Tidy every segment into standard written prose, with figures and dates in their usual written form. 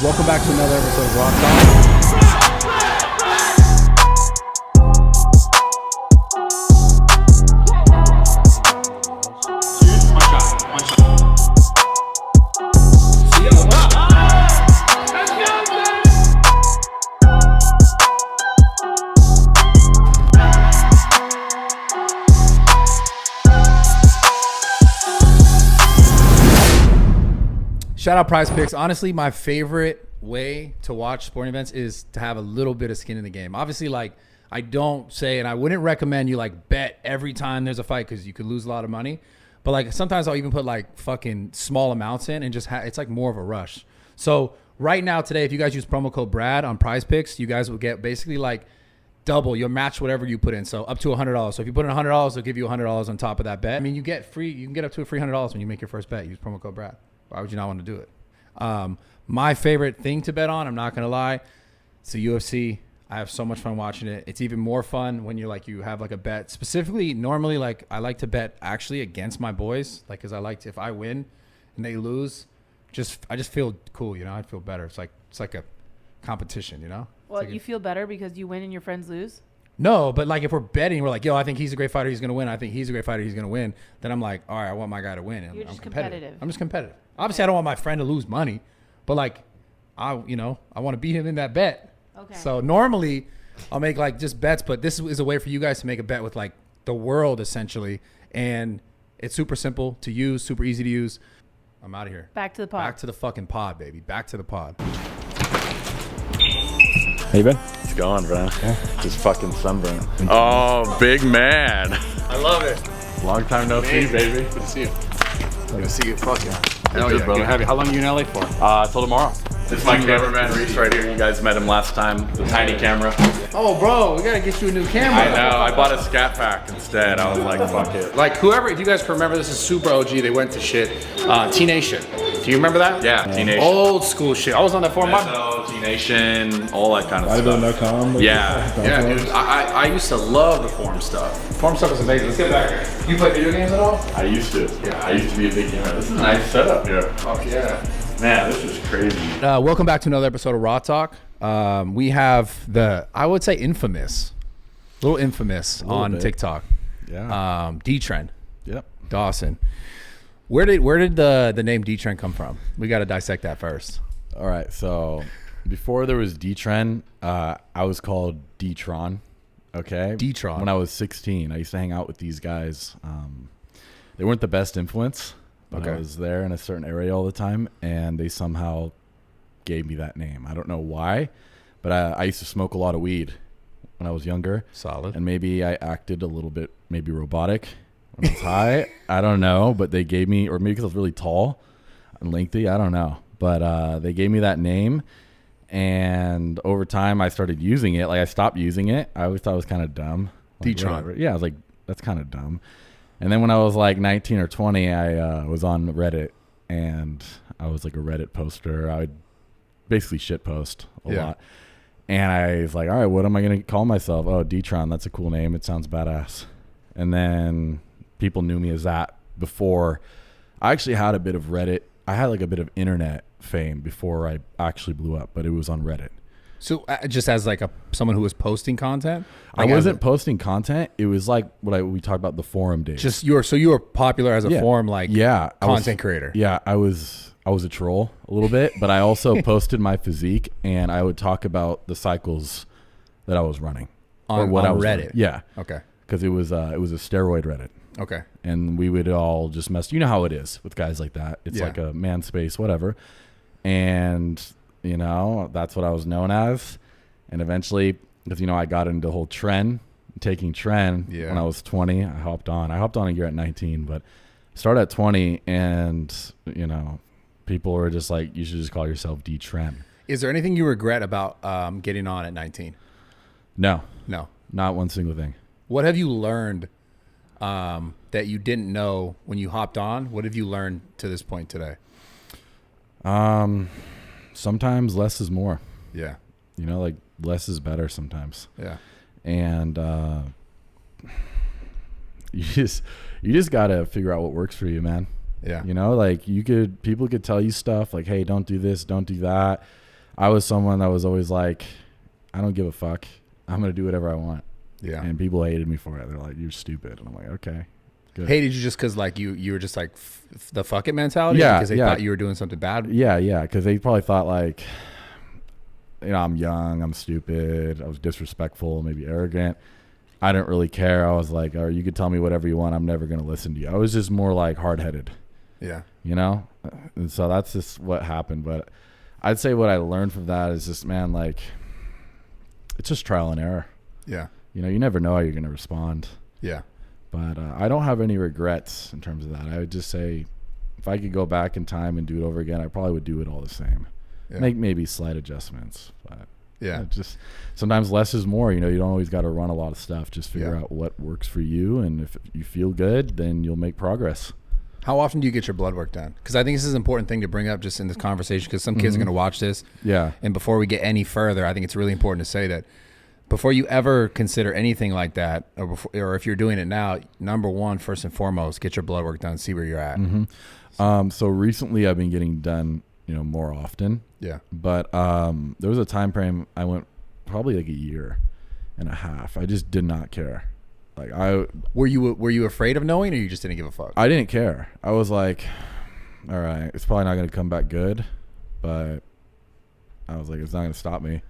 Welcome back to another episode of RAWTALK. Shout out Prize Picks. Honestly, my favorite way to watch sporting events is to have a little bit of skin in the game. Obviously, like, I don't say, and I wouldn't recommend you like bet every time there's a fight because you could lose a lot of money. But like sometimes I'll even put like fucking small amounts in and just it's like more of a rush. So right now today, if you guys use promo code Brad on Prize Picks, you guys will get basically like double. You'll match whatever you put in. So up to $100. So if you put in $100, they'll give you $100 on top of that bet. I mean, you can get up to a free $100 when you make your first bet. Use promo code Brad. Why would you not want to do it? My favorite thing to bet on, I'm not going to lie, it's the UFC. I have so much fun watching it. It's even more fun when you have like a bet. Specifically, normally, like I like to bet actually against my boys, like because I like to, if I win and they lose, I just feel cool, you know. I feel better. It's like a competition, you know. Well, like you feel better because you win and your friends lose. No, but like if we're betting, we're like, yo, I think he's a great fighter, he's gonna win. I think he's a great fighter, he's gonna win. Then I'm like, all right, I want my guy to win. And You're just I'm competitive. competitive. I'm just competitive. Obviously, I don't want my friend to lose money, but like, I want to beat him in that bet. Okay. So normally, I'll make like just bets, but this is a way for you guys to make a bet with like the world essentially, and it's super simple to use, super easy to use. I'm out of here. Back to the pod. Back to the fucking pod, baby. Back to the pod. How you been? It's going, bro. Yeah. Just fucking sunburn. Oh, big man. I love it. Long time no see, baby. Good to see you. Good to see you. Fucking. Hell good, yeah. brother. Good to have you. How long are you in LA for? Till tomorrow. This is my cameraman, Reese, right here. You guys met him last time. The tiny camera. Oh, bro, we gotta get you a new camera. I know. I bought a Scat Pack instead. I was like, fuck it. Like whoever, if you guys can remember, this is super OG. They went to shit. T-Nation. Do you remember that? Yeah, T-Nation. Old school shit. I was on that forum. T-Nation, all that kind of stuff. Bodybuilding.com. Yeah. Dude. I used to love the forum stuff. Forum stuff is amazing. Let's get back here. You play video games at all? I used to. Yeah. I used to be a big gamer. This is a nice setup here. Fuck yeah. Man, this is crazy. Welcome back to another episode of RAWTALK. We have I would say infamous on bit. TikTok. Yeah. D Tren, Yep. Dawson. Where did the name D Tren come from? We got to dissect that first. All right. So before there was D Tren, I was called D Tren. Okay. D Tren. When I was 16, I used to hang out with these guys. They weren't the best influence, but I was there in a certain area all the time, and they somehow gave me that name. I don't know why, but I used to smoke a lot of weed when I was younger. Solid. And maybe I acted a little bit maybe robotic when I was high. I don't know, but they gave me, or maybe because I was really tall and lengthy, I don't know. But they gave me that name, and over time I started using it. Like I stopped using it. I always thought it was kind of dumb. Like, D-Tron. yeah, I was like, that's kind of dumb. And then when I was like 19 or 20, I was on Reddit, and I was like a Reddit poster. I would basically shit post a lot. And I was like, all right, what am I going to call myself? Oh, D-Tron. That's a cool name. It sounds badass. And then people knew me as that before. I actually had a bit of Reddit. I had like a bit of internet fame before I actually blew up, but it was on Reddit. So just as like someone who was posting content? Like I wasn't posting content. It was like we talked about the forum days. Just you were popular as a forum content creator. Yeah, I was a troll a little bit, but I also posted my physique, and I would talk about the cycles that I was running on Reddit. Running. Yeah. Okay. Because it was a steroid Reddit. Okay. And we would all just mess. You know how it is with guys like that. It's like a man space, whatever. And that's what I was known as. And eventually, because I got into the whole taking Tren when I was 20. I hopped on a year at 19, but started at 20, and people were just like, you should just call yourself D Tren. Is there anything you regret about getting on at 19? No, not one single thing. What have you learned that you didn't know when you hopped on? What have you learned to this point today? Sometimes less is more. Yeah. Like less is better sometimes. Yeah. And you just got to figure out what works for you, man. Yeah. Like people could tell you stuff like, hey, don't do this, don't do that. I was someone that was always like, I don't give a fuck. I'm going to do whatever I want. Yeah. And people hated me for it. They're like, you're stupid. And I'm like, okay. Good. Hated you just because like you were just like the fuck it mentality? Yeah, Because they thought you were doing something bad? Yeah. Because they probably thought like, I'm young, I'm stupid, I was disrespectful, maybe arrogant. I didn't really care. I was like, oh, you could tell me whatever you want. I'm never going to listen to you. I was just more like hard-headed. Yeah. And so that's just what happened. But I'd say what I learned from that is just, man, like, it's just trial and error. Yeah. You never know how you're going to respond. Yeah. But I don't have any regrets in terms of that. I would just say if I could go back in time and do it over again, I probably would do it all the same. Yeah. Make maybe slight adjustments. But yeah, just sometimes less is more. You don't always got to run a lot of stuff. Just figure out what works for you. And if you feel good, then you'll make progress. How often do you get your blood work done? Because I think this is an important thing to bring up just in this conversation, because some kids are going to watch this. Yeah. And before we get any further, I think it's really important to say that before you ever consider anything like that, or if you're doing it now, number one, first and foremost, get your blood work done, see where you're at. So recently I've been getting done, more often. Yeah. But there was a time frame I went probably like a year and a half. I just did not care. Like were you afraid of knowing, or you just didn't give a fuck? I didn't care. I was like, all right, it's probably not going to come back good, but I was like, it's not going to stop me.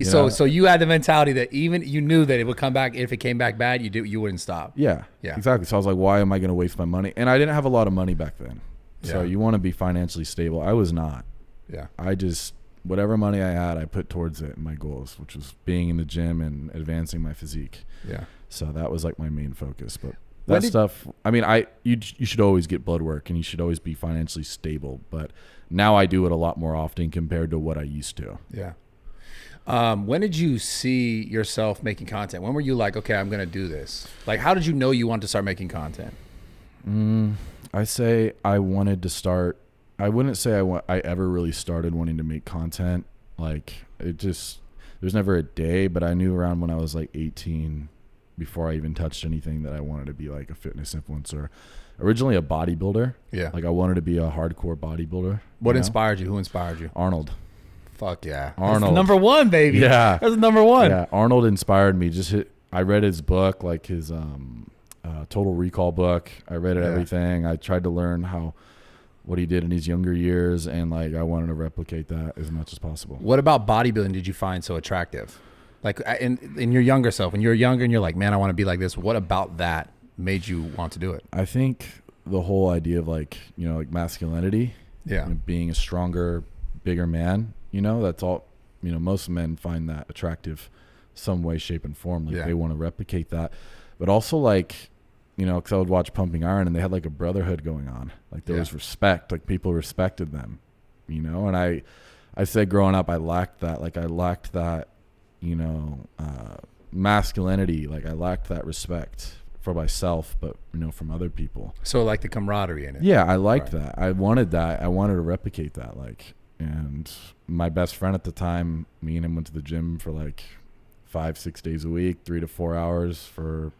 So you had the mentality that even you knew that it would come back. If it came back bad, you wouldn't stop. Yeah, exactly. So I was like, why am I going to waste my money? And I didn't have a lot of money back then. So you want to be financially stable. I was not. Yeah. I just, whatever money I had, I put towards it and my goals, which was being in the gym and advancing my physique. Yeah. So that was like my main focus. But that stuff, I mean, you should always get blood work and you should always be financially stable. But now I do it a lot more often compared to what I used to. Yeah. When did you see yourself making content? When were you like, okay, I'm going to do this? Like, how did you know you wanted to start making content? I say I wanted to start. I wouldn't say I ever really started wanting to make content. Like, there's never a day, but I knew around when I was like 18, before I even touched anything, that I wanted to be like a fitness influencer. Originally a bodybuilder. Yeah. Like I wanted to be a hardcore bodybuilder. What inspired you? Who inspired you? Arnold. Fuck yeah. Arnold. That's number one, baby. Yeah. That's number one. Yeah. Arnold inspired me. I read his book, like his Total Recall book. I read it, everything. I tried to learn what he did in his younger years, and like I wanted to replicate that as much as possible. What about bodybuilding did you find so attractive? Like in your younger self, when you're younger and you're like, man, I want to be like this. What about that made you want to do it? I think the whole idea of like masculinity, being a stronger, bigger man, that's all, most men find that attractive some way, shape and form. Like they want to replicate that, but also like, cause I would watch Pumping Iron and they had like a brotherhood going on. Like there was respect, like people respected them, and I said growing up, I lacked that. Like I lacked that, masculinity. Like I lacked that respect for myself, but from other people. So like the camaraderie in it. Yeah, I liked that. I wanted that. I wanted to replicate that. Like, and my best friend at the time, me and him went to the gym for like 5-6 days a week, 3 to 4 hours for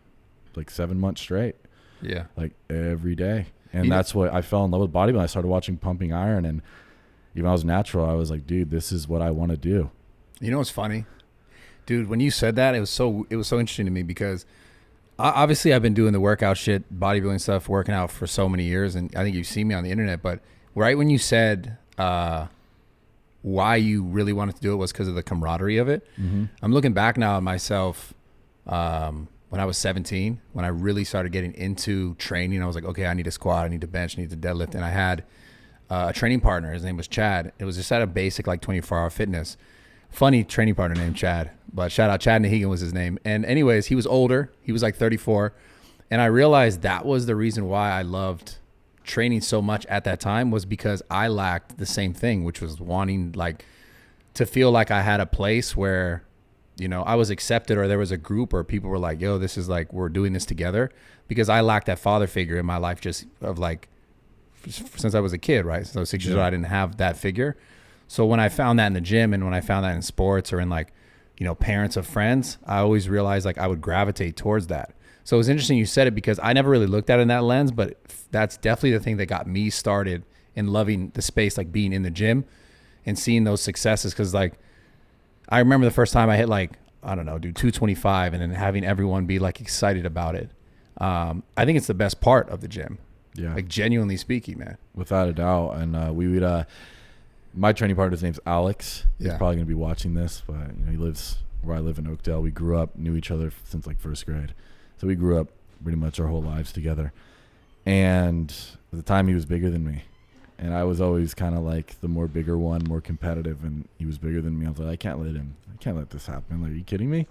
like 7 months straight. Yeah, like every day. And that's what I fell in love with bodybuilding. I started watching Pumping Iron, and even though I was natural, I was like, dude, this is what I want to do. You know what's funny? Dude, when you said that, it was so interesting to me because obviously I've been doing the workout shit, bodybuilding stuff, working out for so many years, and I think you've seen me on the internet, but right when you said why you really wanted to do it was because of the camaraderie of it. Mm-hmm. I'm looking back now at myself when I was 17, when I really started getting into training. I was like, okay, I need a squat, I need to bench, I need to deadlift, and I had a training partner. His name was Chad. It was just at a basic like 24-hour fitness. Funny training partner named Chad, but shout out, Chad Nahigan was his name. And anyways, he was older. He was like 34. And I realized that was the reason why I loved training so much at that time, was because I lacked the same thing, which was wanting like to feel like I had a place where, I was accepted, or there was a group or people were like, yo, this is like, we're doing this together, because I lacked that father figure in my life, just of like, since I was a kid, right? So 6 years old, I didn't have that figure. So when I found that in the gym, and when I found that in sports, or in like, parents of friends, I always realized like I would gravitate towards that. So it was interesting you said it, because I never really looked at it in that lens, but that's definitely the thing that got me started in loving the space, like being in the gym and seeing those successes. Cause like, I remember the first time I hit like, I don't know, do 225 and then having everyone be like excited about it. I think it's the best part of the gym. Yeah. Like genuinely speaking, man. Without a doubt. And we would, my training partner's name's Alex. He's Yeah. probably going to be watching this, but you know, he lives where I live in Oakdale. We grew up, knew each other since like first grade. So we grew up pretty much our whole lives together. And at the time he was bigger than me. And I was always kind of like the more bigger one, more competitive, and he was bigger than me. I was like, I can't let this happen. Like, are you kidding me?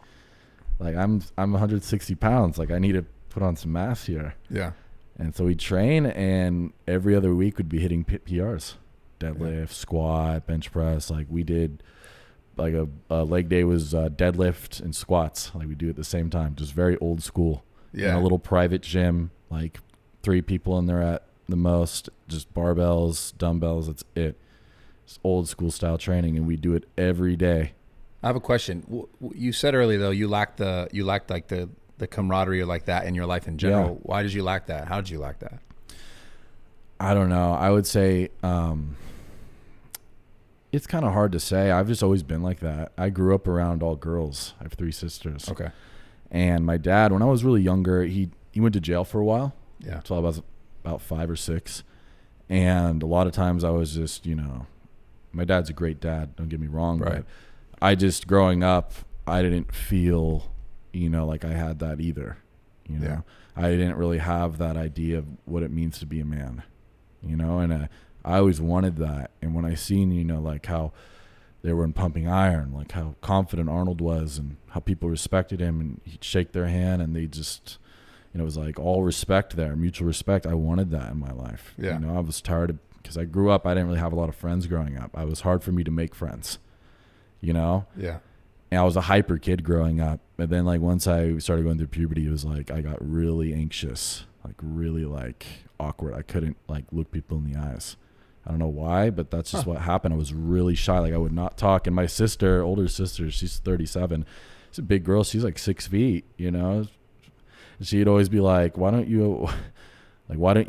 Like, I'm 160 pounds. Like, I need to put on some mass here. Yeah. And so we'd train, and every other week we'd be hitting PRs, deadlift, squat, bench press. Like, we did like a leg day was deadlift and squats. Like, we do it at the same time, just very old school. Yeah. In a little private gym, like 3 people in there at the most, just barbells, dumbbells. That's it. It's old school style training, and we do it every day. I have a question. You said earlier though you lacked like the camaraderie or like that in your life in general. Yeah. Why did you lack that? How did you lack that? I don't know. I would say it's kind of hard to say. I've just always been like that. I grew up around all girls. I have 3 sisters. Okay. And my dad, when I was really younger, he went to jail for a while. Yeah. Until I was about 5 or 6. And a lot of times I was just, you know, my dad's a great dad, don't get me wrong. Right. But I just, growing up, I didn't feel, you know, like I had that either. You know, Yeah. I didn't really have that idea of what it means to be a man, you know, and I always wanted that. And when I seen, you know, like how they were in Pumping Iron, like how confident Arnold was and how people respected him, and he'd shake their hand and they just, you know, it was like all respect there, mutual respect. I wanted that in my life. Yeah. You know, I was tired of, because I grew up, I didn't really have a lot of friends growing up. It was hard for me to make friends, you know? Yeah. And I was a hyper kid growing up. But then like once I started going through puberty, it was like I got really anxious, like really like awkward. I couldn't like look people in the eyes. I don't know why, but that's just what happened. I was really shy. Like I would not talk. And my sister, older sister, she's 37. She's a big girl. She's like 6 feet, you know? She'd always be like, why don't you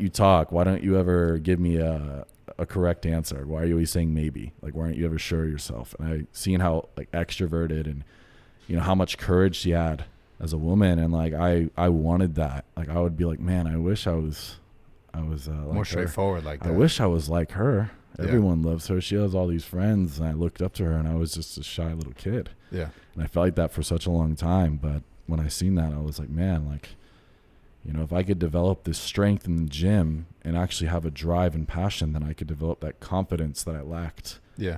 talk? Why don't you ever give me a correct answer? Why are you always saying maybe? Like, why aren't you ever sure of yourself? And I seen how like extroverted and, you know, how much courage she had as a woman. And like, I wanted that. Like, I would be like, man, I wish I was like More her. straightforward like that. I wish I was like her. Yeah. Everyone loves her. She has all these friends, and I looked up to her, and I was just a shy little kid. Yeah. And I felt like that for such a long time. But when I seen that, I was like, man, like, you know, if I could develop this strength in the gym and actually have a drive and passion, then I could develop that confidence that I lacked Yeah.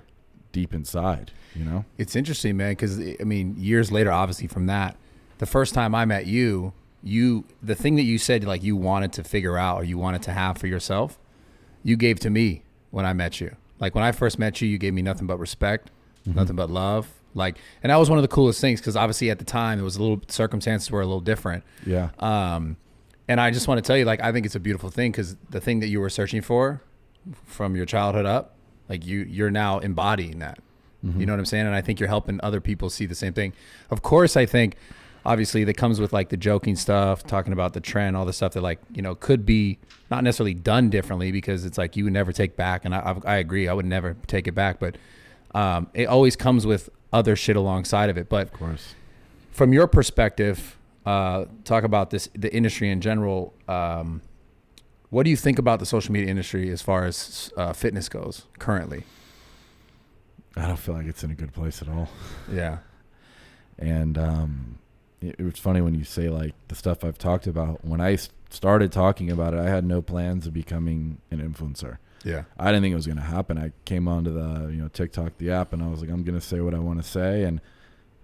deep inside, you know? It's interesting, man, because I mean, years later, obviously from that, the first time I met you, the thing that you said, like you wanted to figure out or you wanted to have for yourself, you gave to me when I met you. Like when I first met you, you gave me nothing but respect, nothing but love. Like, and that was one of the coolest things because obviously at the time it was a little, circumstances were a little different. Yeah. And I just want to tell you, like, I think it's a beautiful thing because the thing that you were searching for from your childhood up, like you're now embodying that. You know what I'm saying? And I think you're helping other people see the same thing. Of course, I think obviously that comes with like the joking stuff, talking about the trend, all the stuff that like, you know, could be not necessarily done differently because it's like you would never take back. And I agree. I would never take it back. But it always comes with other shit alongside of it. But Of course. from your perspective, talk about the industry in general. What do you think about the social media industry as far as fitness goes currently? I don't feel like it's in a good place at all. Yeah. And it was funny when you say like the stuff I've talked about. When I started talking about it, I had no plans of becoming an influencer. Yeah. I didn't think it was going to happen. I came onto the, you know, TikTok, the app, and I was like, I'm going to say what I want to say, and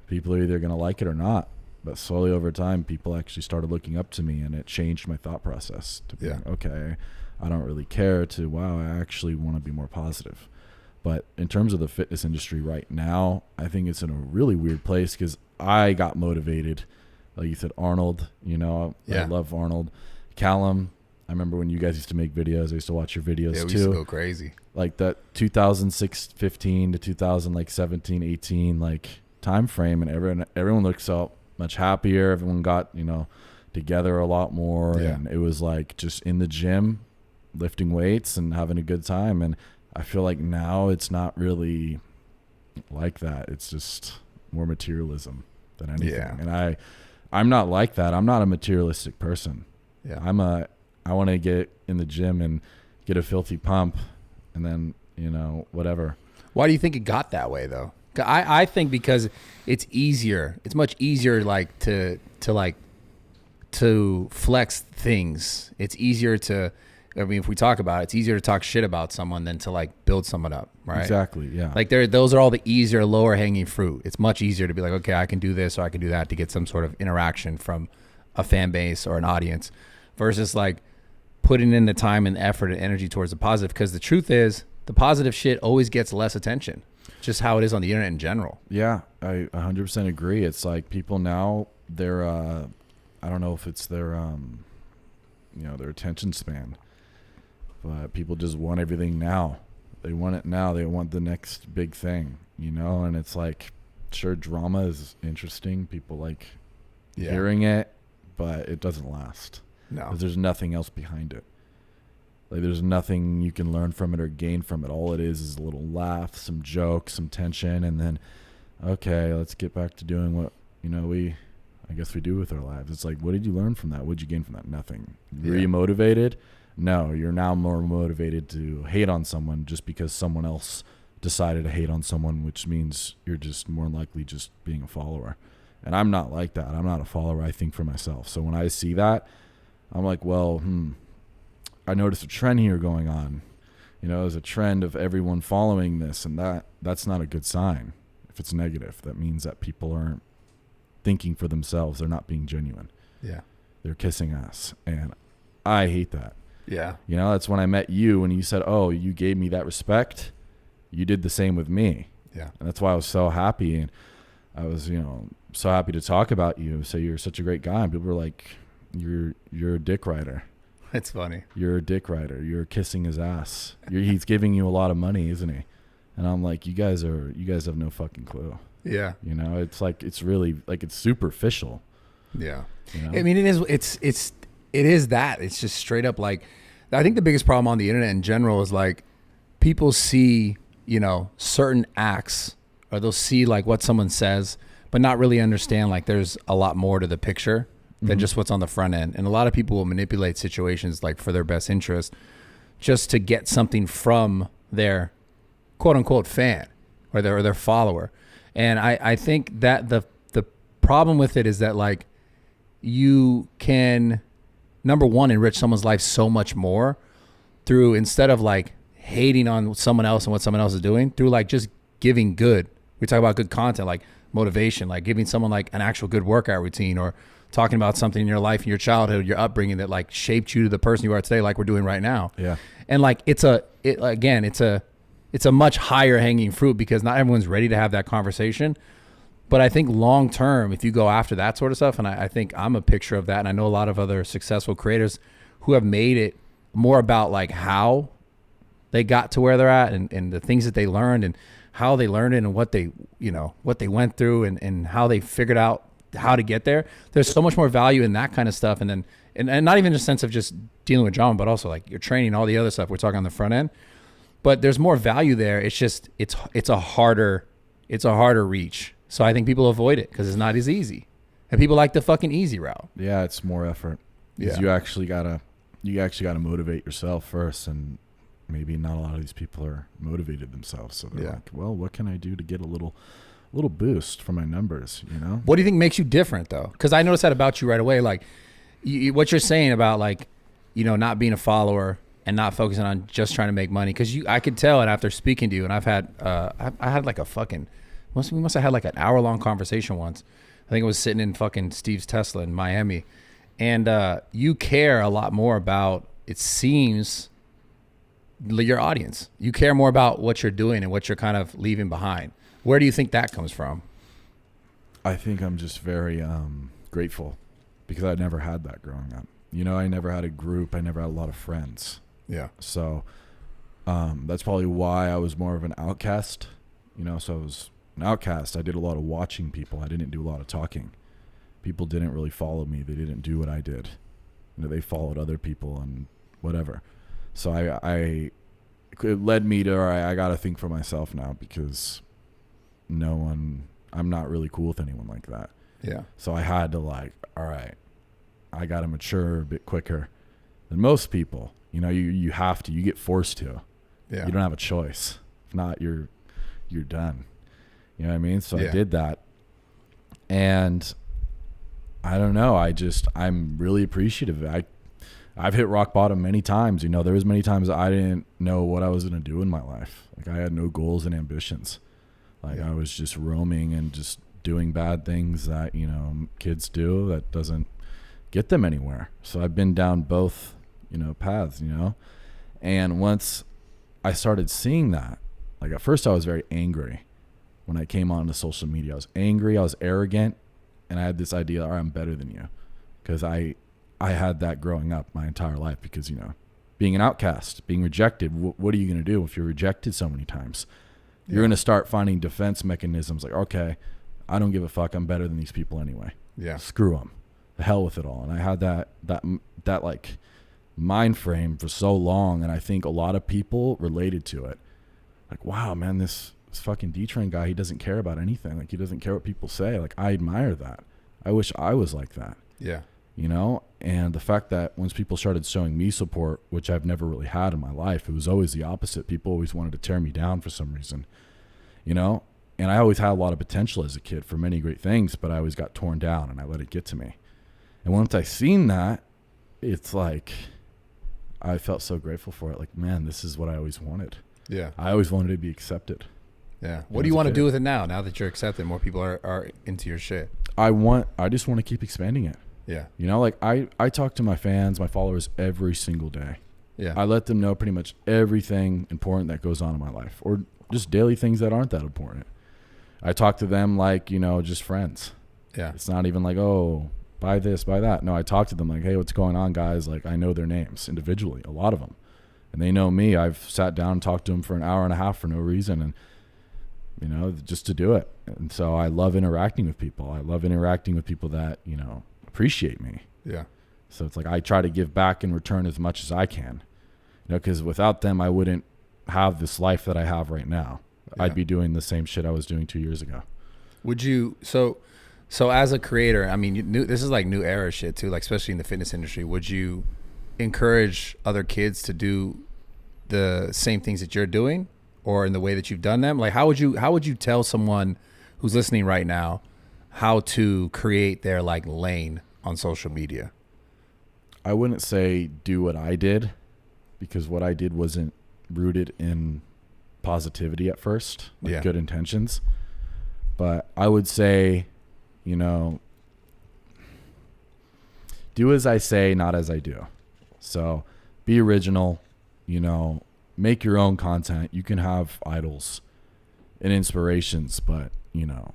people are either going to like it or not. But slowly over time, people actually started looking up to me, and it changed my thought process to be like, okay, I don't really care, to, wow, I actually want to be more positive. But in terms of the fitness industry right now, I think it's in a really weird place because I got motivated. Like you said, Arnold, you know, I love Arnold. Callum, I remember when you guys used to make videos. I used to watch your videos Yeah, too. we used to go crazy. Like that 2015 to 2017, 18, like time frame, and everyone looked so much happier. Everyone got, you know, together a lot more, and it was like just in the gym, lifting weights and having a good time. And I feel like now it's not really like that. It's just more materialism than anything. Yeah. And I'm not like that. I'm not a materialistic person. Yeah. I want to get in the gym and get a filthy pump and then, you know, whatever. Why do you think it got that way though? I think because it's easier. It's much easier like to flex things. It's easier to, I mean, if we talk about it, it's easier to talk shit about someone than to like build someone up, right? Exactly, yeah. Like those are all the easier, lower hanging fruit. It's much easier to be like, okay, I can do this or I can do that to get some sort of interaction from a fan base or an audience versus like putting in the time and effort and energy towards the positive. Because the truth is the positive shit always gets less attention. Just how it is on the internet in general. Yeah, I 100% agree. It's like people now, they're, I don't know if it's their, you know, their attention span, but people just want everything now. They want it now. They want the next big thing, you know? And it's like, sure, drama is interesting. People like hearing it, but it doesn't last. No. 'Cause there's nothing else behind it. Like there's nothing you can learn from it or gain from it. All it is a little laugh, some jokes, some tension, and then, okay, let's get back to doing what, you know, I guess we do with our lives. It's like, what did you learn from that? What did you gain from that? Nothing. Were you motivated? No, you're now more motivated to hate on someone just because someone else decided to hate on someone, which means you're just more likely just being a follower. And I'm not like that. I'm not a follower. I think for myself. So when I see that, I'm like, well, I noticed a trend here going on. You know, there's a trend of everyone following this, and that's not a good sign. If it's negative, that means that people aren't thinking for themselves. They're not being genuine. Yeah. They're kissing ass. And I hate that. Yeah. You know, that's when I met you and you said, oh, you gave me that respect. You did the same with me. Yeah. And that's why I was so happy. And I was, you know, so happy to talk about you. So you're such a great guy. And people were like, you're a dick rider. It's funny. You're a dick rider. You're kissing his ass. He's giving you a lot of money, isn't he? And I'm like, you guys have no fucking clue. Yeah. You know, it's like, it's really like, it's superficial. Yeah. You know? I mean, it is that. It's just straight up like, I think the biggest problem on the internet in general is like people see, you know, certain acts or they'll see like what someone says, but not really understand like there's a lot more to the picture than just what's on the front end. And a lot of people will manipulate situations like for their best interest just to get something from their quote unquote fan or their follower. And I think that the problem with it is that like you can, number one, enrich someone's life so much more through, instead of like hating on someone else and what someone else is doing, through like just giving good. We talk about good content, like motivation, like giving someone like an actual good workout routine, or talking about something in your life, in your childhood, your upbringing that like shaped you to the person you are today, like we're doing right now. Yeah. And like it's a much higher hanging fruit because not everyone's ready to have that conversation. But I think long term, if you go after that sort of stuff, and I think I'm a picture of that, and I know a lot of other successful creators who have made it more about like how they got to where they're at and the things that they learned and how they learned it and what they, you know, what they went through and how they figured out how to get there. There's so much more value in that kind of stuff. And then, and not even in a sense of just dealing with drama, but also like your training, all the other stuff we're talking on the front end, but there's more value there. It's just, it's a harder reach. So I think people avoid it because it's not as easy, and people like the fucking easy route. Yeah. It's more effort. Yeah. You actually gotta motivate yourself first. And maybe not a lot of these people are motivated themselves. So they're like, well, what can I do to get a little boost for my numbers, you know? What do you think makes you different though? Because I noticed that about you right away. Like what you're saying about like, you know, not being a follower and not focusing on just trying to make money. Because I could tell, and after speaking to you, and I've had I had like a fucking we must have had like an hour-long conversation once. I think it was sitting in fucking Steve's Tesla in Miami, and you care a lot more about, it seems, your audience. You care more about what you're doing and what you're kind of leaving behind. Where do you think that comes from? I think I'm just very grateful because I never had that growing up. You know, I never had a group. I never had a lot of friends. Yeah. So that's probably why I was more of an outcast. You know, so I was an outcast. I did a lot of watching people. I didn't do a lot of talking. People didn't really follow me. They didn't do what I did. You know, they followed other people and whatever. So I it led me to, all right, I got to think for myself now, because I'm not really cool with anyone like that. Yeah. So I had to like, all right, I got to mature a bit quicker than most people. You know, you have to, you get forced to. Yeah. You don't have a choice. If not, you're done. You know what I mean? So Yeah. I did that. And I don't know. I'm really appreciative. I've hit rock bottom many times. You know, there was many times I didn't know what I was going to do in my life. Like, I had no goals and ambitions. Like, Yeah. I was just roaming and just doing bad things that, you know, kids do that doesn't get them anywhere. So I've been down both, you know, paths, you know. And once I started seeing that, like, at first I was very angry when I came onto social media. I was angry, I was arrogant, and I had this idea, all right, I'm better than you. Because I had that growing up my entire life, because, you know, being an outcast, being rejected, what are you going to do if you're rejected so many times? Yeah. You're going to start finding defense mechanisms like, okay, I don't give a fuck, I'm better than these people anyway. Yeah. Screw them. The hell with it all. And I had that like mind frame for so long, and I think a lot of people related to it. Like, wow, man, this fucking D Tren guy, he doesn't care about anything. Like, he doesn't care what people say. Like, I admire that. I wish I was like that. Yeah. You know? And the fact that once people started showing me support, which I've never really had in my life, it was always the opposite. People always wanted to tear me down for some reason, you know? And I always had a lot of potential as a kid for many great things, but I always got torn down and I let it get to me. And once I seen that, it's like, I felt so grateful for it. Like, man, this is what I always wanted. Yeah. I always wanted to be accepted. Yeah. What do you want to do with it now that you're accepted? More people are into your shit. I just want to keep expanding it. Yeah. You know, like I talk to my fans, my followers every single day. Yeah. I let them know pretty much everything important that goes on in my life, or just daily things that aren't that important. I talk to them like, you know, just friends. Yeah. It's not even like, oh, buy this, buy that. No, I talk to them like, hey, what's going on, guys? Like, I know their names individually, a lot of them. And they know me. I've sat down and talked to them for an hour and a half for no reason, and, you know, just to do it. And so I love interacting with people. I love interacting with people that, you know, appreciate me. Yeah. So it's like I try to give back in return as much as I can, you know, because without them, I wouldn't have this life that I have right now. Yeah. I'd be doing the same shit I was doing 2 years ago. Would you, so as a creator, I mean, this is like new era shit too, like especially in the fitness industry. Would you encourage other kids to do the same things that you're doing, or in the way that you've done them? Like, how would you tell someone who's listening right now how to create their like lane on social media? I wouldn't say do what I did, because what I did wasn't rooted in positivity at first, like Yeah. good intentions. But I would say, you know, do as I say, not as I do. So be original, you know, make your own content. You can have idols and inspirations, but, you know,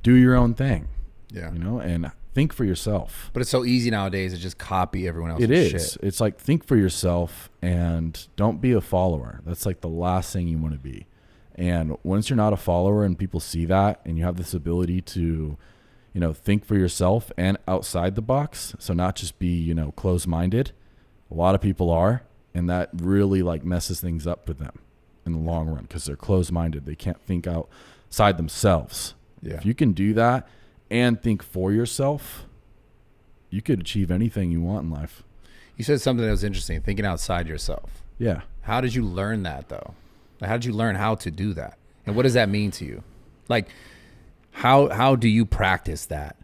do your own thing, Yeah. you know, and think for yourself. But it's so easy nowadays to just copy everyone else's It is. shit. It's like, think for yourself and don't be a follower. That's like the last thing you want to be. And once you're not a follower and people see that, and you have this ability to, you know, think for yourself and outside the box. So not just be, you know, closed-minded. A lot of people are, and that really like messes things up for them in the long run, because they're closed-minded. They can't think outside themselves. Yeah. If you can do that and think for yourself, you could achieve anything you want in life. You said something that was interesting, thinking outside yourself. Yeah. How did you learn that though? Like, how did you learn how to do that? And what does that mean to you? Like, how do you practice that?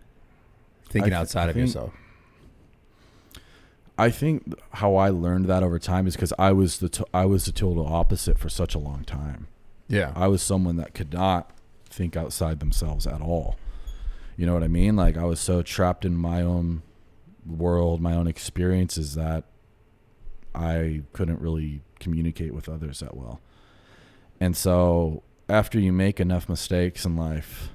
Thinking outside of yourself. I think how I learned that over time is because I was the total opposite for such a long time. Yeah. I was someone that could not think outside themselves at all. You know what I mean? Like, I was so trapped in my own world, my own experiences, that I couldn't really communicate with others that well. And so after you make enough mistakes in life,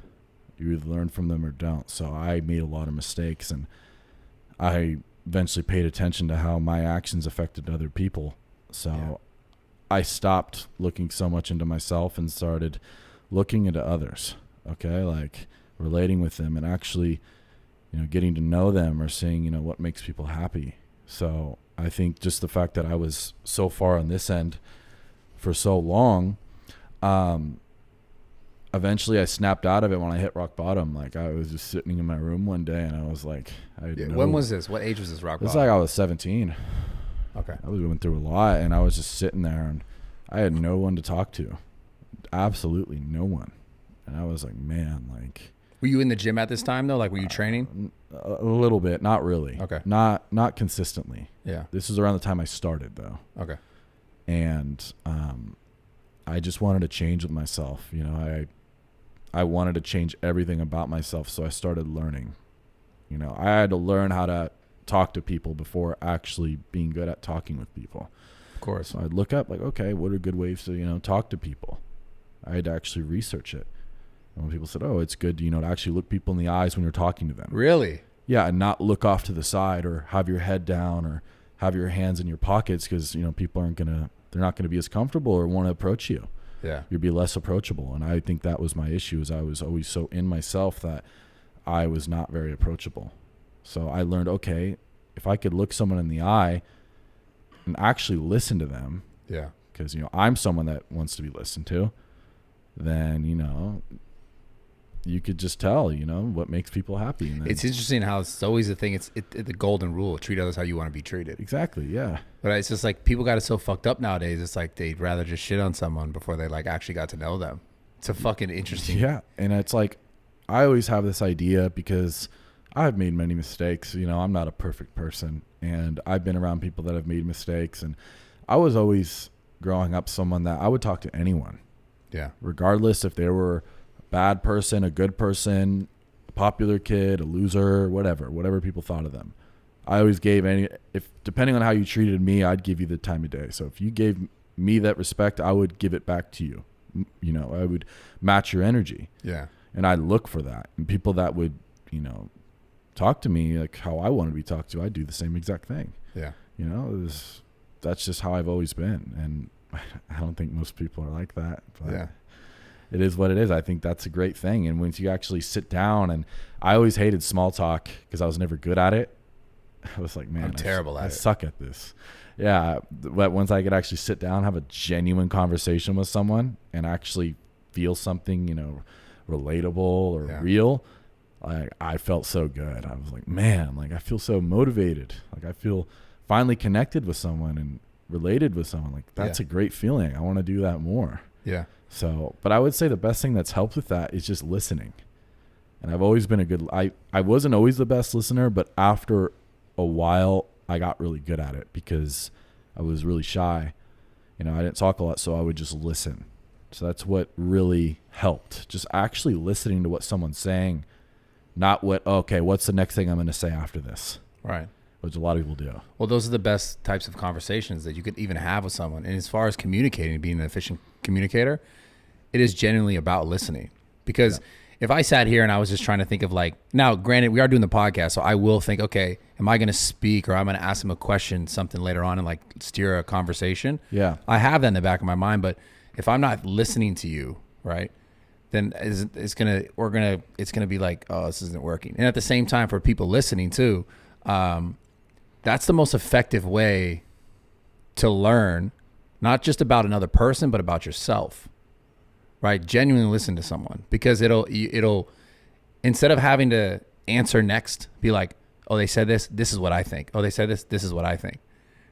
you either learn from them or don't. So I made a lot of mistakes, and I eventually paid attention to how my actions affected other people. So Yeah. I stopped looking so much into myself and started looking into others. Okay. Like relating with them and actually, you know, getting to know them, or seeing, you know, what makes people happy. So I think just the fact that I was so far on this end for so long. Eventually I snapped out of it when I hit rock bottom. Like I was just sitting in my room one day and I was like, When was this? What age was this rock bottom? It's like I was 17. Okay. I was going through a lot and I was just sitting there and I had no one to talk to. Absolutely no one. And I was like, man, like. Were you in the gym at this time though? Like were you training? A little bit, not really. Okay. Not consistently. Yeah. This was around the time I started though. Okay. And I just wanted to change with myself. You know, I wanted to change everything about myself, so I started learning. You know, I had to learn how to talk to people before actually being good at talking with people. Of course. So I'd look up like, okay, what are good ways to, you know, talk to people? I had to actually research it. And when people said, oh, it's good, you know, to actually look people in the eyes when you're talking to them. Really? Yeah, and not look off to the side or have your head down or have your hands in your pockets because, you know, people they're not going to be as comfortable or want to approach you. Yeah. You'd be less approachable. And I think that was my issue is I was always so in myself that I was not very approachable. So I learned, okay, if I could look someone in the eye and actually listen to them. Yeah. Because, you know, I'm someone that wants to be listened to. Then, you know, you could just tell, you know, what makes people happy. And then, It's interesting how it's always the thing. It's the golden rule: treat others how you want to be treated. exactly, yeah. But it's just like people got it so fucked up nowadays. It's like they'd rather just shit on someone before they like actually got to know them. It's a fucking interesting. Yeah, and it's like I always have this idea because I've made many mistakes. You know, I'm not a perfect person, and I've been around people that have made mistakes. And I was always growing up someone that I would talk to anyone, Yeah. regardless if they were a bad person, a good person, a popular kid, a loser, whatever people thought of them. I always gave depending on how you treated me, I'd give you the time of day. So if you gave me that respect, I would give it back to you. You know, I would match your energy. Yeah. And I look for that. And people that would, you know, talk to me like how I want to be talked to, I do the same exact thing. Yeah. You know, that's just how I've always been. And I don't think most people are like that. But Yeah. it is what it is. I think that's a great thing. And once you actually sit down, and I always hated small talk because I was never good at it. I was like, man, I'm terrible at I it. suck at this. Yeah. But once I could actually sit down, have a genuine conversation with someone and actually feel something, you know, relatable or real, I felt so good. I was like, man, like I feel so motivated. Like I feel finally connected with someone and related with someone. Like that's a great feeling. I want to do that more. Yeah. So, but I would say the best thing that's helped with that is just listening. And I've always been I wasn't always the best listener, but after a while I got really good at it because I was really shy. You know, I didn't talk a lot, so I would just listen. So that's what really helped. Just actually listening to what someone's saying, not what's the next thing I'm going to say after this? Right. Which a lot of people do. Well, those are the best types of conversations that you could even have with someone. And as far as communicating, being an efficient communicator, it is genuinely about listening. Because if I sat here and I was just trying to think of like, now granted, we are doing the podcast, so I will think, okay, am I going to speak or I'm going to ask them a question, something later on and like steer a conversation? Yeah. I have that in the back of my mind, but if I'm not listening to you, right, then it's gonna be like, oh, this isn't working. And at the same time, for people listening too, that's the most effective way to learn, not just about another person, but about yourself, right? Genuinely listen to someone, because it'll instead of having to answer next, be like, oh, they said this is what I think. Oh, they said this is what I think,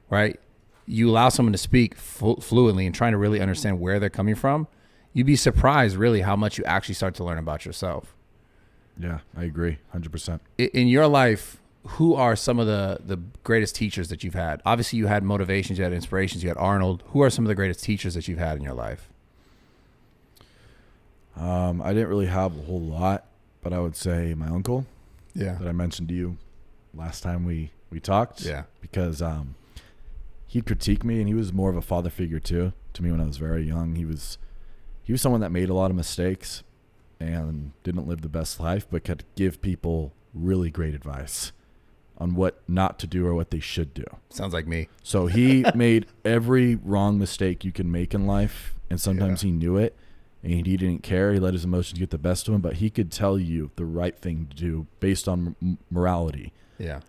right? You allow someone to speak fluently and trying to really understand where they're coming from. You'd be surprised really how much you actually start to learn about yourself. Yeah, I agree 100%. In your life, who are some of the greatest teachers that you've had? Obviously, you had motivations, you had inspirations, you had Arnold. Who are some of the greatest teachers that you've had in your life? I didn't really have a whole lot, but I would say my uncle that I mentioned to you last time we talked. Yeah. Because he'd critique me, and he was more of a father figure too to me when I was very young. He was someone that made a lot of mistakes and didn't live the best life, but could give people really great advice on what not to do or what they should do. Sounds like me. So he made every wrong mistake you can make in life, and sometimes he knew it, and he didn't care. He let his emotions get the best of him, but he could tell you the right thing to do based on morality. Yeah.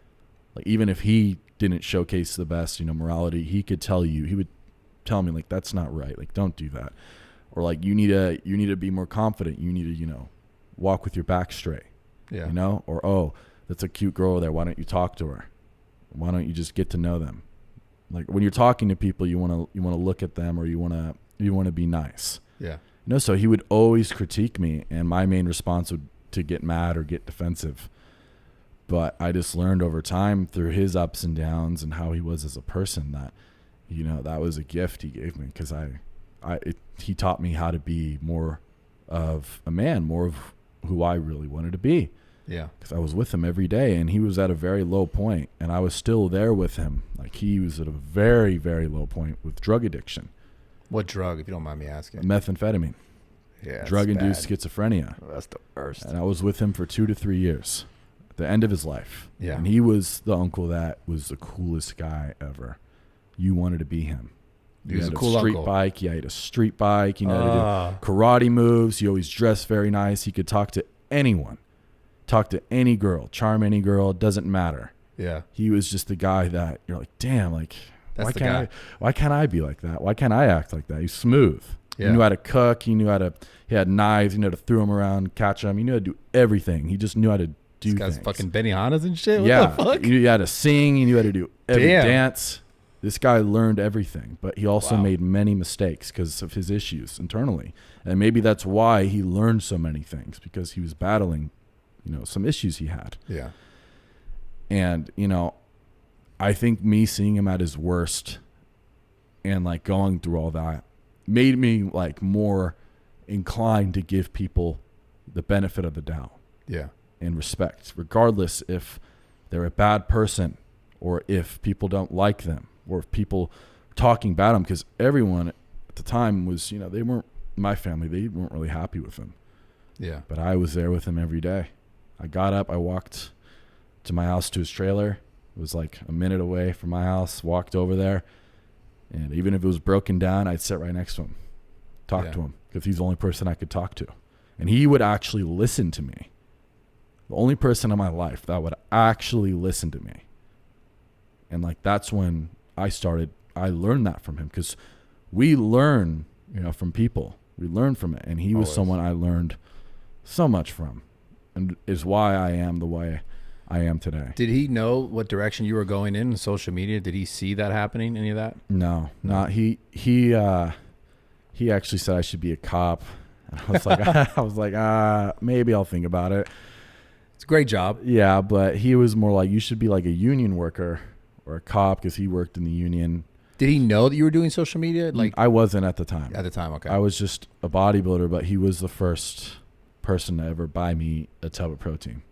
Like even if he didn't showcase the best, morality, he could tell you. He would tell me like, that's not right. Like, don't do that. Or like, you need to be more confident. You need to, you know, walk with your back straight, Yeah. you know, or, oh, that's a cute girl there. Why don't you talk to her? Why don't you just get to know them? Like when you're talking to people, you want to look at them, or you want to be nice. Yeah. You know, so he would always critique me, and my main response would to get mad or get defensive. But I just learned over time through his ups and downs and how he was as a person that, you know, that was a gift he gave me, because he taught me how to be more of a man, more of who I really wanted to be. Yeah. Because I was with him every day, and he was at a very low point, and I was still there with him. Like, he was at a very, very low point with drug addiction. What drug, if you don't mind me asking? Methamphetamine. Yeah. Drug-induced schizophrenia. That's the worst. And I was with him for 2 to 3 years, at the end of his life. Yeah. And he was the uncle that was the coolest guy ever. You wanted to be him. He was had a cool street uncle. bike. He had a street bike. He knew how to do karate moves. He always dressed very nice. He could talk to anyone, talk to any girl, charm any girl. It doesn't matter. Yeah. He was just the guy that you're like, damn, like, That's why the can't guy. why can't I be like that? Why can't I act like that? He's smooth. Yeah. He knew how to cook. He had knives. He knew how to throw them around, catch them. He knew how to do everything. He just knew how to do This guy's things. fucking Benihana's and shit. What Yeah. the fuck? He knew how to sing. He knew how to do every Damn. dance. This guy learned everything, but he also made many mistakes because of his issues internally. And maybe that's why he learned so many things, because he was battling, you know, some issues he had. Yeah. And, you know, I think me seeing him at his worst and like going through all that made me like more inclined to give people the benefit of the doubt. Yeah. And respect, regardless if they're a bad person or if people don't like them or if people are talking about them, because everyone at the time was, you know, they weren't my family. They weren't really happy with him. Yeah. But I was there with him every day. I got up, I walked to my house to his trailer. It was like a minute away from my house, walked over there. And even if it was broken down, I'd sit right next to him, talk to him, because he's the only person I could talk to. And he would actually listen to me. The only person in my life that would actually listen to me. And like, that's when I learned that from him, because we learn, you know, from people. We learn from it. And he was someone I learned so much from, and is why I am the way I am today. Did he know what direction you were going in social media? Did he see that happening? Any of that? No, not he actually said I should be a cop. And I was like, maybe I'll think about it. It's a great job. Yeah, but he was more like, you should be like a union worker or a cop, because he worked in the union. Did he know that you were doing social media? Like I wasn't at the time. at the time, okay. I was just a bodybuilder, but he was the first person to ever buy me a tub of protein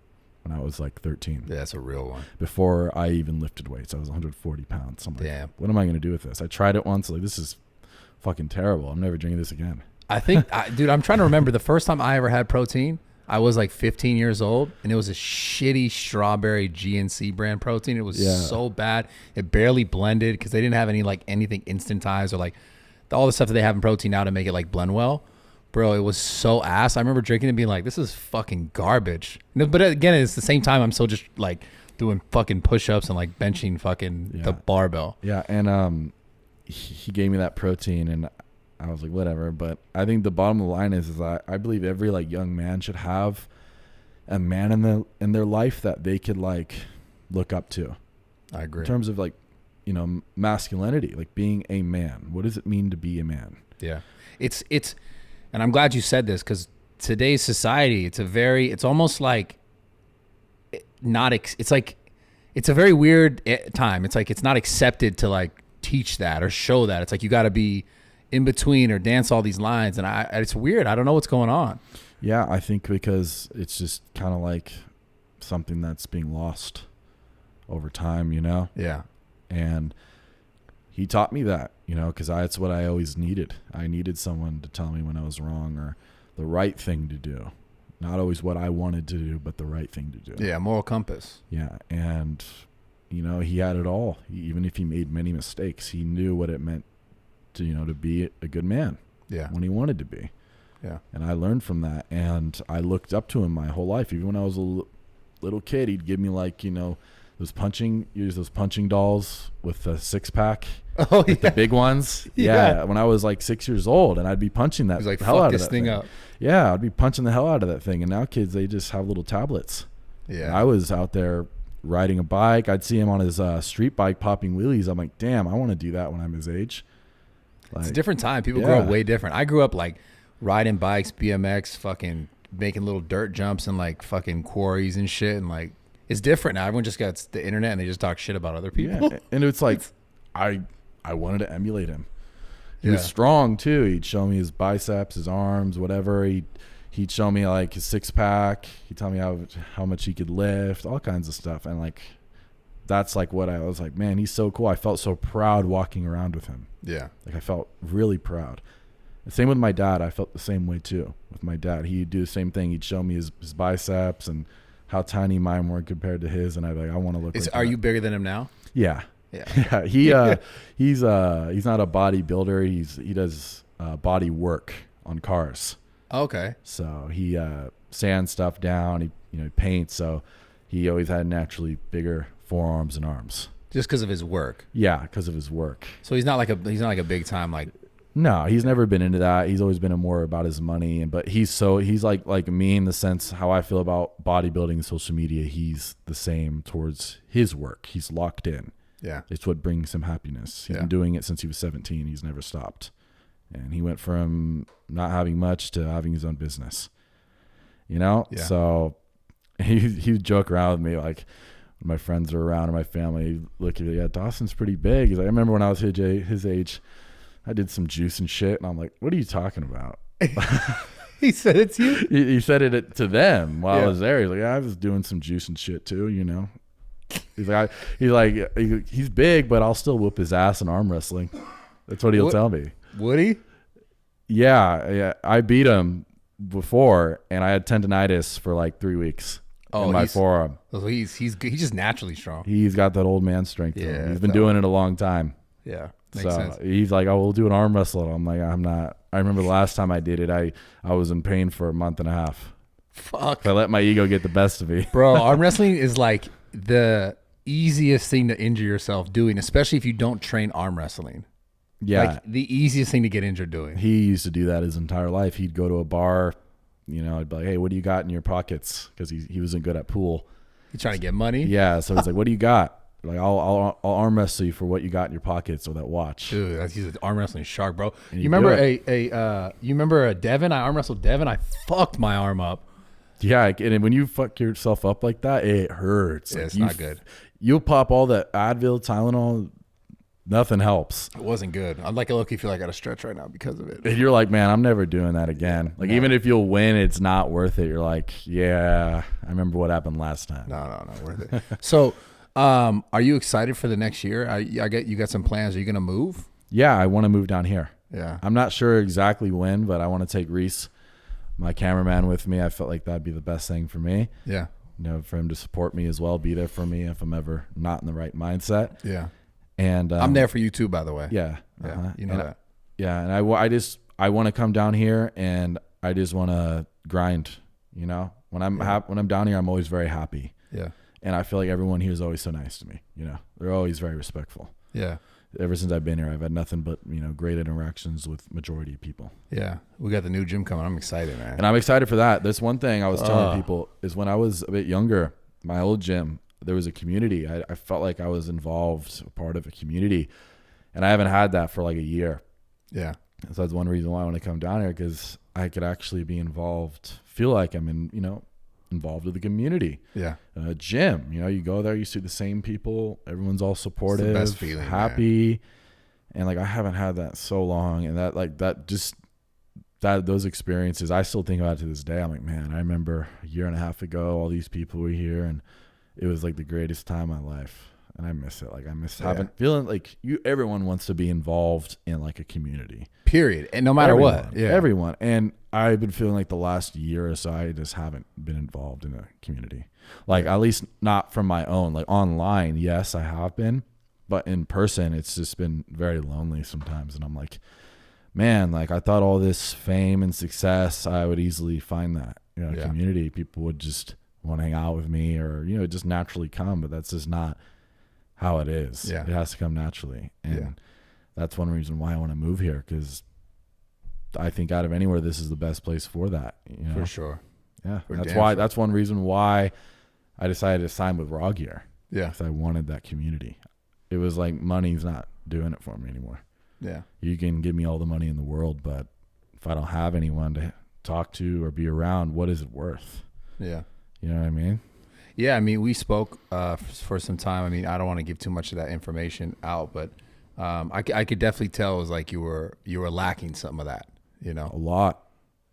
when I was like 13. Yeah, that's a real one. Before I even lifted weights, I was 140 pounds. I'm like, Damn. what am I going to do with this? I tried it once. Like, this is fucking terrible. I'm never drinking this again. I think, dude, I'm trying to remember the first time I ever had protein. I was like 15 years old, and it was a shitty strawberry GNC brand protein. It was so bad. It barely blended because they didn't have anything instantized or like all the stuff that they have in protein now to make it like blend well. Bro, it was so ass. I remember drinking it and being like, this is fucking garbage. But again, it's the same time I'm still just like doing fucking push-ups and like benching fucking the barbell. Yeah, and he gave me that protein, and I was like, whatever. But I think the bottom of the line is I believe every like young man should have a man in their life that they could like look up to. I agree. In terms of like, you know, masculinity, like being a man. What does it mean to be a man? Yeah. It's and I'm glad you said this, because today's society, it's almost like it's a very weird time. It's like, it's not accepted to like teach that or show that. It's like, you got to be in between or dance all these lines. And it's weird. I don't know what's going on. Yeah, I think because it's just kind of like something that's being lost over time, you know? Yeah. And he taught me that, you know, because that's what I always needed. I needed someone to tell me when I was wrong or the right thing to do. Not always what I wanted to do, but the right thing to do. Yeah, moral compass. Yeah, and, you know, he had it all. Even if he made many mistakes, he knew what it meant to, you know, to be a good man. Yeah. When he wanted to be. Yeah. And I learned from that, and I looked up to him my whole life. Even when I was a little kid, he'd give me like, you know, use those punching dolls with the 6-pack. Oh, Like the big ones. Yeah. When I was like 6 years old, and I'd be punching that He's like, hell fuck out this of that thing thing up. Yeah, I'd be punching the hell out of that thing. And now kids, they just have little tablets. Yeah. And I was out there riding a bike. I'd see him on his street bike popping wheelies. I'm like, damn, I want to do that when I'm his age. Like, It's a different time. People grow up way different. I grew up like riding bikes, BMX, fucking making little dirt jumps and like fucking quarries and shit. And like, it's different now. Everyone just got the internet and they just talk shit about other people. Yeah. And it's like, I wanted to emulate him. He Yeah. was strong too. He'd show me his biceps, his arms, whatever. He'd show me like his 6-pack. He'd tell me how much he could lift, all kinds of stuff. And like, that's like what I was like, man, he's so cool. I felt so proud walking around with him. Yeah. Like I felt really proud. The same with my dad. I felt the same way too with my dad. He'd do the same thing. He'd show me his biceps and how tiny mine were compared to his. And I'd be like, I want to look like Are that. you bigger than him now? Yeah. Yeah. Yeah. He's not a bodybuilder. He does body work on cars. Okay. So he sands stuff down. He paints. So he always had naturally bigger forearms and arms. Just because of his work. Yeah, because of his work. So he's not like a big time like. No, he's never been into that. He's always been more about his money. But he's like me in the sense how I feel about bodybuilding and social media. He's the same towards his work. He's locked in. Yeah. It's what brings him happiness. He's been doing it since he was 17. He's never stopped. And he went from not having much to having his own business. Yeah. So he would joke around with me like when my friends are around or my family, he'd look at me, yeah, Dawson's pretty big. He's like, I remember when I was his age, I did some juice and shit. And I'm like, what are you talking about? He said it to you? He said it to them while I was there. He's like, yeah, I was doing some juice and shit too, He's big, but I'll still whoop his ass in arm wrestling. That's what he'll tell me. Would he? Yeah. I beat him before, and I had tendonitis for like 3 weeks in my forearm. So he's just naturally strong. He's got that old man strength. Yeah, He's been doing it a long time. Yeah, makes sense. He's like, oh, we'll do an arm wrestle. I'm like, I'm not. I remember the last time I did it, I was in pain for a month and a half. Fuck. I let my ego get the best of me. Bro, arm wrestling is like the easiest thing to injure yourself doing, especially if you don't train arm wrestling. Yeah. Like the easiest thing to get injured doing. He used to do that his entire life. He'd go to a bar, I'd be like, hey, what do you got in your pockets? Because he wasn't good at pool. He's trying to get money? Yeah. So he's like, what do you got? Like, I'll arm wrestle you for what you got in your pockets or that watch. Dude, he's an arm wrestling shark, bro. And You remember you remember Devin? I arm wrestled Devin. I fucked my arm up. Yeah. And when you fuck yourself up like that, it hurts. Yeah, Like, it's not good. You'll pop all that Advil, Tylenol, nothing helps. It wasn't good. I'd like a look. You feel like I got to stretch right now because of it. And you're like, man, I'm never doing that again. Like, even if you'll win, it's not worth it. You're like, yeah, I remember what happened last time. No, not worth it. So, are you excited for the next year? You got some plans. Are you gonna move? Yeah, I want to move down here. Yeah. I'm not sure exactly when, but I want to take Reese, my cameraman, with me. I felt like that'd be the best thing for me. Yeah. For him to support me as well, be there for me if I'm ever not in the right mindset. Yeah. And I'm there for you too, by the way. Yeah. Yeah. You know that. Yeah, and I want to come down here and I just want to grind. When I'm down here, I'm always very happy. Yeah. And I feel like everyone here is always so nice to me. They're always very respectful. Yeah. Ever since I've been here, I've had nothing but great interactions with majority of people. Yeah. We got the new gym coming. I'm excited, man. And I'm excited for that. That's one thing I was telling people is when I was a bit younger, my old gym, there was a community. I felt like I was involved, a part of a community, and I haven't had that for like a year. Yeah. So that's one reason why I want to come down here, because I could actually be involved, feel like I'm involved with the community. Yeah. Gym, you go there, you see the same people, everyone's all supportive, it's the best feeling, happy, and like I haven't had that so long, and those experiences, I still think about it to this day. I'm like, man, I remember a year and a half ago, all these people were here, and it was like the greatest time of my life, and I miss it. Like I miss feeling like everyone wants to be involved in like a community. Period. And no matter what. Yeah. Everyone. And I've been feeling like the last year or so, I just haven't been involved in a community. Like at least not from my own. Like online, yes, I have been, but in person, it's just been very lonely sometimes. And I'm like, man, like I thought all this fame and success, I would easily find that, community. People would just want to hang out with me, or, you know, just naturally come, but that's just not how it is. Yeah. It has to come naturally. And that's one reason why I want to move here, because I think out of anywhere, this is the best place for that. You know? For sure. Yeah. For That's damn why, sure. that's one reason why I decided to sign with Rawgear. Yeah. Because I wanted that community. It was like, money's not doing it for me anymore. Yeah. You can give me all the money in the world, but if I don't have anyone to talk to or be around, what is it worth? Yeah. You know what I mean? Yeah, I mean, we spoke for some time. I mean, I don't want to give too much of that information out, but I could definitely tell it was like you were lacking some of that, you A know? lot.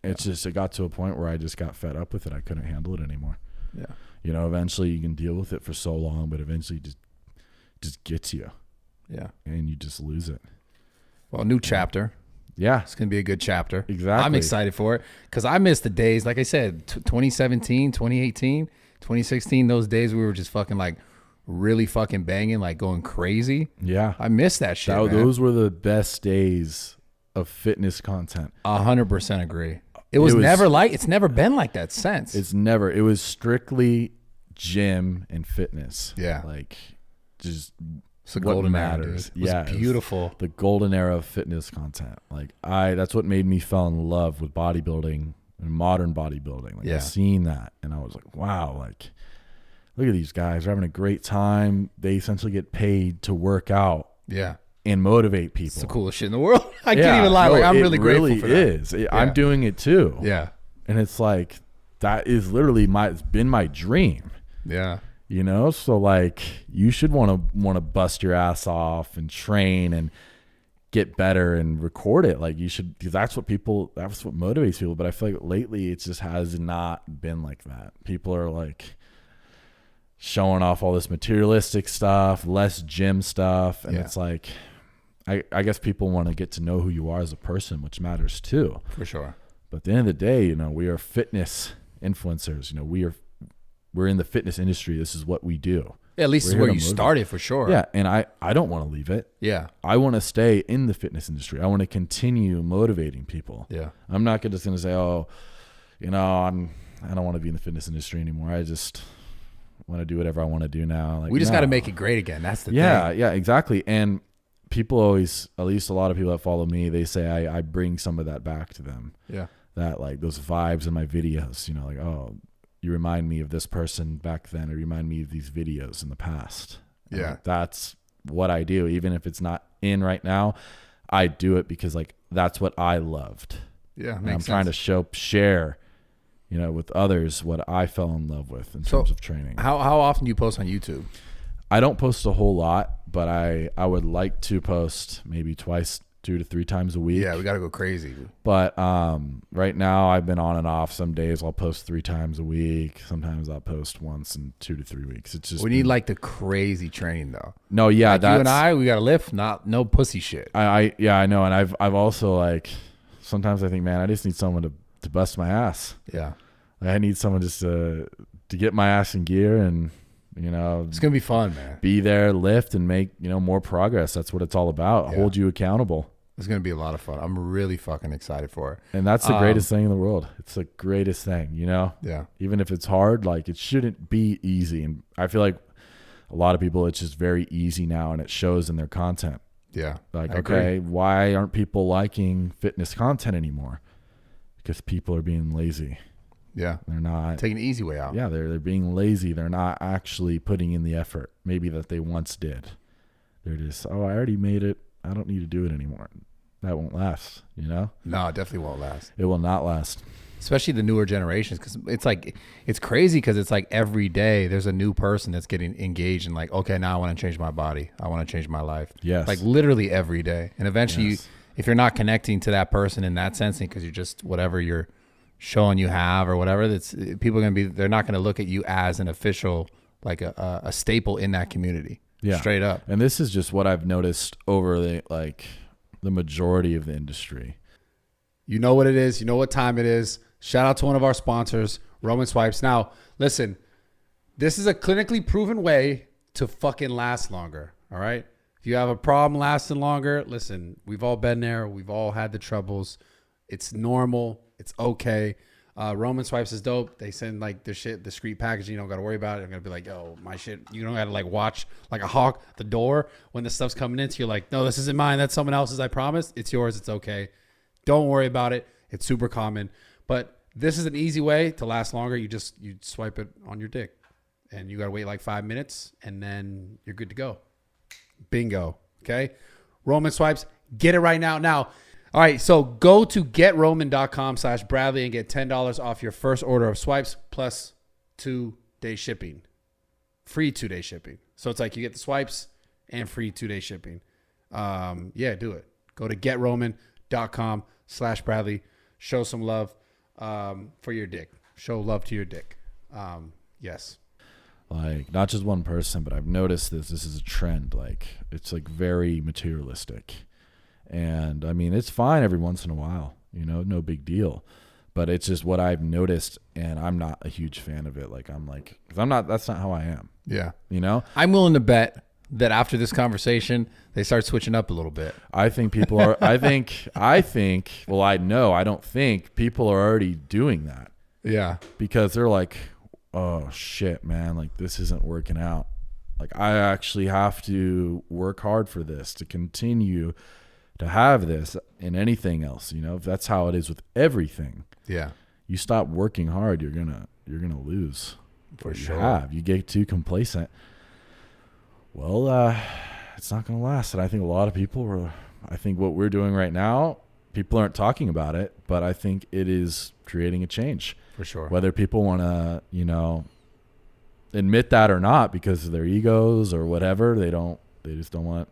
It's just, it got to a point where I just got fed up with it. I couldn't handle it anymore. Yeah. You know, eventually you can deal with it for so long, but eventually just gets you Yeah. and you just lose it. Well, new chapter. Yeah, It's going to be a good chapter. Exactly. I'm excited for it because I miss the days, like I said, 2017, 2018, 2016, those days we were just fucking like really fucking banging, like going crazy. yeah. I miss that shit, man. Those were the best days of fitness content. 100% agree. It's never been like that since. It was strictly gym and fitness. Yeah. Like, just It's the what golden era, matters. dude. It was beautiful. The golden era of fitness content. Like, that's what made me fall in love with bodybuilding and modern bodybuilding. Like, Yeah. I seen that and I was like, wow, like, look at these guys. They're having a great time. They essentially get paid to work out Yeah. and motivate people. It's the coolest shit in the world. I can't even lie. No, Like, I'm it really grateful for that. is. I'm doing it too. Yeah. And it's like, that is literally it's been my dream, Yeah. you know? So like, you should want to bust your ass off and train and get better and record it. Like, you should, because that's what motivates people. But I feel like lately it just has not been like that. People are like showing off all this materialistic stuff, less gym stuff. And it's like, I guess people want to get to know who you are as a person, which matters too. For sure. But at the end of the day, you know, we are fitness influencers. You know, we're in the fitness industry. This is what we do. Yeah, at least We're it's here where to you motivate. started for sure. Yeah, and I don't want to leave it. Yeah. I want to stay in the fitness industry. I want to continue motivating people. Yeah. I'm not just going to say, oh, you know, I don't want to be in the fitness industry anymore. I just want to do whatever I want to do now. Like, We just got to no. make it great again. That's the thing. Yeah, exactly. And people always, at least a lot of people that follow me, they say I bring some of that back to them. Yeah. That, like, those vibes in my videos, you know, like, oh, you remind me of this person back then, or you remind me of these videos in the past. And, Yeah. like, that's what I do. Even if it's not in right now, I do it because, like, that's what I loved. Yeah. And I'm trying to share, you know, with others what I fell in love with in terms of training. How often do you post on YouTube? I don't post a whole lot, but I would like to post maybe 2 to 3 times a week. Yeah, we got to go crazy. But right now I've been on and off. Some days I'll post 3 times a week. Sometimes I'll post once in 2 to 3 weeks. It's just We need like the crazy training though. no, yeah, Like that's you and I, we got to lift, no pussy shit. I know, and I've also, like, sometimes I think, man, I just need someone to bust my ass. Yeah. Like, I need someone just to get my ass in gear and, you know, It's going to be fun, man. be there, lift, and make, you know, more progress. That's what it's all about. Yeah. Hold you accountable. It's going to be a lot of fun. I'm really fucking excited for it. And that's the greatest thing in the world. It's the greatest thing, you know? Yeah. Even if it's hard, like, it shouldn't be easy. And I feel like a lot of people, it's just very easy now, and it shows in their content. Yeah. Like, I agree. okay, why aren't people liking fitness content anymore? Because people are being lazy. Yeah. They're not. Taking the easy way out. Yeah, they're being lazy. They're not actually putting in the effort, maybe that they once did. They're just, oh, I already made it. I don't need to do it anymore. That won't last, you know? No, it definitely won't last. It will not last. Especially the newer generations, because it's crazy because it's like every day there's a new person that's getting engaged and like, okay, now I want to change my body. I want to change my life. Yes. Like literally every day. And eventually, Yes. if you're not connecting to that person in that sense, because you're just whatever you're showing you have or whatever, that's people are going to be, they're not going to look at you as an official, like a staple in that community. Yeah. Straight up. And this is just what I've noticed over the majority of the industry. You know what it is. You know what time it is. Shout out to one of our sponsors, Roman Swipes. Now, listen, this is a clinically proven way to fucking last longer. All right. If you have a problem lasting longer, listen, we've all been there. We've all had the troubles. It's normal. It's okay. Roman Swipes is dope. They send like their shit, discreet packaging. You don't got to worry about it. They're going to be like, yo, my shit. You don't got to like watch like a hawk the door when the stuff's coming in. So you're like, no, this isn't mine. That's someone else's. I promise. It's yours. It's okay. Don't worry about it. It's super common. But this is an easy way to last longer. You swipe it on your dick and you got to wait like 5 minutes and then you're good to go. Bingo. Okay. Roman Swipes. Get it right now. Now, all right, so go to getroman.com/Bradley and get $10 off your first order of swipes plus 2-day shipping. Free 2-day shipping. So it's like you get the swipes and free 2-day shipping. Yeah, do it. Go to getroman.com/Bradley. Show some love for your dick. Show love to your dick. Yes. Like, not just one person, but I've noticed this is a trend. Like, it's like very materialistic. And I mean, it's fine every once in a while, you know, no big deal. But it's just what I've noticed, and I'm not a huge fan of it. Like, that's not how I am. Yeah. You know? I'm willing to bet that after this conversation, they start switching up a little bit. I think people are, I don't think people are already doing that. Yeah. Because they're like, oh shit, man, like this isn't working out. Like, I actually have to work hard for this to continue to have this in anything else. You know, if that's how it is with everything. Yeah. You stop working hard, you're gonna lose. For what sure. You get too complacent. Well, it's not gonna last. And I think a lot of people I think what we're doing right now, people aren't talking about it, but I think it is creating a change. For sure. Whether people want to, you know, admit that or not because of their egos or whatever, they just don't want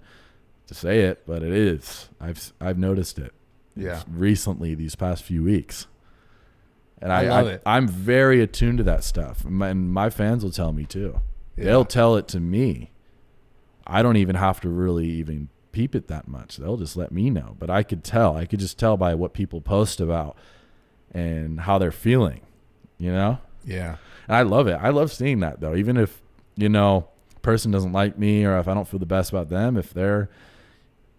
to say it, but it is. I've noticed it. Yeah. Recently, these past few weeks. And I love it. I'm very attuned to that stuff. And my fans will tell me too. Yeah. They'll tell it to me. I don't even have to really even peep it that much. They'll just let me know. But I could tell. I could just tell by what people post about and how they're feeling, you know? Yeah. And I love it. I love seeing that, though. Even if, you know, person doesn't like me or if I don't feel the best about them, if they're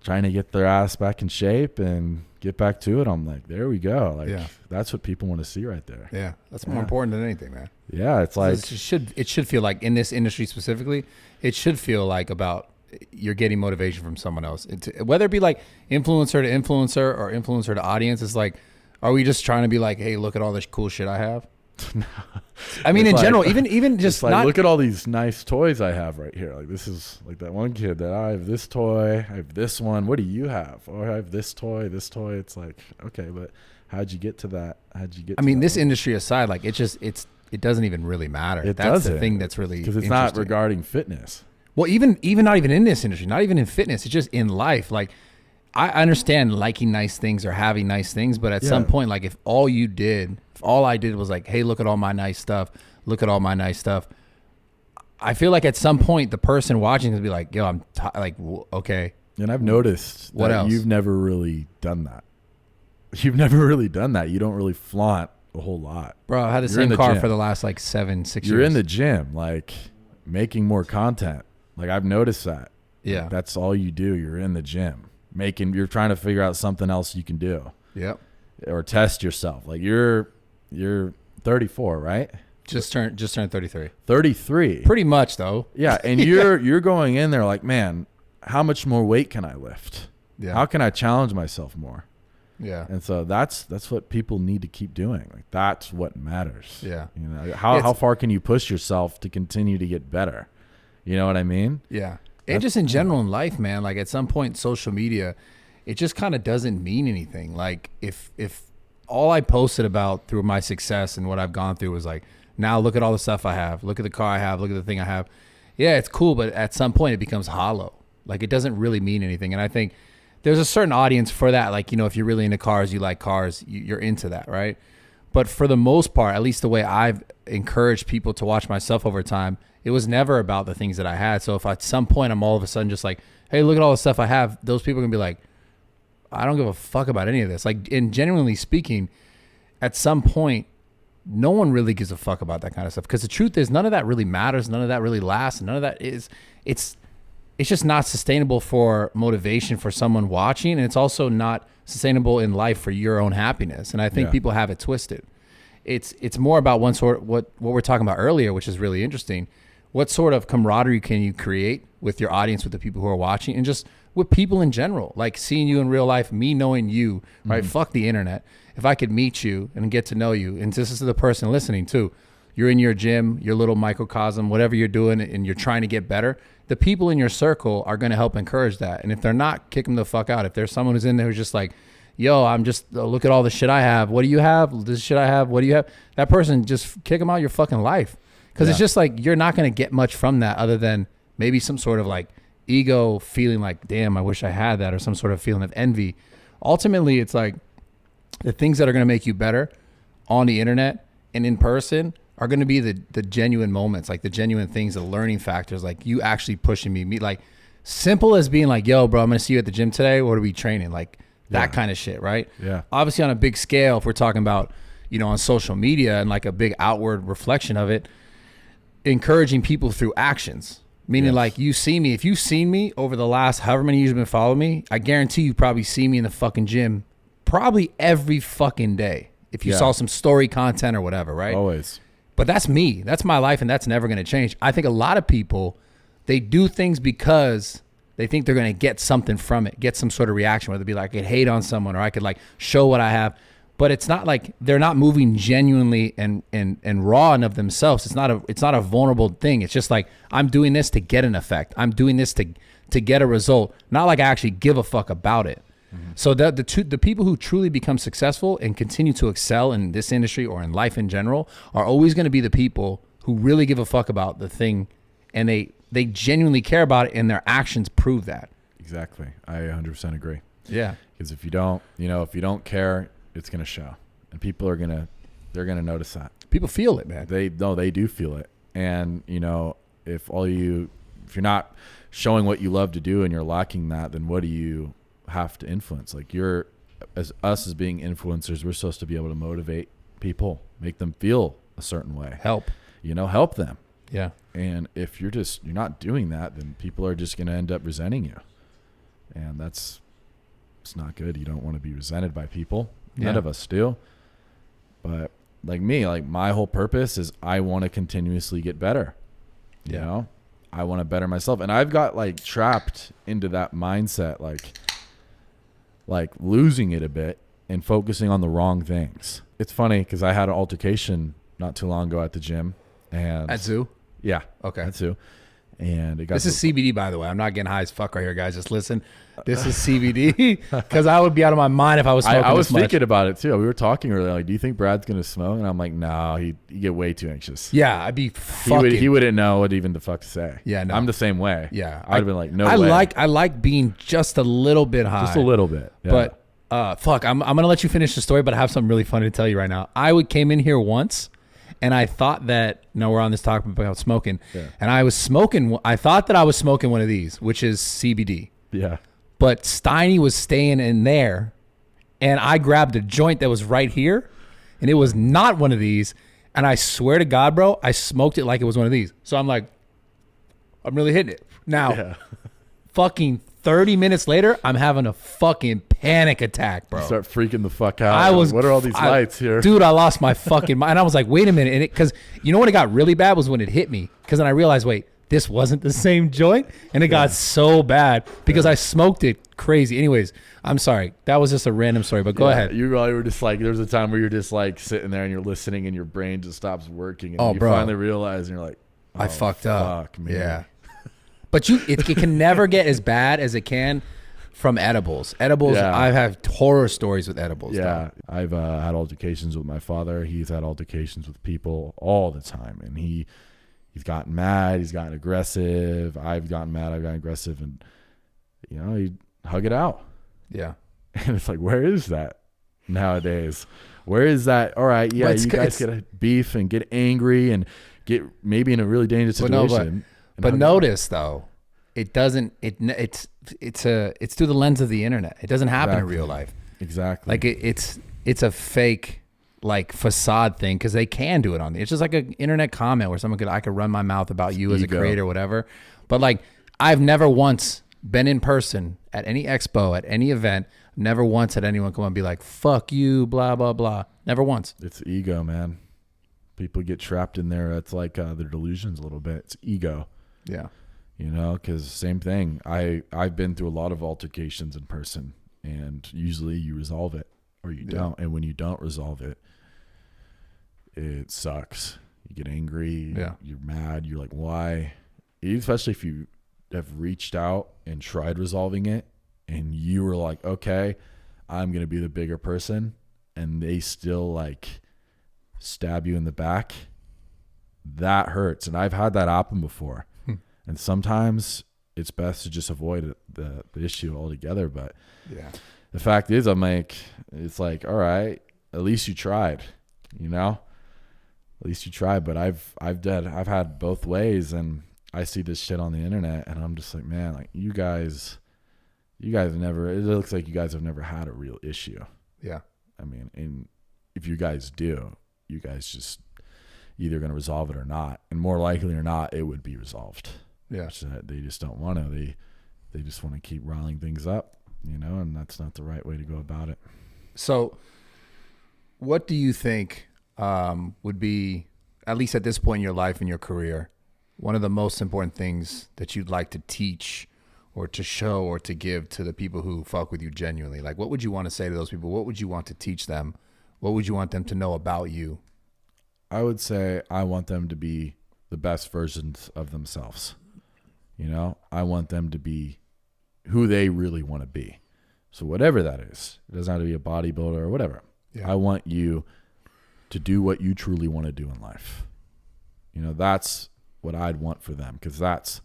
trying to get their ass back in shape and get back to it, I'm like, there we go. Like, that's what people want to see right there. Yeah. That's more important than anything, man. Yeah. It's like, it should feel like, in this industry specifically, it should feel like about you're getting motivation from someone else. Whether it be like influencer to influencer or influencer to audience, it's like, are we just trying to be like, hey, look at all this cool shit I have? I mean, in general, even just like, not, look at all these nice toys I have right here. Like, this is like that one kid that I have this toy, I have this one. What do you have? Oh, I have this toy, this toy. It's like, okay, but how'd you get to that? I mean, this industry aside, like, it doesn't even really matter. That's the thing that's really, because it's not regarding fitness. Well, even not even in this industry, not even in fitness, it's just in life. Like, I understand liking nice things or having nice things, but at some point, like, if all I did was like, hey, look at all my nice stuff, I feel like at some point the person watching is be like, yo, I'm okay. And I've noticed what that else? You've never really done that. You don't really flaunt a whole lot. Bro, I had the same car for the last like 7-6 years. You're in the gym, like, making more content. Like, I've noticed that. Yeah. Like, that's all you do. You're in the gym. You're trying to figure out something else you can do. Yep. Or test yourself. Like, you're 34, right? Just turned 33. 33. Pretty much, though. Yeah, and you're going in there like, man, how much more weight can I lift? Yeah. How can I challenge myself more? Yeah. And so that's what people need to keep doing. Like, that's what matters. Yeah. You know, how far can you push yourself to continue to get better? You know what I mean? Yeah. And just in general in life, man, like, at some point, social media, it just kind of doesn't mean anything. Like, if all I posted about through my success and what I've gone through was like, now look at all the stuff I have, look at the car I have, look at the thing I have. Yeah, it's cool, but at some point it becomes hollow. Like, it doesn't really mean anything. And I think there's a certain audience for that. Like, you know, if you're really into cars, you like cars, you're into that, right? But for the most part, at least the way I've encouraged people to watch myself over time, it was never about the things that I had. So if at some point I'm all of a sudden just like, hey, look at all the stuff I have, those people are going to be like, I don't give a fuck about any of this. Like, and genuinely speaking, at some point, no one really gives a fuck about that kind of stuff. Because the truth is, none of that really matters. None of that really lasts. None of that it's just not sustainable for motivation for someone watching. And it's also not sustainable in life for your own happiness. And I think people have it twisted. it's more about what we're talking about earlier, which is really interesting. What sort of camaraderie can you create with your audience, with the people who are watching, and just with people in general? Like seeing you in real life, me knowing you, right? Fuck the internet. If I could meet you and get to know you, and this is the person listening too, you're in your gym, your little microcosm, whatever you're doing, and you're trying to get better, the people in your circle are going to help encourage that. And if they're not, kick them the fuck out. If there's someone who's in there who's just like, yo, I'm just, look at all the shit I have. What do you have? This shit I have. What do you have? That person, just kick them out of your fucking life. Because it's just like, you're not going to get much from that other than maybe some sort of like ego feeling like, damn, I wish I had that, or some sort of feeling of envy. Ultimately, it's like the things that are going to make you better on the internet and in person are going to be the genuine moments, like the genuine things, the learning factors, like you actually pushing me, like simple as being like, yo, bro, I'm going to see you at the gym today. What are we training? Like that kind of shit, right? Yeah. Obviously on a big scale, if we're talking about, you know, on social media and like a big outward reflection of it, encouraging people through actions, meaning like you see me, if you've seen me over the last however many years you've been following me, I guarantee you probably see me in the fucking gym probably every fucking day. If you saw some story content or whatever, right? Always. But that's me. That's my life, and that's never going to change. I think a lot of people, they do things because they think they're going to get something from it, get some sort of reaction, whether it be like I could hate on someone or I could like show what I have. But it's not like they're not moving genuinely and raw enough themselves. It's not a vulnerable thing. It's just like, I'm doing this to get an effect. I'm doing this to get a result. Not like I actually give a fuck about it. So the people who truly become successful and continue to excel in this industry or in life in general are always going to be the people who really give a fuck about the thing, and they genuinely care about it, and their actions prove that. Exactly. I 100% agree. Yeah. Because if you don't care, it's going to show, and people they're going to notice that. People feel it, man. They do feel it. And if you're not showing what you love to do and you're lacking that, then what do you have to influence? Like as being influencers, we're supposed to be able to motivate people, make them feel a certain way, help them. Yeah. And if you're not doing that, then people are just going to end up resenting you, and it's not good. You don't want to be resented by people. None of us do. But like me, like my whole purpose is I want to continuously get better. You know, I want to better myself, and I've got like trapped into that mindset, like losing it a bit and focusing on the wrong things. It's funny because I had an altercation not too long ago at the gym, and At Zoo? Yeah. Okay. At Zoo. And it got This is CBD, by the way. I'm not getting high as fuck right here, guys. Just listen. This is CBD because I would be out of my mind if I was smoking. I was this much. thinking about it too. We were talking earlier. Like, do you think Brad's gonna smoke? And I'm like, no, he'd get way too anxious. Yeah, I'd be fucking. He wouldn't know what even the fuck to say. Yeah, no. I'm the same way. Yeah, I'd have been like, no I way. I like being just a little bit high. Just a little bit. Yeah. But fuck, I'm gonna let you finish the story, but I have something really funny to tell you right now. I came in here once, and I thought that we're on this topic about smoking, and I was smoking. I thought that I was smoking one of these, which is CBD. Yeah. But Steiny was staying in there, and I grabbed a joint that was right here, and it was not one of these. And I swear to God, bro, I smoked it like it was one of these. So I'm like, I'm really hitting it now. Fucking 30 minutes later, I'm having a fucking panic attack, bro. You start freaking the fuck out. What are all these lights here? Dude, I lost my fucking mind. And I was like, wait a minute. And because you know when it got really bad was when it hit me. Because then I realized, wait, this wasn't the same joint. And it got so bad because I smoked it crazy. Anyways, I'm sorry. That was just a random story, but go ahead. You probably were just like, there was a time where you're just like sitting there and you're listening and your brain just stops working. And you finally realize and you're like, I fucked up. Man. Yeah. But it can never get as bad as it can from edibles. I've had horror stories with edibles. Yeah. I've had altercations with my father. He's had altercations with people all the time. And he's gotten mad. He's gotten aggressive. I've gotten mad. I've gotten aggressive. And, he'd hug it out. Yeah. And it's like, where is that nowadays? Where is that? All right. Yeah. You guys get a beef and get angry and get maybe in a really dangerous situation. But notice though, it doesn't. It's through the lens of the internet. It doesn't happen in real life. Exactly. Like it's a fake like facade thing because they can do it on. It's just like an internet comment where I could run my mouth about you as a creator or whatever. But like I've never once been in person at any expo, at any event, Never once had anyone come and be like, fuck you, blah, blah, blah. Never once. It's ego, man. People get trapped in there. It's like their delusions a little bit. It's ego. Yeah. You know, because same thing. I've been through a lot of altercations in person, and usually you resolve it or you don't. And when you don't resolve it, it sucks. You get angry. Yeah. You're mad. You're like, why? Especially if you have reached out and tried resolving it, and you were like, okay, I'm going to be the bigger person, and they still like stab you in the back. That hurts. And I've had that happen before. And sometimes it's best to just avoid the issue altogether. But Yeah. the fact is, I'm like, it's like, all right, at least you tried, you know, at least you tried. But I've had both ways, and I see this shit on the internet, and I'm just like, man, like you guys never, it looks like you guys have never had a real issue. Yeah. I mean, and if you guys do, you guys just either going to resolve it or not. And more likely or not, it would be resolved. Yeah. So they just don't want to. They just want to keep riling things up, you know, and that's not the right way to go about it. So what do you think would be, at least at this point in your life and your career, one of the most important things that you'd like to teach or to show or to give to the people who fuck with you genuinely? Like, what would you want to say to those people? What would you want to teach them? What would you want them to know about you? I would say I want them to be the best versions of themselves. You know, I want them to be who they really want to be. So whatever that is, it doesn't have to be a bodybuilder or whatever. Yeah. I want you to do what you truly want to do in life. You know, that's what I'd want for them, because that's,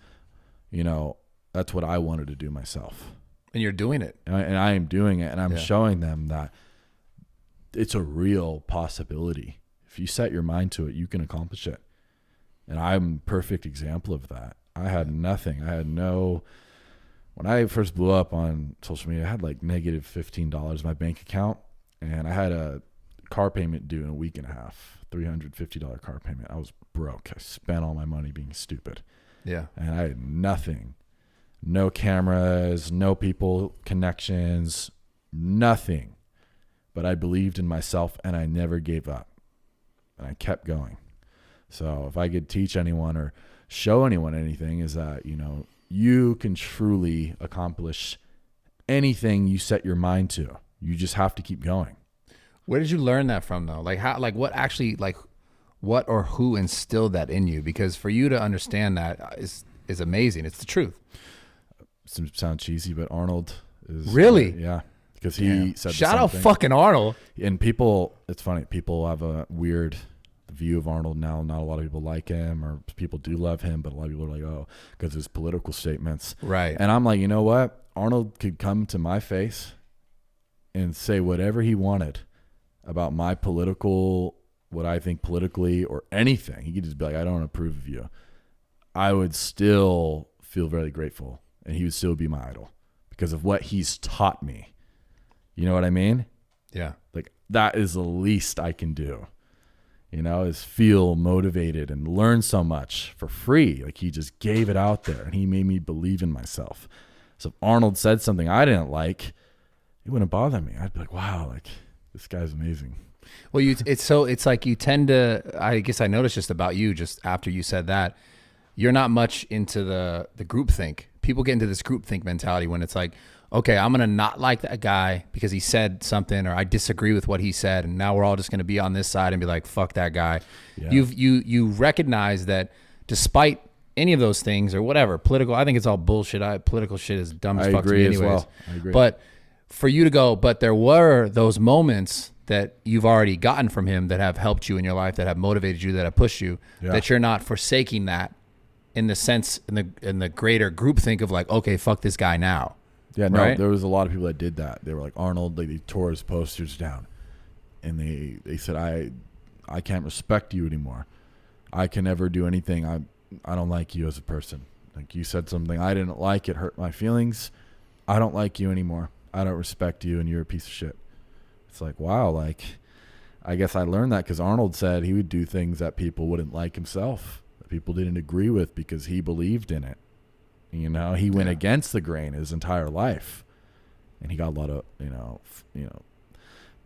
you know, that's what I wanted to do myself. And you're doing it. And I am doing it, and I'm showing them that it's a real possibility. If you set your mind to it, you can accomplish it. And I'm a perfect example of that. I had nothing. I had no, when I first blew up on social media, I had like negative $15 in my bank account, and I had a car payment due in a week and a half, $350 car payment. I was broke. I spent all my money being stupid. Yeah. And I had nothing. No cameras, no people connections, nothing. But I believed in myself, and I never gave up. And I kept going. So if I could teach anyone or show anyone anything, is that, you know, you can truly accomplish anything you set your mind to. You just have to keep going. Where did you learn that from, though? Like, how, like what actually, like what or who instilled that in you? Because for you to understand that is amazing. It's the truth. It sounds cheesy, but Arnold is really, yeah, because he said shout out fucking Arnold. And people, it's funny, people have a weird view of Arnold now. Not a lot of people like him, or people do love him, but a lot of people are like, oh, because his political statements. Right. And I'm like, you know what? Arnold could come to my face and say whatever he wanted about my political, what I think politically, or anything. He could just be like, I don't approve of you. I would still feel very grateful, and he would still be my idol because of what he's taught me. You know what I mean? Yeah. Like, that is the least I can do, you know, is feel motivated and learn so much for free. Like, he just gave it out there, and he made me believe in myself. So if Arnold said something I didn't like, it wouldn't bother me. I'd be like, wow, like, this guy's amazing. Well, it's like you tend to, I guess I noticed just about you, just after you said that, you're not much into the group think. People get into this group think mentality when it's like, okay, I'm going to not like that guy because he said something, or I disagree with what he said, and now we're all just going to be on this side and be like, fuck that guy. Yeah. You recognize that despite any of those things or whatever, political, I think it's all bullshit. Political shit is dumb as fuck to me anyways. Well. I agree. But for you to go, but there were those moments that you've already gotten from him that have helped you in your life, that have motivated you, that have pushed you, that you're not forsaking that in the sense, in the greater group think of like, okay, fuck this guy now. Yeah, no, right? There was a lot of people that did that. They were like, Arnold, like, they tore his posters down, and they said, I can't respect you anymore. I can never do anything. I don't like you as a person. Like, you said something I didn't like, it hurt my feelings. I don't like you anymore. I don't respect you, and you're a piece of shit. It's like, wow, like, I guess I learned that because Arnold said he would do things that people wouldn't like himself, that people didn't agree with, because he believed in it. You know, he went against the grain his entire life. and he got a lot of,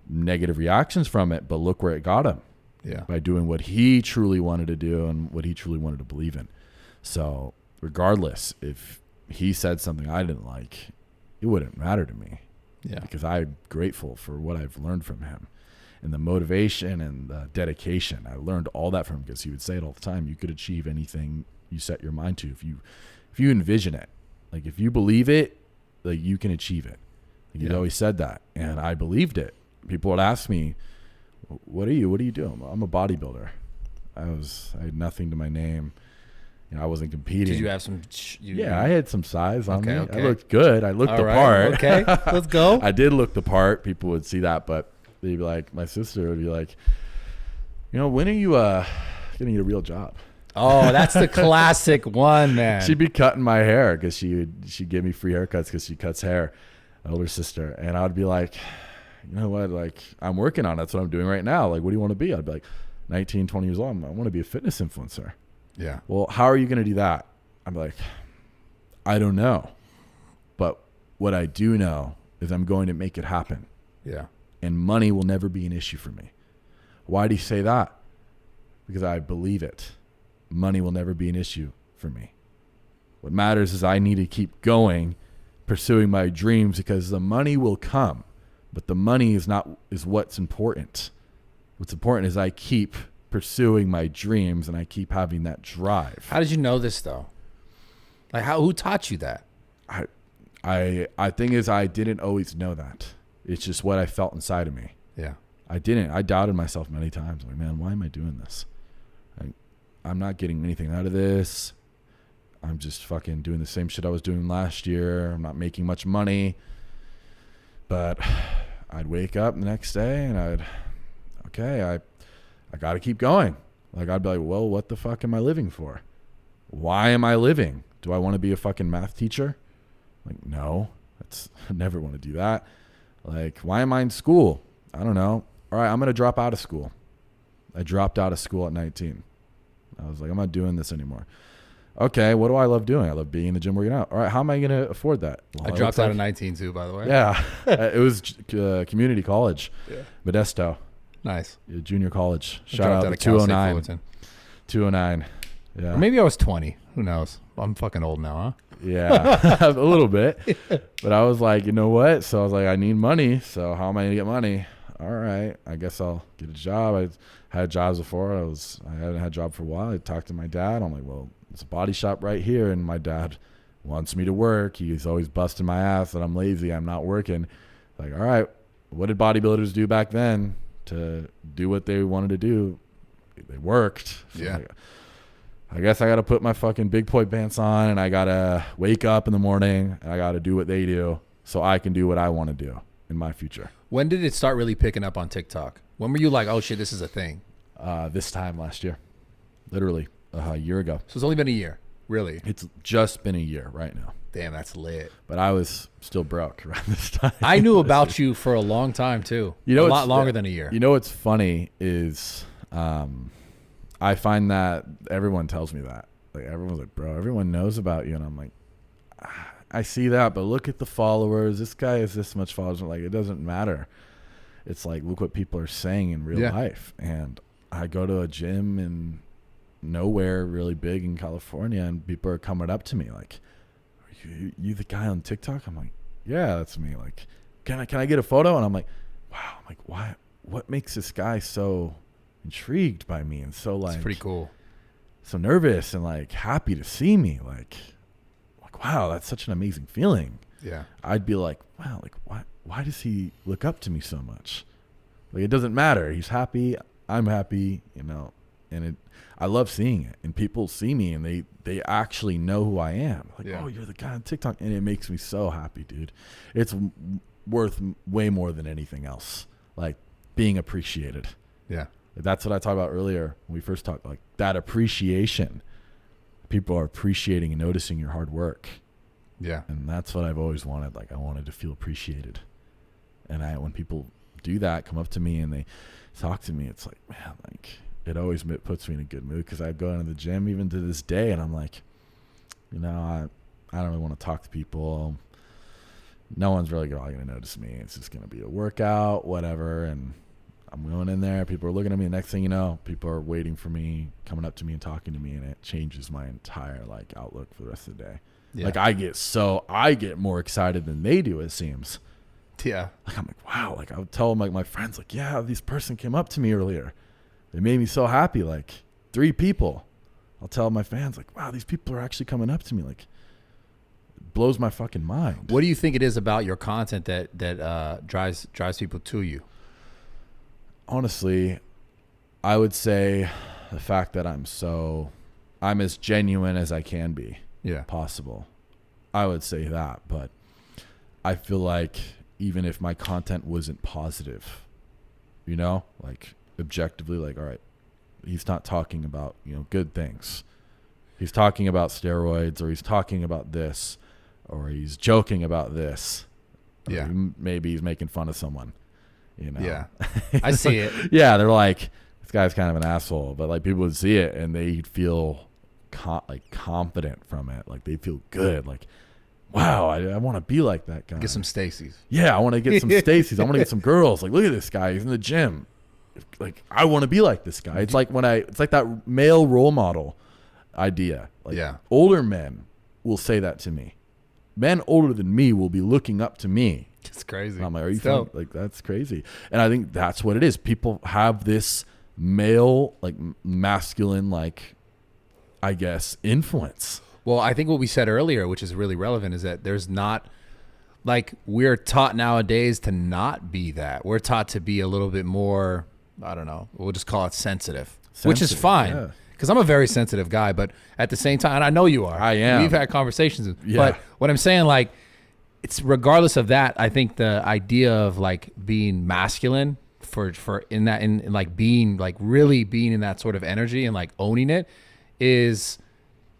negative reactions from it, but look where it got him. Yeah. By doing what he truly wanted to do and what he truly wanted to believe in. So regardless, if he said something I didn't like, it wouldn't matter to me. Yeah. Because I'm grateful for what I've learned from him and the motivation and the dedication. I learned all that from him because he would say it all the time. You could achieve anything you set your mind to. If you envision it, like if you believe it, like you can achieve it. Like he'd always said that. And I believed it. People would ask me, what are you doing? I'm a bodybuilder. I had nothing to my name. I wasn't competing. Did you have some? I had some size on me. Okay. I looked good. I looked All the right. part. Okay, let's go. I did look the part. People would see that, but they'd be like, my sister would be like, when are you gonna get a real job? Oh, that's the classic one, man. She'd be cutting my hair because she'd give me free haircuts because she cuts hair, my older sister, and I would be like, you know what? Like, I'm working on it. That's what I'm doing right now. Like, what do you want to be? I'd be like, 19, 20 years old. I want to be a fitness influencer. Yeah. Well, how are you going to do that? I'm like, I don't know. But what I do know is I'm going to make it happen. Yeah. And money will never be an issue for me. Why do you say that? Because I believe it. Money will never be an issue for me. What matters is I need to keep going, pursuing my dreams, because the money will come. But the money is what's important. What's important is I keep pursuing my dreams and I keep having that drive. How did you know this though? Like who taught you that? I think is I didn't always know that. It's just what I felt inside of me. Yeah. I didn't. I doubted myself many times. Like, man, why am I doing this? I'm not getting anything out of this. I'm just fucking doing the same shit I was doing last year. I'm not making much money. But I'd wake up the next day and I got to keep going. Like, I'd be like, well, what the fuck am I living for? Why am I living? Do I want to be a fucking math teacher? Like, no, I never want to do that. Like, why am I in school? I don't know. All right, I'm going to drop out of school. I dropped out of school at 19. I was like, I'm not doing this anymore. Okay, what do I love doing? I love being in the gym working out. All right, how am I going to afford that? Well, I dropped out at 19 too, by the way. Yeah, it was community college, Modesto. Nice. Junior college. I Shout dropped out of to Cal State 209. Fullerton. 209. Yeah. Or maybe I was 20. Who knows? I'm fucking old now, huh? Yeah, a little bit. But I was like, you know what? So I was like, I need money. So how am I going to get money? All right, I guess I'll get a job. I had jobs before. I hadn't had a job for a while. I talked to my dad. I'm like, well, it's a body shop right here. And my dad wants me to work. He's always busting my ass that I'm lazy. I'm not working. Like, all right, what did bodybuilders do back then to do what they wanted to do? They worked. So Yeah. I guess I got to put my fucking big boy pants on and I got to wake up in the morning and I got to do what they do so I can do what I want to do in my future. When did it start really picking up on TikTok? When were you like, oh shit, this is a thing? This time last year, literally a year ago. So it's only been a year, really? It's just been a year right now. Damn, that's lit. But I was still broke around this time. I knew about you for a long time too. You know, a lot longer than a year. You know what's funny is I find that everyone tells me that. Like, everyone's like, bro, everyone knows about you. And I'm like, I see that, but look at the followers. This guy has this much followers. Like, it doesn't matter. It's like, look what people are saying in real life. And I go to a gym in nowhere really big in California, and people are coming up to me like, are you the guy on TikTok? I'm like, yeah, that's me. Like, can I get a photo? And I'm like, wow. I'm like, why? What makes this guy so intrigued by me and so like, it's pretty cool, so nervous and like happy to see me? Like, wow, that's such an amazing feeling. Yeah. I'd be like, wow, like why does he look up to me so much? Like, it doesn't matter. He's happy. I'm happy, and I love seeing it, and people see me and they actually know who I am. Like, oh, you're the guy on TikTok. And it makes me so happy, dude. It's worth way more than anything else. Like, being appreciated. Yeah. That's what I talked about earlier when we first talked, like that appreciation. People are appreciating and noticing your hard work. Yeah. And that's what I've always wanted. Like, I wanted to feel appreciated. And when people do that, come up to me and they talk to me, it's like, man, like, it always puts me in a good mood, because I go into the gym even to this day and I'm like, I don't really want to talk to people. no one's really going to notice me. It's just going to be a workout, whatever. And I'm going in there. People are looking at me. Next thing you know, people are waiting for me, coming up to me and talking to me. And it changes my entire like outlook for the rest of the day. Yeah. Like I get more excited than they do, it seems. Yeah. Like I'm like, wow. Like I would tell like my friends, like, yeah, this person came up to me earlier. They made me so happy. Like 3 people. I'll tell my fans, like, wow, these people are actually coming up to me. Like, it blows my fucking mind. What do you think it is about your content that drives people to you? Honestly, I would say the fact that I'm as genuine as I can be. Yeah. Possible. I would say that, but I feel like even if my content wasn't positive, you know, like objectively, like, all right, he's not talking about, you know, good things. He's talking about steroids, or he's talking about this, or he's joking about this. Yeah. Maybe he's making fun of someone, you know? Yeah. I see it. Yeah. They're like, this guy's kind of an asshole, but like people would see it and they'd feel confident from it. Like they feel good. Like, wow, I want to be like that guy. Get some Stacy's. Yeah. I want to get some Stacy's. I want to get some girls. Like, look at this guy. He's in the gym. Like, I want to be like this guy. It's like it's like that male role model idea. Like, yeah. Older men will say that to me. Men older than me will be looking up to me. It's crazy. And I'm like, are you funny? Like, that's crazy. And I think that's what it is. People have this male, like masculine, like, I guess, influence. Well, I think what we said earlier, which is really relevant, is that there's not, like, we're taught nowadays to not be that. We're taught to be a little bit more, I don't know, we'll just call it sensitive. Which is fine. Yeah. Because I'm a very sensitive guy, but at the same time, and I know you are. I am. We've had conversations. Yeah. But what I'm saying, like, it's regardless of that, I think the idea of like being masculine for like being like really being in that sort of energy and like owning it is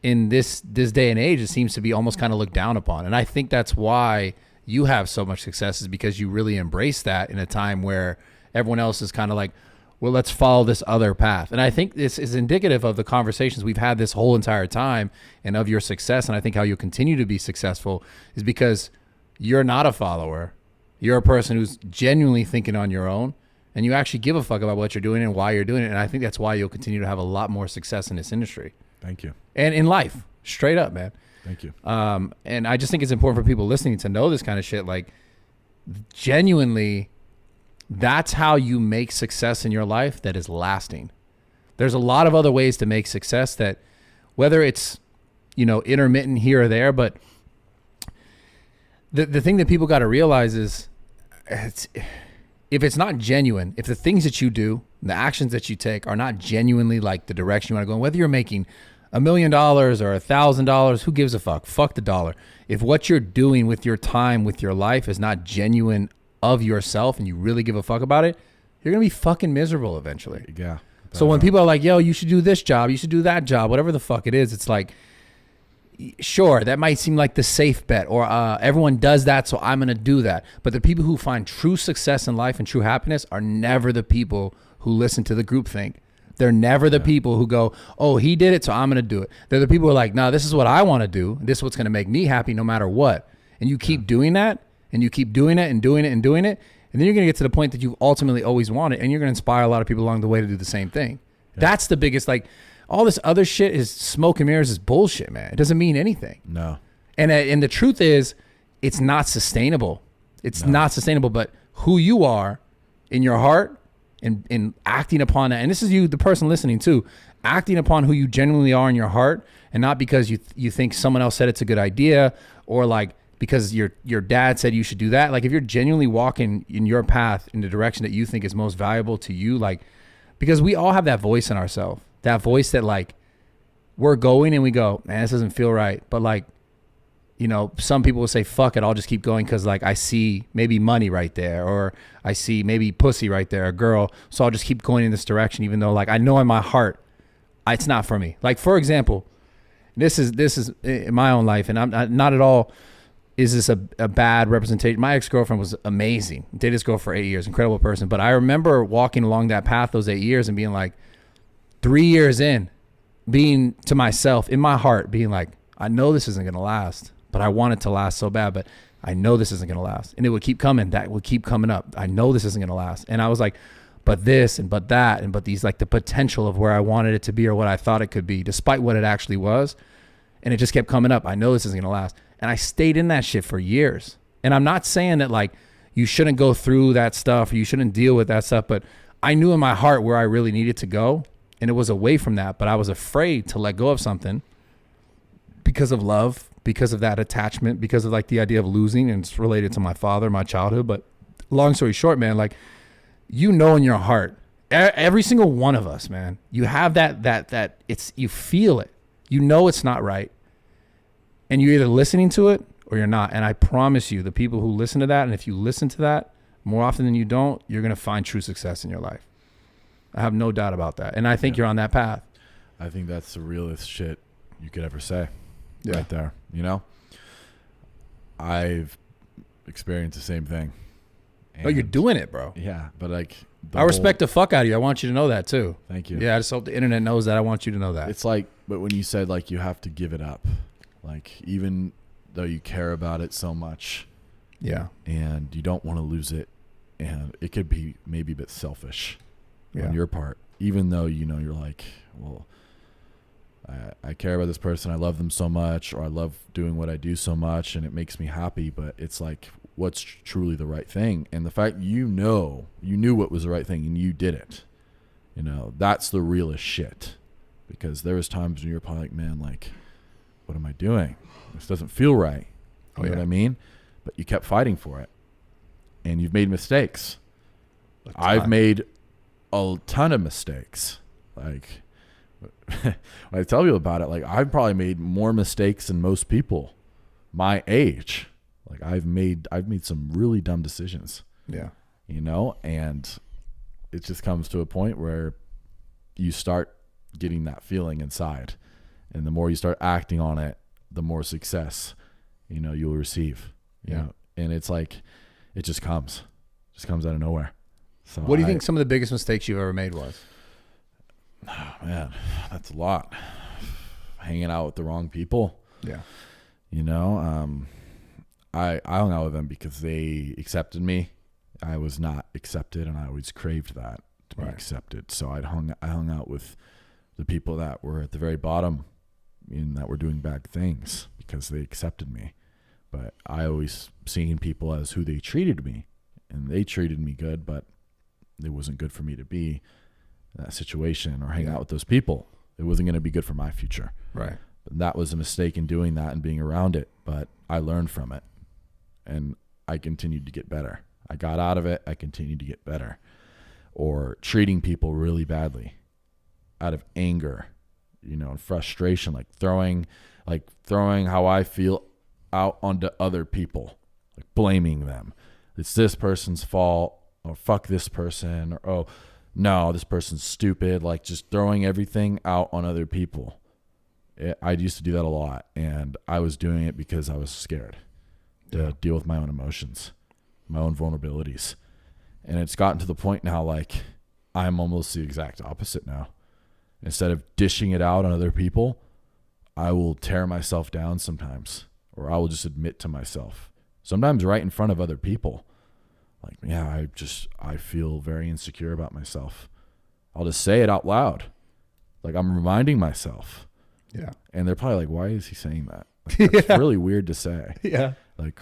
in this day and age, it seems to be almost kind of looked down upon. And I think that's why you have so much success, is because you really embrace that in a time where everyone else is kind of like, well, let's follow this other path. And I think this is indicative of the conversations we've had this whole entire time and of your success. And I think how you'll continue to be successful is because you're not a follower. You're a person who's genuinely thinking on your own, and you actually give a fuck about what you're doing and why you're doing it. And I think that's why you'll continue to have a lot more success in this industry. Thank you. And in life, straight up, man. Thank you. And I just think it's important for people listening to know this kind of shit. Like, genuinely, that's how you make success in your life that is lasting. There's a lot of other ways to make success that, whether it's, you know, intermittent here or there, but the thing that people got to realize is, if it's not genuine, if the things that you do, the actions that you take are not genuinely like the direction you want to go in, whether you're making $1 million or $1,000, who gives a fuck? Fuck the dollar. If what you're doing with your time, with your life, is not genuine of yourself, and you really give a fuck about it, you're going to be fucking miserable eventually. Yeah. So when people are like, yo, you should do this job, you should do that job, whatever the fuck it is, it's like, sure, that might seem like the safe bet, or everyone does that, so I'm going to do that. But the people who find true success in life and true happiness are never the people who listen to the groupthink. They're never the people who go, oh, he did it, so I'm going to do it. They're the people who are like, no, this is what I want to do. This is what's going to make me happy no matter what. And you keep doing that, and you keep doing it and doing it and doing it. And then you're going to get to the point that you've ultimately always wanted, and you're going to inspire a lot of people along the way to do the same thing. Yeah. That's the biggest, like, all this other shit is smoke and mirrors, is bullshit, man. It doesn't mean anything. No. And the truth is, it's not sustainable. It's not sustainable, but who you are in your heart and acting upon that, and this is you, the person listening too, acting upon who you genuinely are in your heart, and not because you think someone else said it's a good idea, or like because your dad said you should do that. Like, if you're genuinely walking in your path in the direction that you think is most valuable to you, like, because we all have that voice in ourselves, that voice that, like, we're going and we go, man, this doesn't feel right. But, like, you know, some people will say, fuck it, I'll just keep going because, like, I see maybe money right there, or I see maybe pussy right there, a girl, so I'll just keep going in this direction, even though, like, I know in my heart it's not for me. Like, for example, this is in my own life, and I'm not at all is this a bad representation. My ex-girlfriend was amazing. Dated this girl for 8 years, incredible person. But I remember walking along that path those 8 years and being like, 3 years in, being to myself in my heart, being like, I know this isn't going to last, but I want it to last so bad. But I know this isn't going to last. And it would keep coming. That would keep coming up. I know this isn't going to last. And I was like, but this and but that and but these, like the potential of where I wanted it to be or what I thought it could be, despite what it actually was. And it just kept coming up. I know this isn't going to last. And I stayed in that shit for years. And I'm not saying that like you shouldn't go through that stuff or you shouldn't deal with that stuff, but I knew in my heart where I really needed to go. And it was away from that, but I was afraid to let go of something because of love, because of that attachment, because of like the idea of losing, and it's related to my father, my childhood. But long story short, man, like, you know, in your heart, every single one of us, man, you have that it's, you feel it, you know, it's not right. And you're either listening to it or you're not. And I promise you, the people who listen to that, and if you listen to that more often than you don't, you're going to find true success in your life. I have no doubt about that. And I think you're on that path. I think that's the realest shit you could ever say. Yeah. Right there. You know, I've experienced the same thing. Oh, you're doing it, bro. Yeah. But like, I respect the fuck out of you. I want you to know that too. Thank you. Yeah. I just hope the internet knows that. I want you to know that. It's like, but when you said like, you have to give it up, like, even though you care about it so much. Yeah. And you don't want to lose it. And it could be maybe a bit selfish on your part, even though, you know, you're like, well, I care about this person. I love them so much, or I love doing what I do so much, and it makes me happy. But it's like, what's truly the right thing? And the fact you knew what was the right thing and you did it, you know, that's the realest shit. Because there was times when you're probably like, man, like, what am I doing? This doesn't feel right. You know what I mean? But you kept fighting for it, and you've made mistakes. I've made a ton of mistakes. Like, when I tell you about it, like, I've probably made more mistakes than most people my age. Like, I've made some really dumb decisions. Yeah. You know, and it just comes to a point where you start getting that feeling inside, and the more you start acting on it, the more success, you know, you'll receive. You know? And it's like, it just comes out of nowhere. So what do you think some of the biggest mistakes you've ever made was? Oh, man, that's a lot. Hanging out with the wrong people. Yeah. You know, I hung out with them because they accepted me. I was not accepted, and I always craved that, to be accepted. So I hung out with the people that were at the very bottom and that were doing bad things because they accepted me. But I always seen people as who they treated me, and they treated me good, but it wasn't good for me to be in that situation or hang out with those people. It wasn't going to be good for my future. Right. But that was a mistake in doing that and being around it. But I learned from it, and I continued to get better. I got out of it. I continued to get better. Or treating people really badly out of anger, you know, and frustration, like throwing how I feel out onto other people, like blaming them. It's this person's fault, or fuck this person, or, oh, no, this person's stupid. Like, just throwing everything out on other people. I used to do that a lot, and I was doing it because I was scared to deal with my own emotions, my own vulnerabilities. And it's gotten to the point now, like, I'm almost the exact opposite now. Instead of dishing it out on other people, I will tear myself down sometimes, or I will just admit to myself, sometimes right in front of other people, like, yeah, I feel very insecure about myself. I'll just say it out loud. Like, I'm reminding myself. Yeah. And they're probably like, why is he saying that? Like, that's really weird to say. Yeah. Like,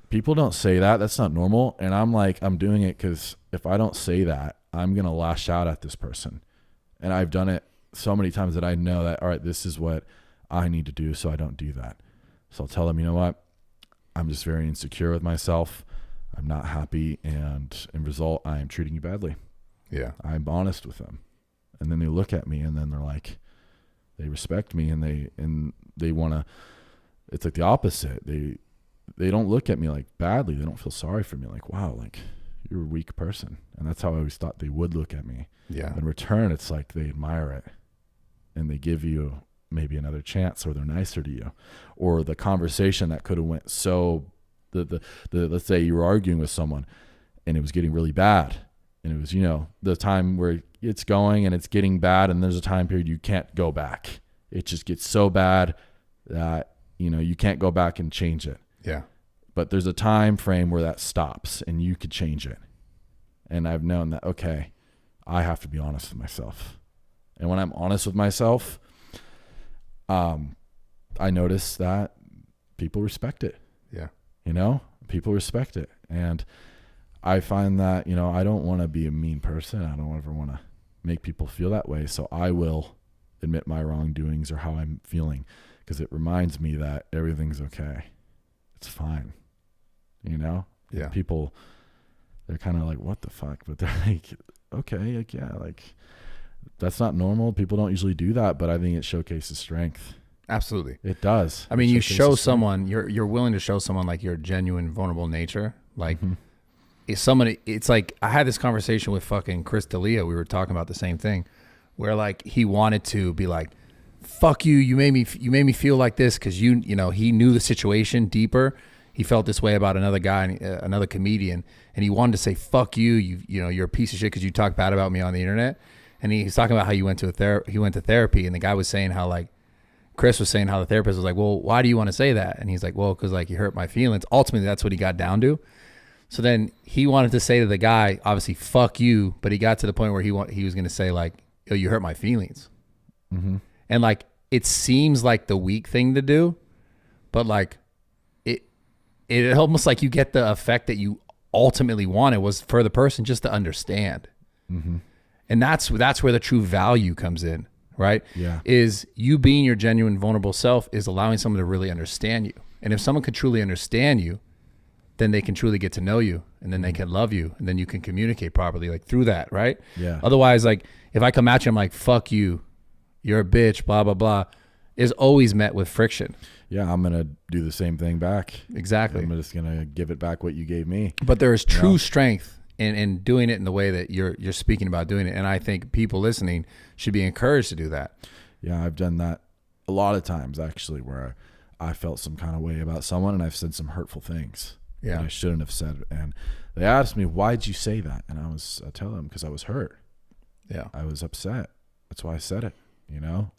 people don't say that. That's not normal. And I'm like, I'm doing it because if I don't say that, I'm going to lash out at this person. And I've done it so many times that I know that, all right, this is what I need to do so I don't do that. So I'll tell them, you know what? I'm just very insecure with myself. I'm not happy. And in result, I am treating you badly. Yeah. I'm honest with them. And then they look at me, and then they're like, they respect me, and they want to, it's like the opposite. They don't look at me like badly. They don't feel sorry for me. Like, wow, like, you're a weak person. And that's how I always thought they would look at me. Yeah. In return, it's like they admire it, and they give you maybe another chance, or they're nicer to you, or the conversation that could have went so the let's say you were arguing with someone and it was getting really bad, and it was, you know, the time where it's going and it's getting bad, and there's a time period you can't go back. It just gets so bad that, you know, you can't go back and change it. Yeah. but there's a time frame where that stops and you could change it. And I've known that, okay, I have to be honest with myself. And when I'm honest with myself, I notice that people respect it. Yeah. You know, people respect it. And I find that, you know, I don't want to be a mean person. I don't ever want to make people feel that way. So I will admit my wrongdoings or how I'm feeling, because it reminds me that everything's okay. It's fine. You know? Yeah. People, they're kind of like, what the fuck? But they're like, okay, like, yeah, like, that's not normal. People don't usually do that, but I think it showcases strength. Absolutely. It does. I mean, you showcases show strength. someone, you're willing to show someone like your genuine, vulnerable nature. Like, if somebody, it's like, I had this conversation with fucking Chris D'Elia. We were talking about the same thing, where like he wanted to be like, fuck you, you made me feel like this, because you know, he knew the situation deeper. He felt this way about another guy, another comedian, and he wanted to say, fuck you, you know, you're a piece of shit because you talk bad about me on the internet. And he's talking about how he went to therapy, and the guy was saying how, like, Chris was saying how the therapist was like, well, why do you want to say that? And he's like, well, because like you hurt my feelings. Ultimately, that's what he got down to. So then he wanted to say to the guy, obviously, fuck you, but he got to the point where he was going to say like, yo, you hurt my feelings. And like, it seems like the weak thing to do, but like it almost like you get the effect that you ultimately wanted was for the person just to understand. And that's where the true value comes in, right? Yeah. Is you being your genuine, vulnerable self is allowing someone to really understand you. And if someone could truly understand you, then they can truly get to know you, and then they can love you, and then you can communicate properly, like through that, right? Yeah. Otherwise, like if I come at you, I'm like, fuck you, you're a bitch, blah, blah, blah, is always met with friction. Yeah, I'm going to do the same thing back. Exactly. I'm just going to give it back what you gave me. But there is true strength in doing it in the way that you're speaking about doing it. And I think people listening should be encouraged to do that. Yeah, I've done that a lot of times, actually, where I felt some kind of way about someone and I've said some hurtful things that I shouldn't have said. And they asked me, why'd you say that? And I tell them, because I was hurt. Yeah. I was upset. That's why I said it. You know,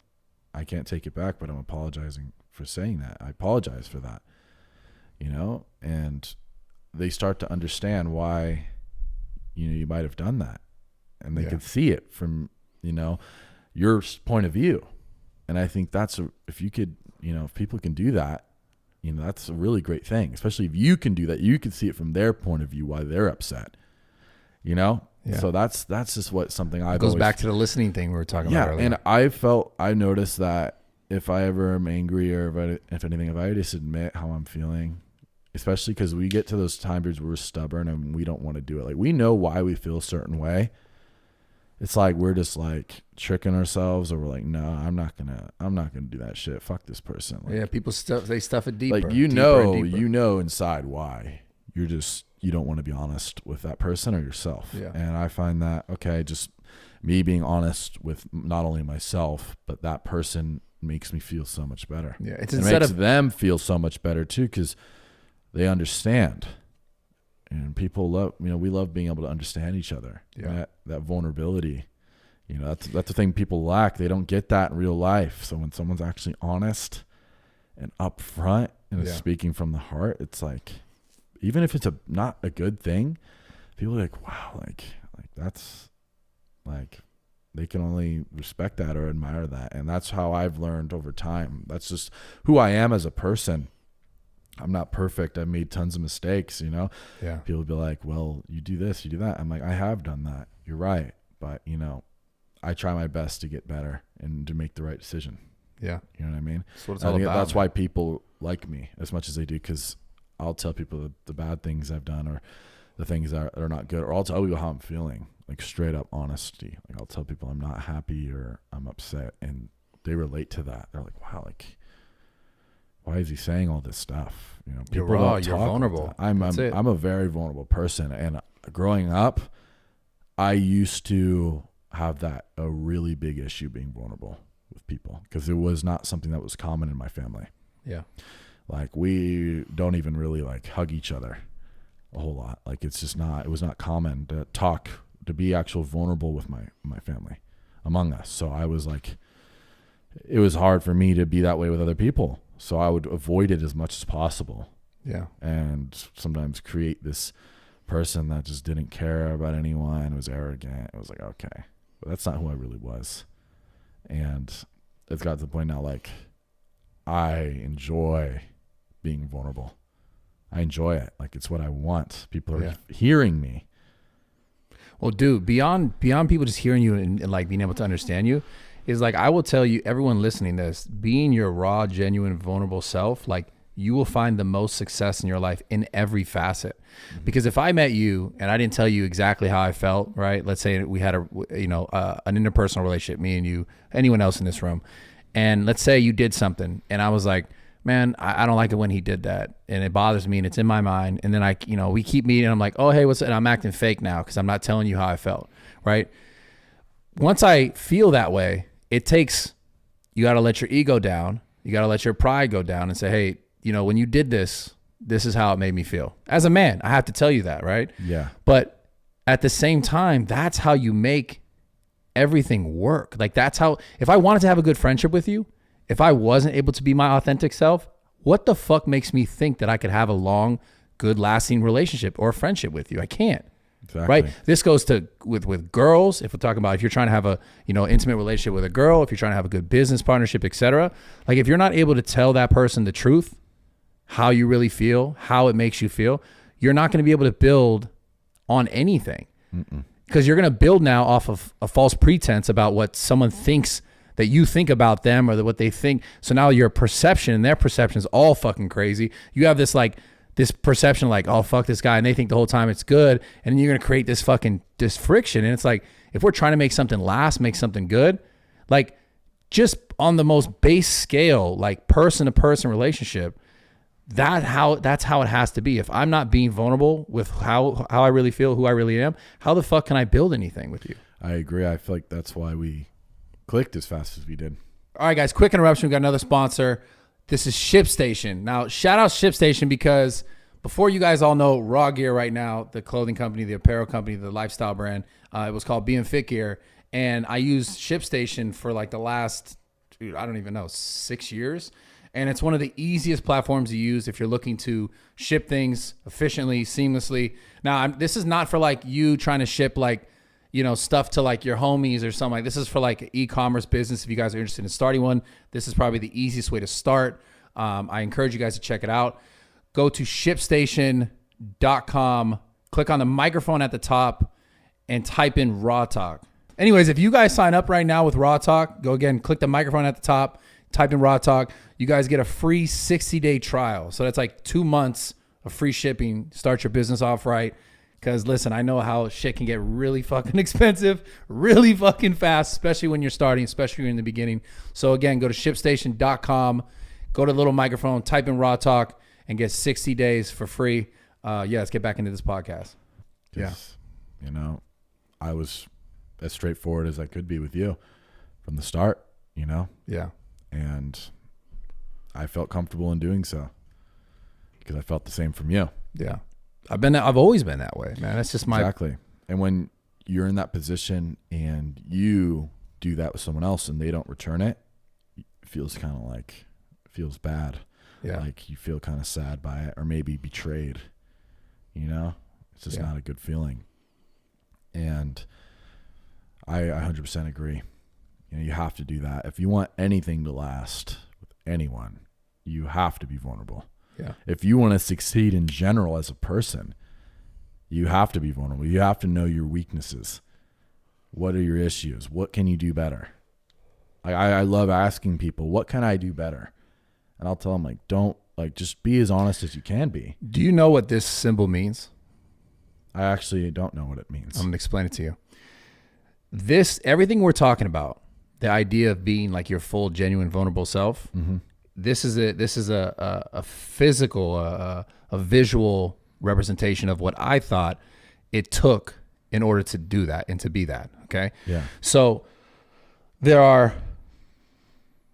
I can't take it back, but I'm apologizing for saying that. I apologize for that, you know, and they start to understand why, you know, you might have done that, and they could see it from, you know, your point of view. And I think if you could, you know, if people can do that, you know, that's a really great thing, especially if you can do that. You can see it from their point of view, why they're upset, you know? Yeah. So that's just something I've goes back to the listening thing we were talking about earlier. And I noticed that if I ever am angry or if anything, if I just admit how I'm feeling, especially because we get to those time periods where we're stubborn and we don't want to do it. Like, we know why we feel a certain way. It's like we're just like tricking ourselves, or we're like, no, I'm not gonna do that shit. Fuck this person. Like, people they stuff it deeper. Like, deeper. you know inside why you don't want to be honest with that person or yourself. Yeah. And I find that, okay, just me being honest with not only myself, but that person makes me feel so much better. Yeah. It makes them feel so much better too, because they understand. And people we love being able to understand each other. Yeah. That vulnerability, you know, that's the thing people lack. They don't get that in real life. So when someone's actually honest and upfront and is speaking from the heart, it's like, even if it's not a good thing, people are like, wow, like that's like, they can only respect that or admire that. And that's how I've learned over time. That's just who I am as a person. I'm not perfect. I've made tons of mistakes, you know? Yeah. People be like, well, you do this, you do that. I'm like, I have done that. You're right. But, you know, I try my best to get better and to make the right decision. Yeah. You know what I mean? That's what it's all about. That's why people like me as much as they do, because I'll tell people the bad things I've done or the things that are not good, or I'll tell you how I'm feeling, like straight up honesty. Like, I'll tell people I'm not happy or I'm upset, and they relate to that. They're like, wow, like, why is he saying all this stuff? You know, people you're raw, don't you're talk vulnerable. Like that. I'm a very vulnerable person, and growing up, I used to have a really big issue being vulnerable with people, because it was not something that was common in my family. Yeah. Like, we don't even really like hug each other a whole lot. Like, it was not common to be actual vulnerable with my family among us. So I was like, it was hard for me to be that way with other people. So I would avoid it as much as possible. Yeah. And sometimes create this person that just didn't care about anyone, was arrogant. It was like, okay, but that's not who I really was. And it's got to the point now, like, I enjoy being vulnerable. I enjoy it. Like, it's what I want. People are hearing me. Well, dude, beyond people just hearing you and like being able to understand you is like, I will tell you, everyone listening to this, being your raw, genuine, vulnerable self, like, you will find the most success in your life in every facet. Because if I met you and I didn't tell you exactly how I felt, right? Let's say we had an interpersonal relationship, me and you, anyone else in this room. And let's say you did something and I was like, man, I don't like it when he did that. And it bothers me and it's in my mind. And then we keep meeting and I'm like, oh, hey, and I'm acting fake now because I'm not telling you how I felt, right? Once I feel that way, you got to let your ego down. You got to let your pride go down and say, hey, when you did this is how it made me feel. As a man, I have to tell you that, right? Yeah. But at the same time, that's how you make everything work. Like, that's how, if I wanted to have a good friendship with you, if I wasn't able to be my authentic self, what the fuck makes me think that I could have a long, good, lasting relationship or friendship with you? I can't. Exactly. Right. This goes to with girls. If we're talking about, if you're trying to have a, intimate relationship with a girl, if you're trying to have a good business partnership, etc. Like, if you're not able to tell that person the truth, how you really feel, how it makes you feel, you're not going to be able to build on anything. Because you're going to build now off of a false pretense about what someone thinks that you think about them or what they think. So now your perception and their perception is all fucking crazy. You have this perception like, oh, fuck this guy. And they think the whole time it's good. And then you're going to create this friction. And it's like, if we're trying to make something last, make something good, like, just on the most base scale, like person to person relationship, that's how it has to be. If I'm not being vulnerable with how I really feel, who I really am, how the fuck can I build anything with you? I agree. I feel like that's why we clicked as fast as we did. All right, guys, quick interruption. We got another sponsor. This is ShipStation. Now, shout out ShipStation because before you guys all know Rawgear right now, the clothing company, the apparel company, the lifestyle brand, it was called Being Fit Gear. And I used ShipStation for like the last, I don't even know, 6 years. And it's one of the easiest platforms to use if you're looking to ship things efficiently, seamlessly. Now, this is not for like you trying to ship like, stuff to like your homies or something. Like, this is for like e-commerce business. If you guys are interested in starting one, this is probably the easiest way to start. I encourage you guys to check it out. Go to shipstation.com, click on the microphone at the top and type in RAWTALK. Anyways, if you guys sign up right now with RAWTALK, go again, click the microphone at the top, type in RAWTALK. You guys get a free 60-day trial. So that's like 2 months of free shipping. Start your business off right. Because listen, I know how shit can get really fucking expensive, really fucking fast, especially when you're starting, especially when you're in the beginning. So again, go to shipstation.com, go to the little microphone, type in RAWTALK, and get 60 days for free. Let's get back into this podcast. I was as straightforward as I could be with you from the start, Yeah. And I felt comfortable in doing so because I felt the same from you. Yeah. I've always been that way, man. That's just my... Exactly. And when you're in that position and you do that with someone else and they don't return it, it feels kind of like, it feels bad. Yeah. Like you feel kind of sad by it or maybe betrayed, It's just not a good feeling. And I 100% agree. You have to do that. If you want anything to last with anyone, you have to be vulnerable. Yeah. If you want to succeed in general as a person, you have to be vulnerable. You have to know your weaknesses. What are your issues? What can you do better? I love asking people, what can I do better? And I'll tell them just be as honest as you can be. Do you know what this symbol means? I actually don't know what it means. I'm going to explain it to you. Everything we're talking about, the idea of being like your full, genuine, vulnerable self, this is a physical, a visual representation of what I thought it took in order to do that and to be that. Okay. Yeah. So there are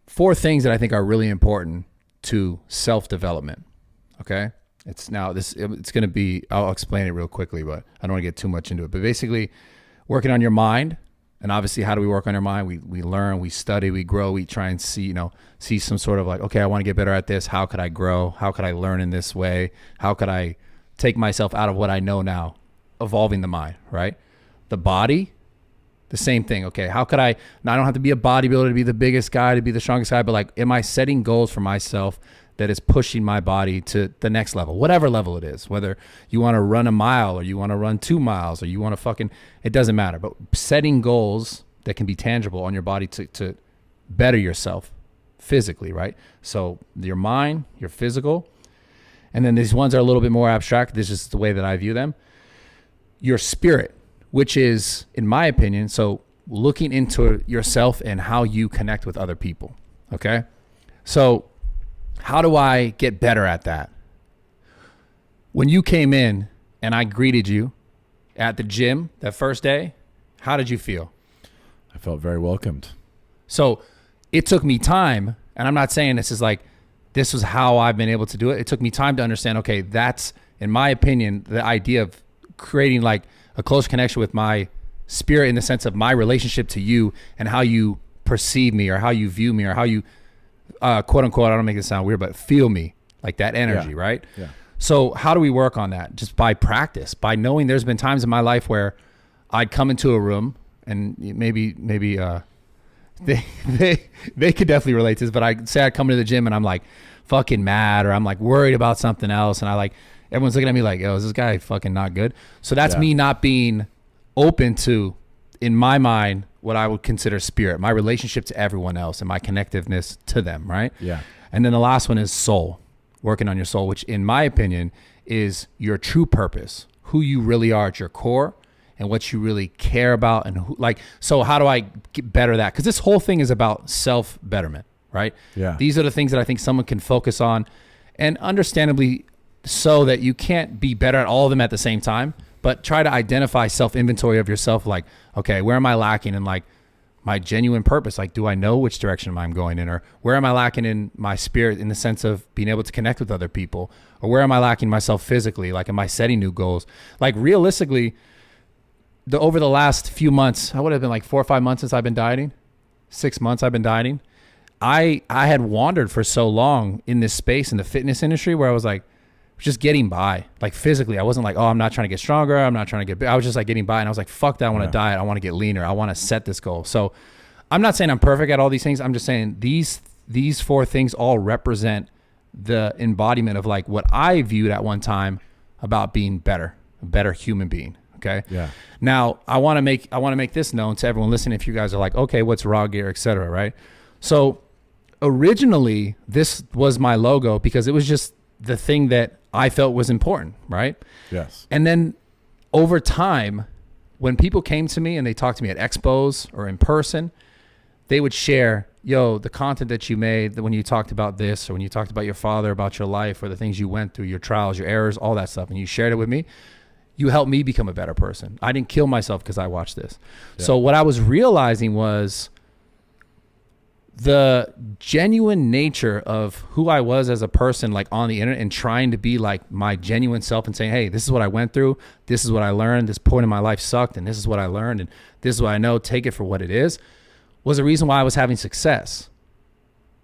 4 things that I think are really important to self-development. Okay. It's going to be, I'll explain it real quickly, but I don't want to get too much into it, but basically working on your mind, And obviously, how do we work on our mind? We learn, we study, we grow, we try and see some sort of like, okay, I want to get better at this. How could I grow? How could I learn in this way? How could I take myself out of what I know now? Evolving the mind, right? The body, the same thing. Okay, how could I don't have to be a bodybuilder to be the biggest guy, to be the strongest guy, but like, am I setting goals for myself that is pushing my body to the next level, whatever level it is, whether you want to run a mile or you want to run 2 miles or you want to it doesn't matter, but setting goals that can be tangible on your body to better yourself physically, right? So your mind, your physical, and then these ones are a little bit more abstract. This is the way that I view them. Your spirit, which is, in my opinion, so looking into yourself and how you connect with other people, okay? So how do I get better at that? When you came in and I greeted you at the gym that first day, how did you feel? I felt very welcomed. So it took me time, and I'm not saying this was how I've been able to do it. It took me time to understand, okay, that's, in my opinion, the idea of creating like a close connection with my spirit in the sense of my relationship to you and how you perceive me or how you view me or how you quote unquote, I don't make this sound weird, but feel me, like that energy, right? Yeah. So how do we work on that? Just by practice, by knowing there's been times in my life where I'd come into a room and maybe they could definitely relate to this, but I say I come into the gym and I'm like fucking mad or I'm like worried about something else. And everyone's looking at me like, yo, is this guy fucking not good? So that's me not being open to, in my mind, what I would consider spirit, my relationship to everyone else and my connectiveness to them, right? Yeah. And then the last one is soul, working on your soul, which in my opinion is your true purpose, who you really are at your core and what you really care about. And so how do I get better at that? Because this whole thing is about self-betterment, right? Yeah. These are the things that I think someone can focus on, and understandably so that you can't be better at all of them at the same time. But try to identify self-inventory of yourself. Like, okay, where am I lacking in like my genuine purpose? Like, do I know which direction I'm going in? Or where am I lacking in my spirit in the sense of being able to connect with other people? Or where am I lacking myself physically? Like, am I setting new goals? Like, realistically, over the last few months, I would have been like 4 or 5 months since I've been dieting. 6 months I've been dieting. I had wandered for so long in this space in the fitness industry where I was like, just getting by, like physically. I wasn't like, oh, I'm not trying to get stronger. I'm not trying to get big. I was just like getting by. And I was like, fuck that. I want to diet. I want to get leaner. I want to set this goal. So I'm not saying I'm perfect at all these things. I'm just saying these 4 things all represent the embodiment of like what I viewed at one time about being better, a better human being. Okay. Yeah. Now I want to make this known to everyone listening. If you guys are like, okay, what's Rawgear, et cetera. Right. So originally this was my logo because it was just the thing that I felt was important, right? Yes. And then over time, when people came to me and they talked to me at expos or in person, they would share, yo, the content that you made, when you talked about this or when you talked about your father, about your life or the things you went through, your trials, your errors, all that stuff, and you shared it with me, you helped me become a better person. I didn't kill myself because I watched this. Yeah. So what I was realizing was the genuine nature of who I was as a person, like on the internet, and trying to be like my genuine self and saying, hey, this is what I went through. This is what I learned. This point in my life sucked. And this is what I learned. And this is what I know. Take it for what it is, was the reason why I was having success.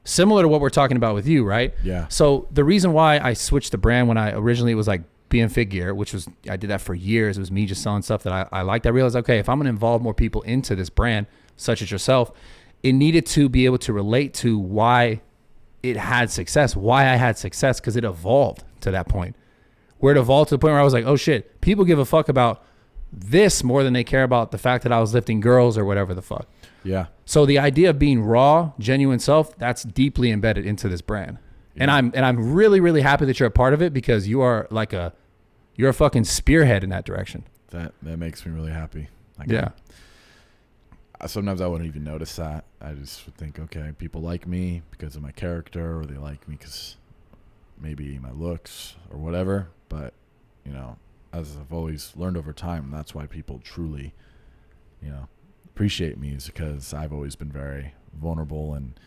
Similar to what we're talking about with you, right? Yeah. So the reason why I switched the brand when I originally was like being Fit Gear, which was, I did that for years. It was me just selling stuff that I liked. I realized, okay, if I'm going to involve more people into this brand, such as yourself, it needed to be able to relate to why it had success, why I had success, because it evolved to that point. Where it evolved to the point where I was like, oh shit, people give a fuck about this more than they care about the fact that I was lifting girls or whatever the fuck. Yeah. So the idea of being raw, genuine self, that's deeply embedded into this brand. Yeah. And I'm really, really happy that you're a part of it, because you are like you're a fucking spearhead in that direction. That makes me really happy. Yeah. Sometimes I wouldn't even notice that. I just would think, okay, people like me because of my character, or they like me because maybe my looks or whatever. But, you know, as I've always learned over time, that's why people truly, you know, appreciate me, is because I've always been very vulnerable. And,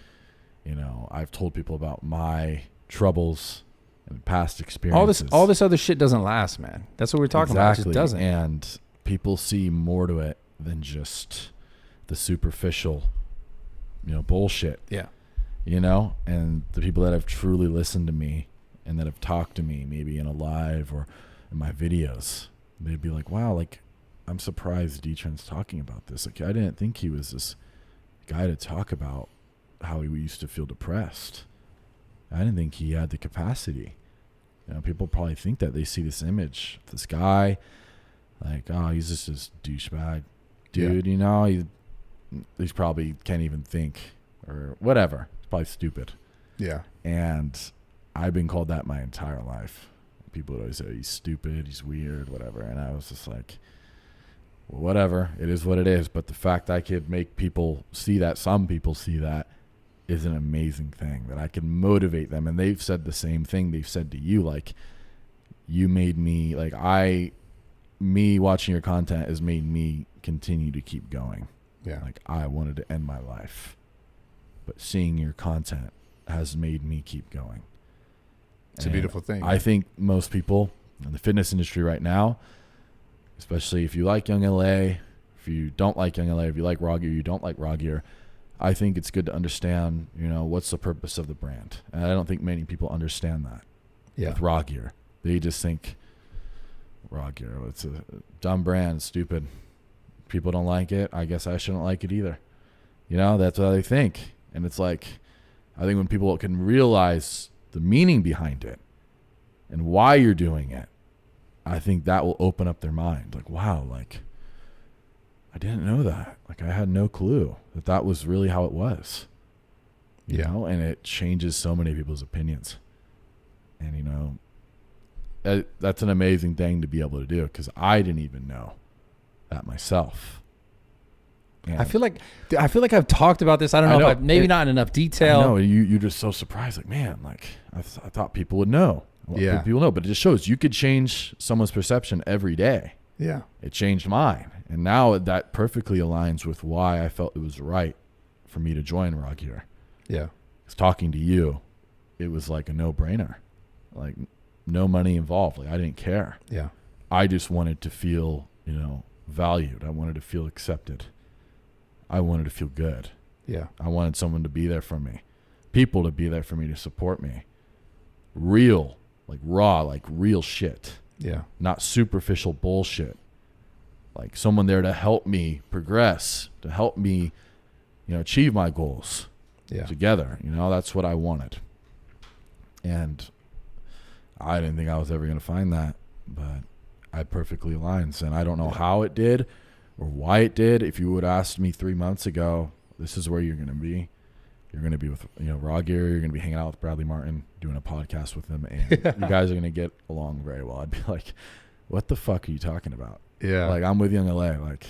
you know, I've told people about my troubles and past experiences. All this other shit doesn't last, man. That's what we're talking about. It just doesn't. And people see more to it than just the superficial, bullshit. Yeah. And the people that have truly listened to me and that have talked to me, maybe in a live or in my videos, they'd be like, wow, like, I'm surprised D Tren's talking about this. Like, I didn't think he was this guy to talk about how he used to feel depressed. I didn't think he had the capacity. People probably think that they see this image, this guy, like, oh, he's just this douchebag dude, he's probably can't even think or whatever. He's probably stupid. Yeah. And I've been called that my entire life. People would always say he's stupid, he's weird, whatever. And I was just like, well, whatever, it is what it is. But the fact I could make people see that, some people see that, is an amazing thing, that I can motivate them. And they've said the same thing they've said to you, like, you made me, like, me watching your content has made me continue to keep going. Yeah. Like, I wanted to end my life, but seeing your content has made me keep going. It's a beautiful thing. I think most people in the fitness industry right now, especially if you like Young LA, if you don't like Young LA, if you like Rawgear, you don't like Rawgear, I think it's good to understand, what's the purpose of the brand. And I don't think many people understand that. Yeah. With Rawgear. They just think Rawgear, it's a dumb brand, it's stupid. People don't like it. I guess I shouldn't like it either. That's what they think. And it's like, I think when people can realize the meaning behind it and why you're doing it, I think that will open up their mind. Like, wow, like, I didn't know that. Like, I had no clue that was really how it was. And it changes so many people's opinions. And, that's an amazing thing to be able to do, because I didn't even know that myself. And I feel like I've talked about this. I don't know, if maybe not in enough detail. No, you're just so surprised. Like, man, like, I thought people would know. Yeah. People know, but it just shows you could change someone's perception every day. Yeah. It changed mine. And now that perfectly aligns with why I felt it was right for me to join Rawgear. Yeah. Because talking to you, it was like a no-brainer. Like, no money involved. Like, I didn't care. Yeah. I just wanted to feel, valued. I wanted to feel accepted. I wanted to feel good. Yeah. I wanted someone to be there for me. People to be there for me, to support me. Real, like raw, like real shit. Yeah. Not superficial bullshit. Like someone there to help me progress, to help me, achieve my goals. Yeah. Together. That's what I wanted. And I didn't think I was ever going to find that, but I perfectly aligns. And I don't know how it did or why it did. If you would have asked me 3 months ago, this is where you're going to be. You're going to be with, Rawgear. You're going to be hanging out with Bradley Martyn, doing a podcast with him, and you guys are going to get along very well. I'd be like, what the fuck are you talking about? Yeah. Like, I'm with Young LA. Like,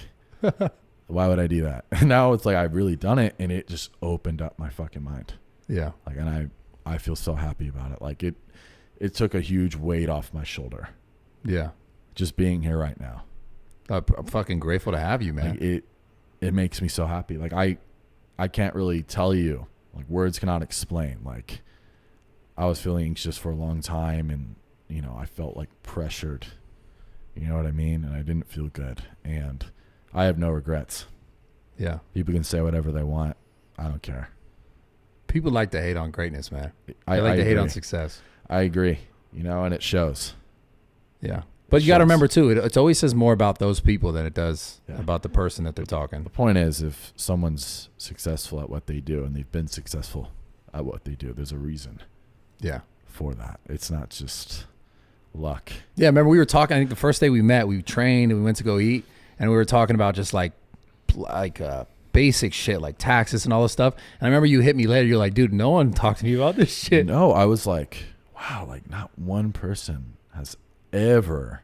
why would I do that? And now it's like, I've really done it, and it just opened up my fucking mind. Yeah. Like, and I feel so happy about it. Like, it took a huge weight off my shoulder. Yeah. Just being here right now. I'm fucking grateful to have you, man. Like, it makes me so happy. Like, I can't really tell you. Like, words cannot explain. Like, I was feeling anxious for a long time, and I felt like pressured. You know what I mean? And I didn't feel good. And I have no regrets. Yeah. People can say whatever they want. I don't care. People like to hate on greatness, man. I They like to hate agree. on success. I agree. And it shows. Yeah. But you got to remember, too, it always says more about those people than it does Yeah. about the person that they're talking. The point is, if someone's successful at what they do and they've been successful at what they do, there's a reason Yeah. for that. It's not just luck. Yeah, remember we were talking, I think the first day we met, we trained and we went to go eat, and we were talking about just like basic shit like taxes and all this stuff. And I remember you hit me later, you're like, dude, no one talked to me about this shit. No, I was like, wow, like not one person has ever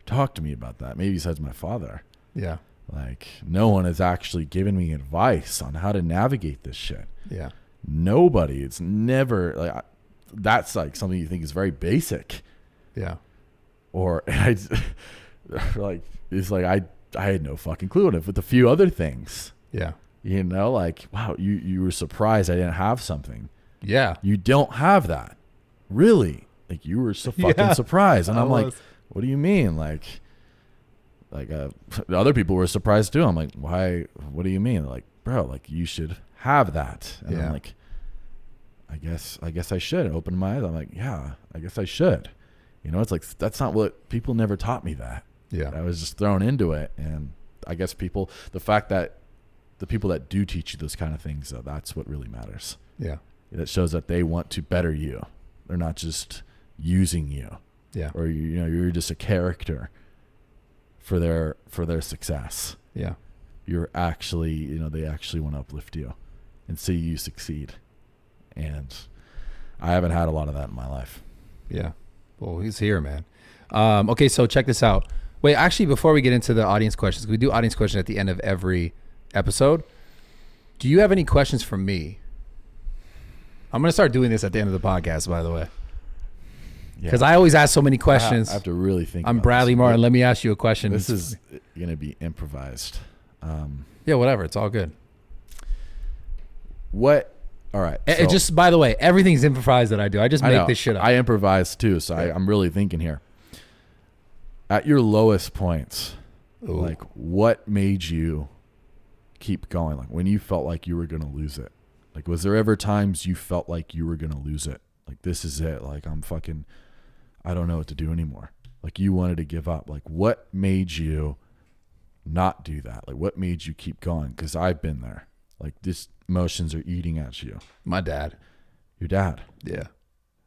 talked to me about that. Maybe besides my father. Yeah. Like, no one has actually given me advice on how to navigate this shit. Yeah. Nobody. It's never like, that's like something you think is very basic. Yeah. Or it's like I had no fucking clue with a few other things. Yeah. Like, wow, you were surprised I didn't have something. Yeah. You don't have that. Really? Like, you were so fucking surprised. And I'm like, what do you mean? Like, Like other people were surprised too. I'm like, why? What do you mean? They're like, bro, like you should have that. And I'm like, I guess I should. I opened my eyes. I'm like, yeah, I guess I should. You know, it's like, that's not what people never taught me that. Yeah. I was just thrown into it. And I guess the fact that the people that do teach you those kind of things, though, that's what really matters. Yeah. That shows that they want to better you. They're not just using you. Yeah. Or you're just a character for their success. Yeah. You're actually, they actually want to uplift you and see you succeed. And I haven't had a lot of that in my life. Yeah. Well, he's here, man. Okay, so check this out. Wait, actually, before we get into the audience questions, we do audience questions at the end of every episode. Do you have any questions for me? I'm going to start doing this at the end of the podcast, by the way. Because I always ask so many questions. I have to really think. I'm Bradley Martin. Let me ask you a question. This is going to be improvised. Yeah, whatever. It's all good. What? All right. So, just, by the way, everything's improvised that I do. I just make this shit up. I improvise too, so I'm really thinking here. At your lowest points, like what made you keep going? Like when you felt like you were going to lose it? Like was there ever times you felt like you were going to lose it? Like this is it. Like I don't know what to do anymore. Like you wanted to give up. Like what made you not do that? Like what made you keep going? Because I've been there. Like these emotions are eating at you. My dad. Your dad. Yeah.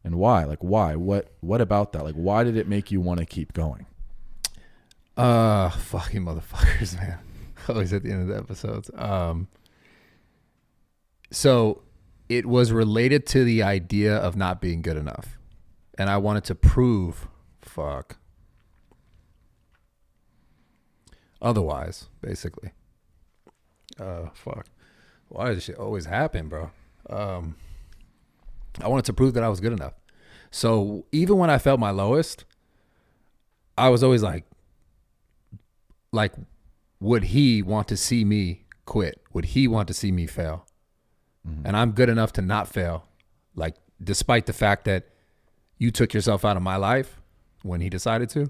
And why? Like why? What about that? Like why did it make you want to keep going? Fucking motherfuckers, man. Always at the end of the episodes. So it was related to the idea of not being good enough. And I wanted to prove otherwise, basically. Why does this shit always happen, bro? I wanted to prove that I was good enough. So even when I felt my lowest, I was always like, would he want to see me quit? Would he want to see me fail? Mm-hmm. And I'm good enough to not fail. Like, despite the fact that you took yourself out of my life when he decided to.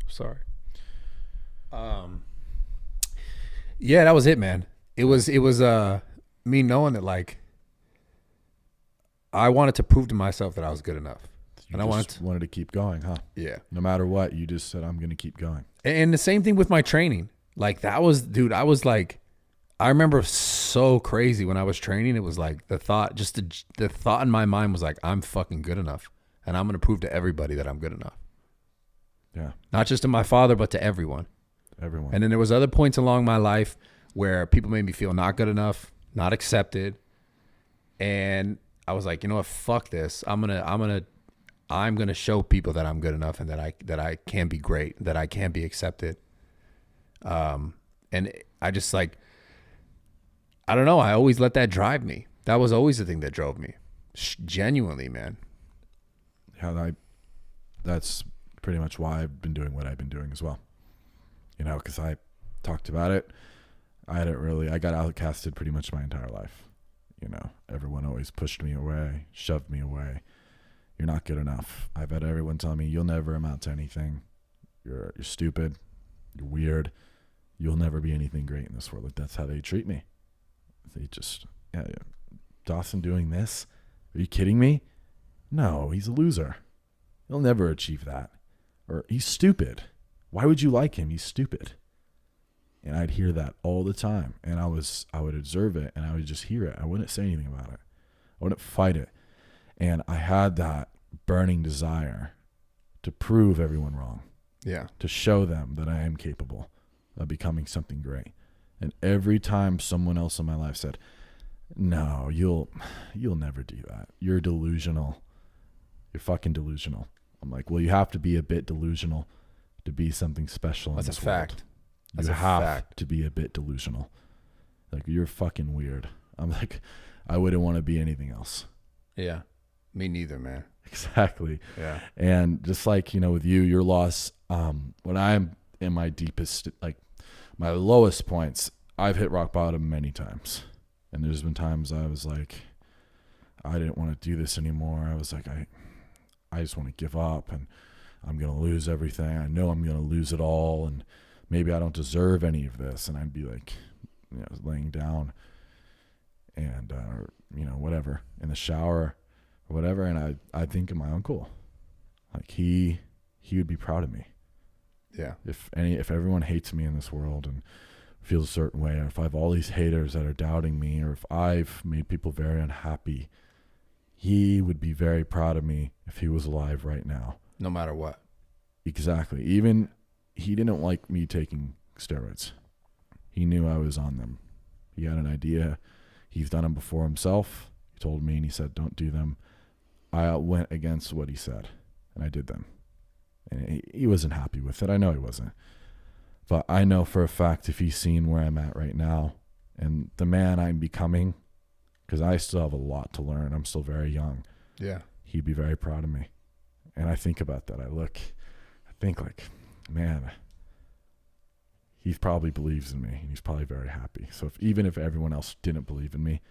Sorry. Yeah, that was it, man. It was me knowing that, like, I wanted to prove to myself that I was good enough. And I wanted to keep going, huh? Yeah. No matter what, you just said, I'm going to keep going. And the same thing with my training. Like that was, dude, I was like, I remember so crazy when I was training. It was like the thought in my mind was like, I'm fucking good enough. And I'm going to prove to everybody that I'm good enough. Yeah. Not just to my father, but to everyone. Everyone. And then there was other points along my life where people made me feel not good enough, not accepted. And I was like, you know what? Fuck this. I'm going to show people that I'm good enough and that I can be great, that I can be accepted. And I just like, I don't know. I always let that drive me. That was always the thing that drove me. Genuinely, man. Yeah, that's pretty much why I've been doing what I've been doing as well. You know, because I talked about it. I got outcasted pretty much my entire life. You know, everyone always pushed me away, shoved me away. You're not good enough. I've had everyone tell me, you'll never amount to anything. You're stupid. You're weird. You'll never be anything great in this world. Like, that's how they treat me. They just, yeah. Dawson doing this? Are you kidding me? No, he's a loser. He'll never achieve that. Or he's stupid. Why would you like him? He's stupid. And I'd hear that all the time. And I would observe it and I would just hear it. I wouldn't say anything about it. I wouldn't fight it. And I had that burning desire to prove everyone wrong. Yeah. To show them that I am capable of becoming something great. And every time someone else in my life said, no, you'll never do that. You're delusional. You're fucking delusional. I'm like, well, you have to be a bit delusional to be something special in this world. That's a fact. You have to be a bit delusional. Like, you're fucking weird. I'm like, I wouldn't want to be anything else. Yeah. Me neither, man. Exactly. Yeah. And just like, you know, with you, your loss, when I'm in my deepest, like my lowest points, I've hit rock bottom many times. And there's been times I was like, I didn't want to do this anymore. I was like, I just want to give up and I'm going to lose everything. I know I'm going to lose it all. And maybe I don't deserve any of this. And I'd be like, you know, laying down and, you know, whatever, in the shower or whatever. And I think of my uncle, like he would be proud of me. Yeah. If everyone hates me in this world and feels a certain way, or if I have all these haters that are doubting me, or if I've made people very unhappy, he would be very proud of me if he was alive right now. No matter what. Exactly. Even he didn't like me taking steroids. He knew I was on them. He had an idea. He's done them before himself. He told me and he said, don't do them. I went against what he said and I did them. And he wasn't happy with it. I know he wasn't. But I know for a fact if he's seen where I'm at right now and the man I'm becoming, because I still have a lot to learn. I'm still very young. Yeah. He'd be very proud of me. And I think about that. I think like, man, he probably believes in me and he's probably very happy. So even if everyone else didn't believe in me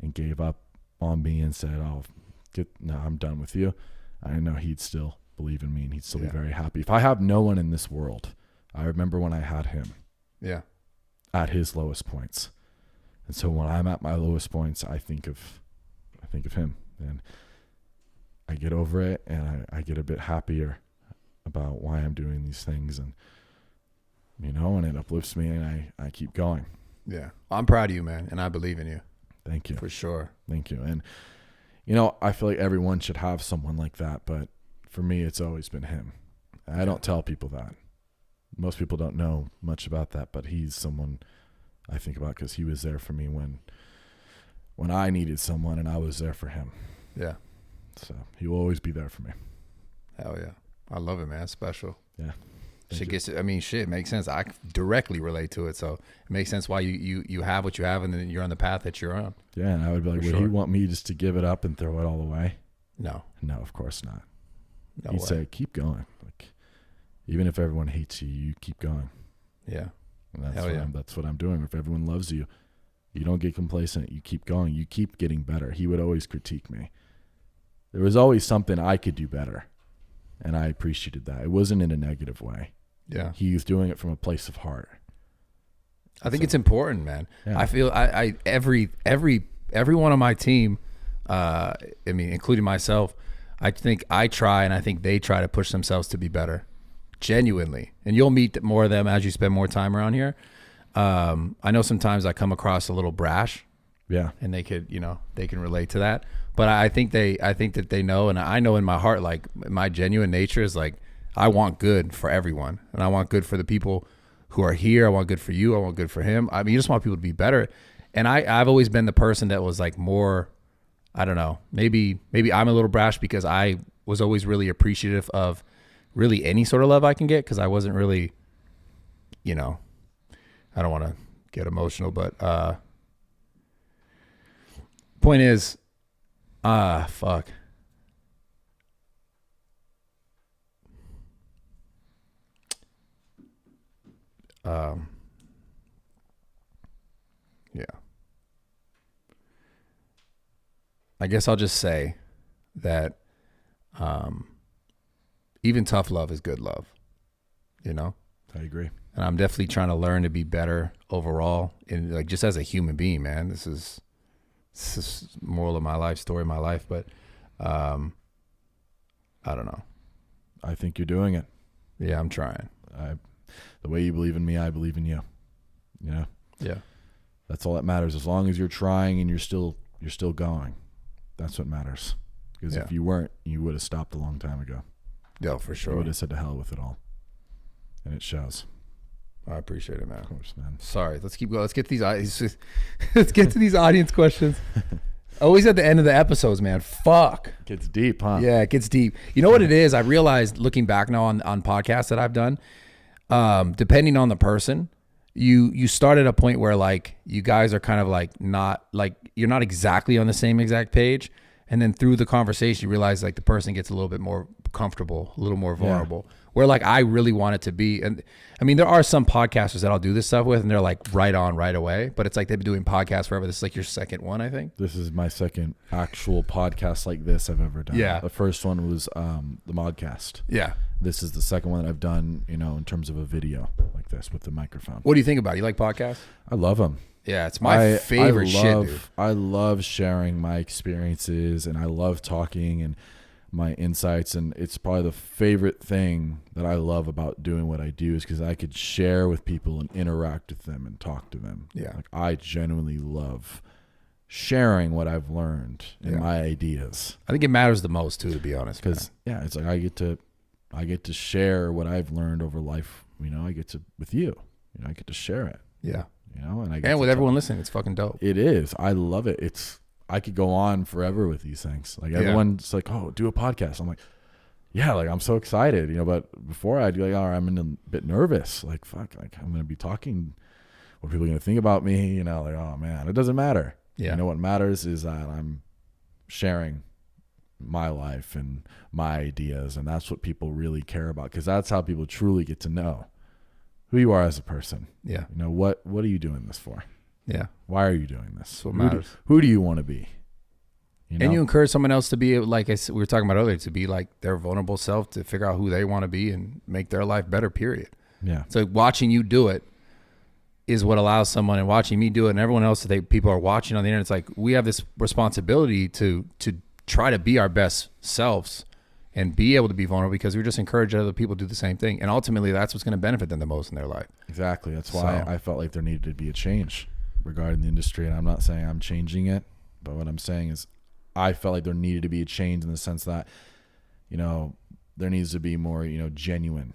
and gave up on me and said, no, I'm done with you, I know he'd still believe in me and he'd still be very happy. If I have no one in this world, I remember when I had him. Yeah. At his lowest points. And so when I'm at my lowest points, I think of him, and I get over it, and I get a bit happier about why I'm doing these things, and you know, and it uplifts me, and I keep going. Yeah. I'm proud of you, man, and I believe in you. Thank you. For sure. Thank you. And you know, I feel like everyone should have someone like that, but for me, it's always been him. I don't tell people that. Most people don't know much about that, but he's someone I think about because he was there for me when I needed someone and I was there for him. Yeah. So he will always be there for me. Hell yeah. I love it, man. It's special. Yeah. Shit makes sense. I directly relate to it. So it makes sense why you have what you have and then you're on the path that you're on. Yeah. And I would be like, would he want me just to give it up and throw it all away? No. No, of course not. No He'd way. say, keep going. Like, even if everyone hates you, you keep going. Yeah. And Hell that's what I'm doing. If everyone loves you, you don't get complacent. You keep going. You keep getting better. He would always critique me. There was always something I could do better. And I appreciated that. It wasn't in a negative way. Yeah. He was doing it from a place of heart. I think it's important, man. Yeah. I feel every one on my team, I mean, including myself, I think I try and I think they try to push themselves to be better. Genuinely. And you'll meet more of them as you spend more time around here. I know sometimes I come across a little brash. Yeah. And they can relate to that. But I think that they know, and I know in my heart, like my genuine nature is like, I want good for everyone. And I want good for the people who are here. I want good for you. I want good for him. I mean, you just want people to be better. And I've always been the person that was like more, I don't know, maybe I'm a little brash because I was always really appreciative of really any sort of love I can get. Cause I wasn't really, you know, I don't want to get emotional, but, point is, fuck. Yeah. I guess I'll just say that, even tough love is good love, you know? I agree. And I'm definitely trying to learn to be better overall, and like just as a human being, man. This is moral of my life, story of my life, but I don't know. I think you're doing it. Yeah, I'm trying. The way you believe in me, I believe in you. You know? Yeah. That's all that matters. As long as you're trying and you're still going, that's what matters. Because if you weren't, you would have stopped a long time ago. Yeah, for sure. You would have said to hell with it all. And it shows. I appreciate it, man. Of course, man. Sorry. Let's keep going. Let's get these. Let's get to these audience questions. Always at the end of the episodes, man. Fuck. Gets deep, huh? Yeah, it gets deep. You know what it is? I realized looking back now on podcasts that I've done, depending on the person, you start at a point where like you guys are kind of like not like you're not exactly on the same exact page, and then through the conversation you realize like the person gets a little bit more comfortable, a little more vulnerable. where like I really want it to be. And I mean, there are some podcasters that I'll do this stuff with and they're like right on right away, but it's like they've been doing podcasts forever. This is like your second one, I think. This is my second actual podcast like this I've ever done. Yeah. The first one was the Modcast. Yeah. This is the second one that I've done, you know, in terms of a video like this with the microphone. What do you think about it? You like podcasts? I love them. Yeah, it's my favorite shit, dude. I love sharing my experiences, and I love talking and my insights, and it's probably the favorite thing that I love about doing what I do is because I could share with people and interact with them and talk to them. Yeah. Like I genuinely love sharing what I've learned and my ideas. I think it matters the most too, to be honest. Because it's like I get to share what I've learned over life. You know, I get to with you. You know, I get to share it. Yeah. You know, and And with everyone listening, it's fucking dope. It is. I love it. I could go on forever with these things. Like everyone's like, "Oh, do a podcast." I'm like, "Yeah," like I'm so excited, you know. But before I do, like, I'm a bit nervous. Like, fuck, like I'm gonna be talking. What are people gonna think about me? You know, like, oh man, it doesn't matter. Yeah. You know what matters is that I'm sharing my life and my ideas, and that's what people really care about, because that's how people truly get to know who you are as a person. Yeah. You know, what are you doing this for? Yeah. Why are you doing this? That's what matters. Who do you want to be? You know? And you encourage someone else to be, like we were talking about earlier, to be like their vulnerable self, to figure out who they want to be and make their life better, period. Yeah. So watching you do it is what allows someone, and watching me do it and everyone else that people are watching on the internet, it's like we have this responsibility to try to be our best selves and be able to be vulnerable, because we just encourage other people to do the same thing. And ultimately that's what's going to benefit them the most in their life. Exactly. That's why I felt like there needed to be a change regarding the industry. And I'm not saying I'm changing it, but what I'm saying is I felt like there needed to be a change in the sense that, you know, there needs to be more, you know, genuine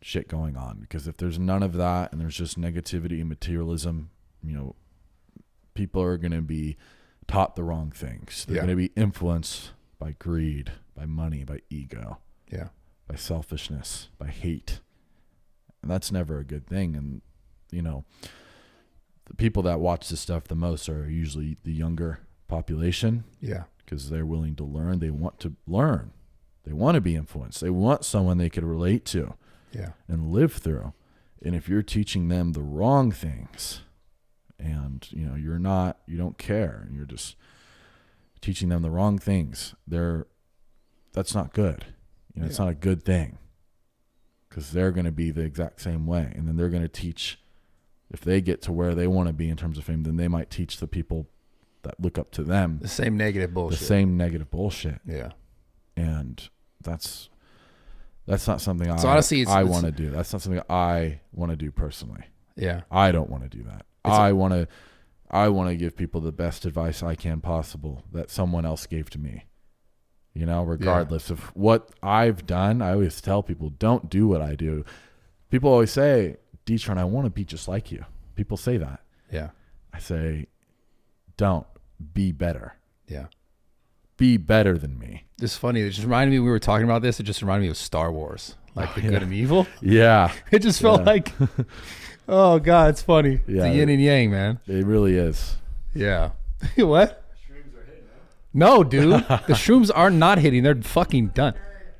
shit going on. Because if there's none of that and there's just negativity and materialism, you know, people are going to be taught the wrong things. They're going to be influenced by greed, by money, by ego, by selfishness, by hate. And that's never a good thing. And, you know, the people that watch this stuff the most are usually the younger population. Yeah. Because they're willing to learn. They want to learn. They want to be influenced. They want someone they could relate to and live through. And if you're teaching them the wrong things and, you know, you don't care, and you're just teaching them the wrong things, that's not good. You know, it's not a good thing, because they're going to be the exact same way. And then they're going to teach, if they get to where they want to be in terms of fame, then they might teach the people that look up to them the same negative bullshit. Yeah. And that's not something honestly, I want to do. That's not something I want to do personally. Yeah. I don't want to do that. I want to give people the best advice I can possible that someone else gave to me. You know, regardless of what I've done, I always tell people, don't do what I do. People always say, D Tren, I want to be just like you. People say that. Yeah. I say, don't. Be better. Yeah. Be better than me. It's funny. It just reminded me, we were talking about this. It just reminded me of Star Wars, like the good and evil. Yeah. It just felt like, oh God, it's funny. Yeah, it's the yin and yang, man. It really is. Yeah. What? Shrooms are hitting, no, dude. The shrooms are not hitting. They're fucking done.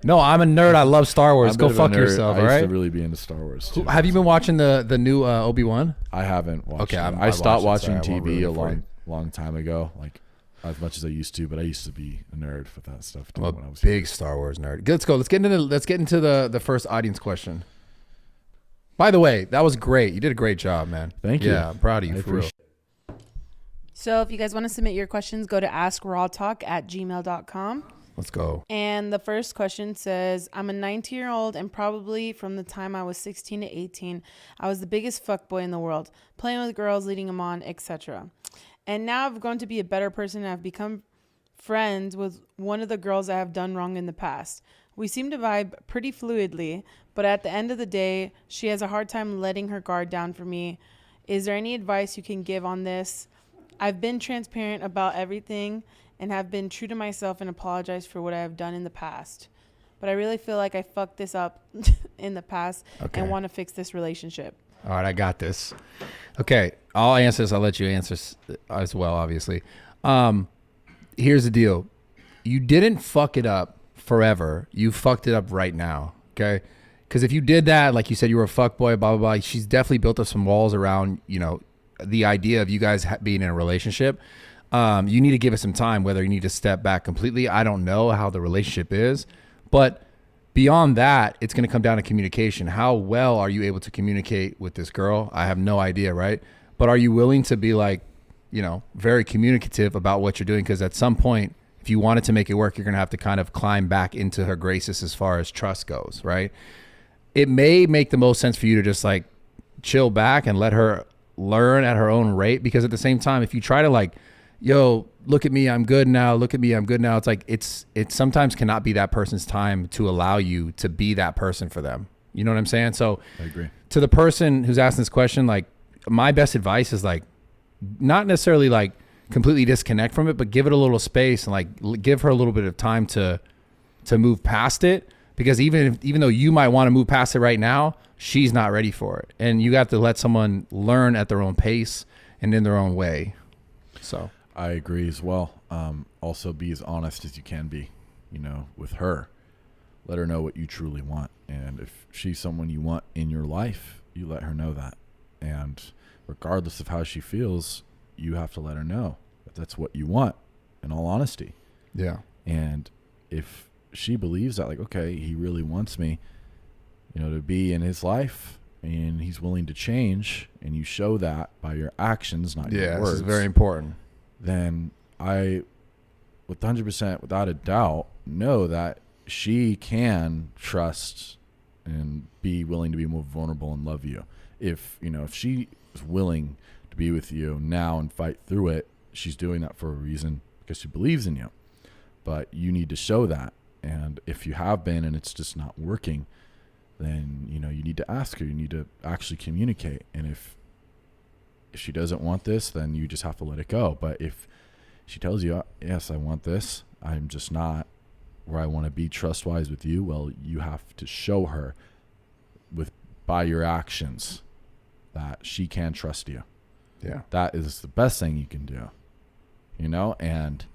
No, I'm a nerd. I love Star Wars. Go fuck yourself, all right? I used to really be into Star Wars, too. Have you been watching the new Obi-Wan? I haven't watched it. I I stopped watching watched it, TV a long time ago, like as much as I used to, but I used to be a nerd for that stuff too. I'm when I was big Star Wars nerd. Let's go. Let's get into the first audience question. By the way, that was great. You did a great job, man. Thank you. Yeah, I'm proud of you, for real. So if you guys want to submit your questions, go to askrawtalk@gmail.com. Let's go. And the first question says, I'm a 19-year-old, and probably from the time I was 16 to 18, I was the biggest fuckboy in the world, playing with girls, leading them on, etc. And now I've grown to be a better person, and I've become friends with one of the girls I have done wrong in the past. We seem to vibe pretty fluidly, but at the end of the day, she has a hard time letting her guard down for me. Is there any advice you can give on this? I've been transparent about everything and have been true to myself and apologized for what I have done in the past. But I really feel like I fucked this up in the past and want to fix this relationship. All right, I got this. Okay, I'll answer this. I'll let you answer as well, obviously. Here's the deal. You didn't fuck it up forever. You fucked it up right now, okay? Because if you did that, like you said, you were a fuckboy, blah, blah, blah. She's definitely built up some walls around, you know, the idea of you guys being in a relationship. You need to give it some time, whether you need to step back completely. I don't know how the relationship is, but beyond that, it's going to come down to communication. How well are you able to communicate with this girl? I have no idea, right? But are you willing to be like, you know, very communicative about what you're doing? Because at some point, if you wanted to make it work, you're going to have to kind of climb back into her graces as far as trust goes, right? It may make the most sense for you to just like chill back and let her learn at her own rate. Because at the same time, if you try to like, yo, look at me, I'm good now. Look at me, I'm good now. It's like, it sometimes cannot be that person's time to allow you to be that person for them. You know what I'm saying? So I agree. To the person who's asking this question, like my best advice is like, not necessarily like completely disconnect from it, but give it a little space and like give her a little bit of time to move past it. Because even though you might want to move past it right now, she's not ready for it. And you got to let someone learn at their own pace and in their own way. So I agree as well. Also be as honest as you can be, you know, with her. Let her know what you truly want. And if she's someone you want in your life, you let her know that. And regardless of how she feels, you have to let her know that that's what you want, in all honesty. yeah. And if she believes that, like, okay, he really wants me, you know, to be in his life and he's willing to change, and you show that by your actions, not your words. This is very important. Then I, with 100%, without a doubt, know that she can trust and be willing to be more vulnerable and love you. If, you know, if she is willing to be with you now and fight through it, she's doing that for a reason, because she believes in you. But you need to show that. And if you have been and it's just not working, then, you know, you need to ask her. You need to actually communicate. And if she doesn't want this, then you just have to let it go. But if she tells you, yes, I want this, I'm just not where I want to be trust-wise with you, well, you have to show her by your actions that she can trust you. Yeah. That is the best thing you can do, you know? And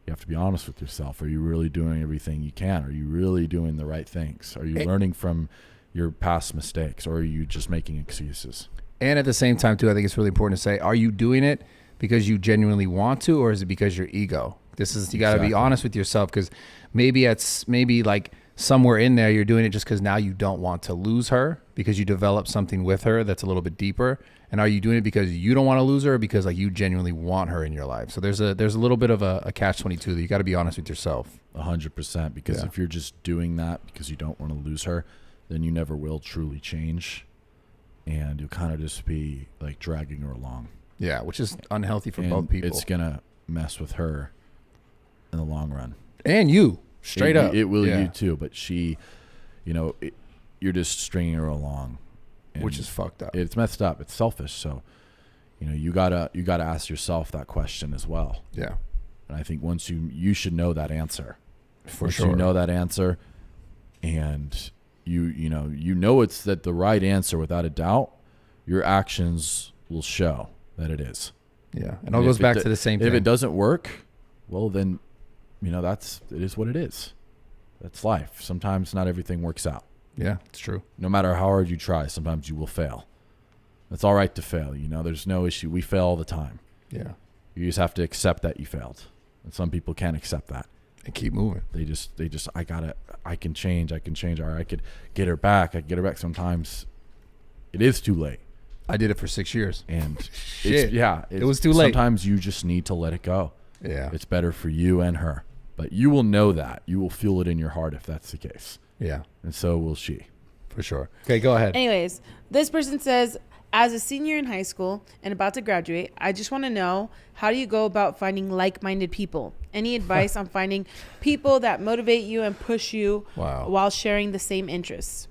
you have to be honest with yourself. Are you really doing everything you can? Are you really doing the right things? Are you learning from your past mistakes, or are you just making excuses? And at the same time, too, I think it's really important to say, are you doing it because you genuinely want to, or is it because your ego? You got to be honest with yourself, because maybe like somewhere in there, you're doing it just because now you don't want to lose her, because you developed something with her that's a little bit deeper. And are you doing it because you don't want to lose her, or because like you genuinely want her in your life? So there's a little bit of a catch-22 that you got to be honest with yourself. 100%, because if you're just doing that because you don't want to lose her, then you never will truly change, and you'll kind of just be like dragging her along. Yeah, which is unhealthy for both people. It's gonna mess with her in the long run, and you straight up. It will you too, but she, you know, you're just stringing her along, which is fucked up. It's messed up. It's selfish. So, you know, you gotta ask yourself that question as well. Yeah, and I think once you should know that answer. For sure, you know that answer, and you know it's that the right answer without a doubt. Your actions will show that it is. Yeah, and it all goes back to the same thing. If it doesn't work, well then, you know, it is what it is. That's life. Sometimes not everything works out. Yeah, it's true. No matter how hard you try, sometimes you will fail. It's all right to fail. You know, there's no issue. We fail all the time. Yeah. You just have to accept that you failed. And some people can't accept that. And keep moving. They just, I can change. Or I could get her back. Sometimes it is too late. I did it for 6 years. And Shit. It was too late. Sometimes you just need to let it go. Yeah. It's better for you and her. But you will know that. You will feel it in your heart if that's the case. Yeah. And so will she. For sure. Okay, go ahead. Anyways, this person says, as a senior in high school and about to graduate, I just want to know, how do you go about finding like-minded people? Any advice on finding people that motivate you and push you while sharing the same interests?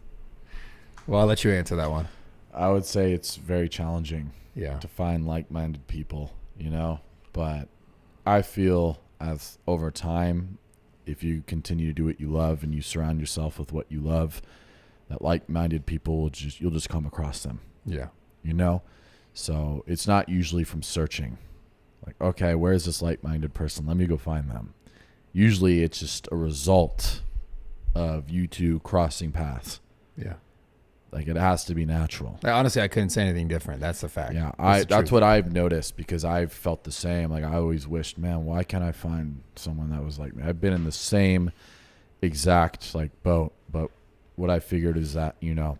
Well, I'll let you answer that one. I would say it's very challenging to find like-minded people, you know, but I feel as over time, if you continue to do what you love and you surround yourself with what you love, that like-minded people you'll just come across them. Yeah. You know? So it's not usually from searching. Like, okay, where's this like-minded person? Let me go find them. Usually it's just a result of you two crossing paths. Yeah. Like it has to be natural. Like, honestly, I couldn't say anything different. That's the fact. Yeah, That's that's what I've noticed because I've felt the same. Like I always wished, man, why can't I find someone that was like me? I've been in the same exact like boat, but what I figured is that, you know,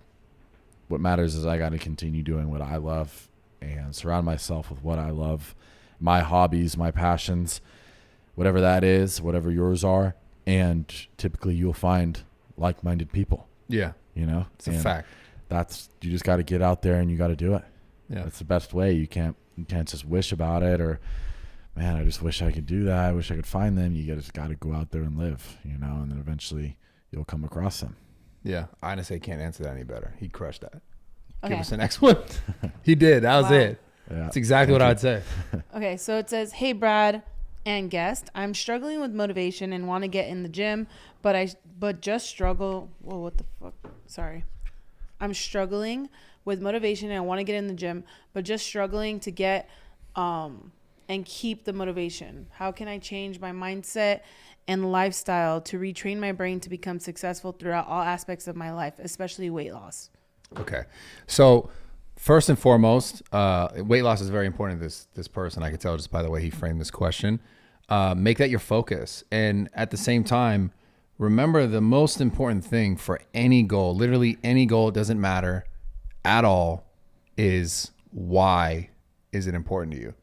what matters is I got to continue doing what I love and surround myself with what I love, my hobbies, my passions, whatever that is, whatever yours are. And typically you'll find like-minded people, Yeah. you know, It's a fact. You just got to get out there and you got to do it. Yeah. That's the best way. You can't just wish about it or, man, I just wish I could do that. I wish I could find them. You just got to go out there and live, you know, and then eventually you'll come across them. Yeah. I honestly can't answer that any better. He crushed that. Okay. Give us the next one. He did. That was Wow. it. Yeah. That's exactly what I'd say. Okay, so it says, "Hey Brad and guest, I'm struggling with motivation and want to get in the gym, but just struggle. Whoa, what the fuck? Sorry. I'm struggling with motivation and I want to get in the gym, but just struggling to get and keep the motivation. How can I change my mindset and lifestyle to retrain my brain to become successful throughout all aspects of my life, especially weight loss?" Okay. So first and foremost, weight loss is very important to this person. I could tell just by the way he framed this question. Make that your focus. And at the same time, remember the most important thing for any goal, literally any goal, it doesn't matter at all, is why is it important to you?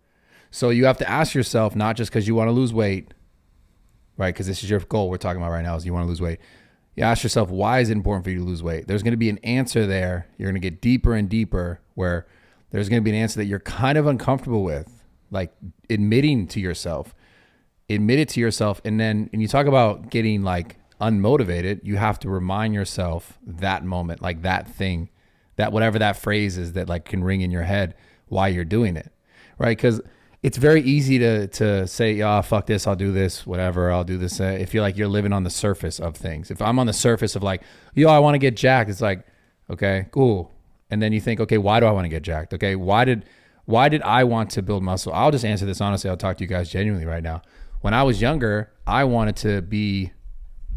So you have to ask yourself, not just because you want to lose weight, right? Because this is your goal we're talking about right now is you want to lose weight. You ask yourself, why is it important for you to lose weight? There's going to be an answer there. You're going to get deeper and deeper where there's going to be an answer that you're kind of uncomfortable with, like admitting to yourself. Admit it to yourself. And then when you talk about getting like unmotivated, you have to remind yourself that moment, like that thing, that whatever that phrase is that like can ring in your head why you're doing it, right? Because it's very easy to say, oh, fuck this, I'll do this, whatever, I'll do this. If you're like, you're living on the surface of things. If I'm on the surface of like, yo, I want to get jacked. It's like, okay, cool. And then you think, okay, why do I want to get jacked? Okay, why did I want to build muscle? I'll just answer this honestly. I'll talk to you guys genuinely right now. When I was younger, I wanted to be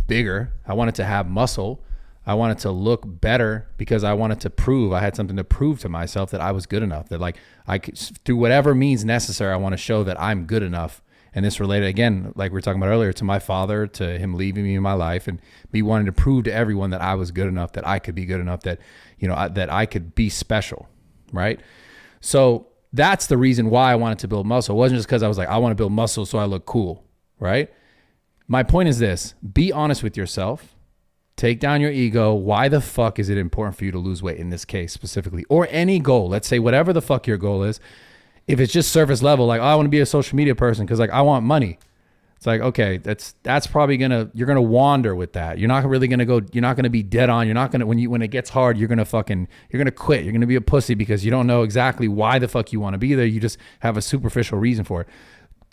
bigger. I wanted to have muscle. I wanted to look better because I wanted to prove, I had something to prove to myself that I was good enough, that like I could, through whatever means necessary, I want to show that I'm good enough. And this related, again, like we were talking about earlier, to my father, to him leaving me in my life and me wanting to prove to everyone that I was good enough, that I could be good enough, that, you know, that I could be special, right? So that's the reason why I wanted to build muscle. It wasn't just because I was like, I want to build muscle so I look cool, right? My point is this, be honest with yourself. Take down your ego. Why the fuck is it important for you to lose weight in this case specifically? Or any goal. Let's say whatever the fuck your goal is. If it's just surface level, like, oh, I want to be a social media person because like I want money. It's like, okay, that's probably you're gonna wander with that. You're not really gonna go, you're not gonna be dead on. You're not gonna, when it gets hard, you're gonna quit. You're gonna be a pussy because you don't know exactly why the fuck you want to be there. You just have a superficial reason for it.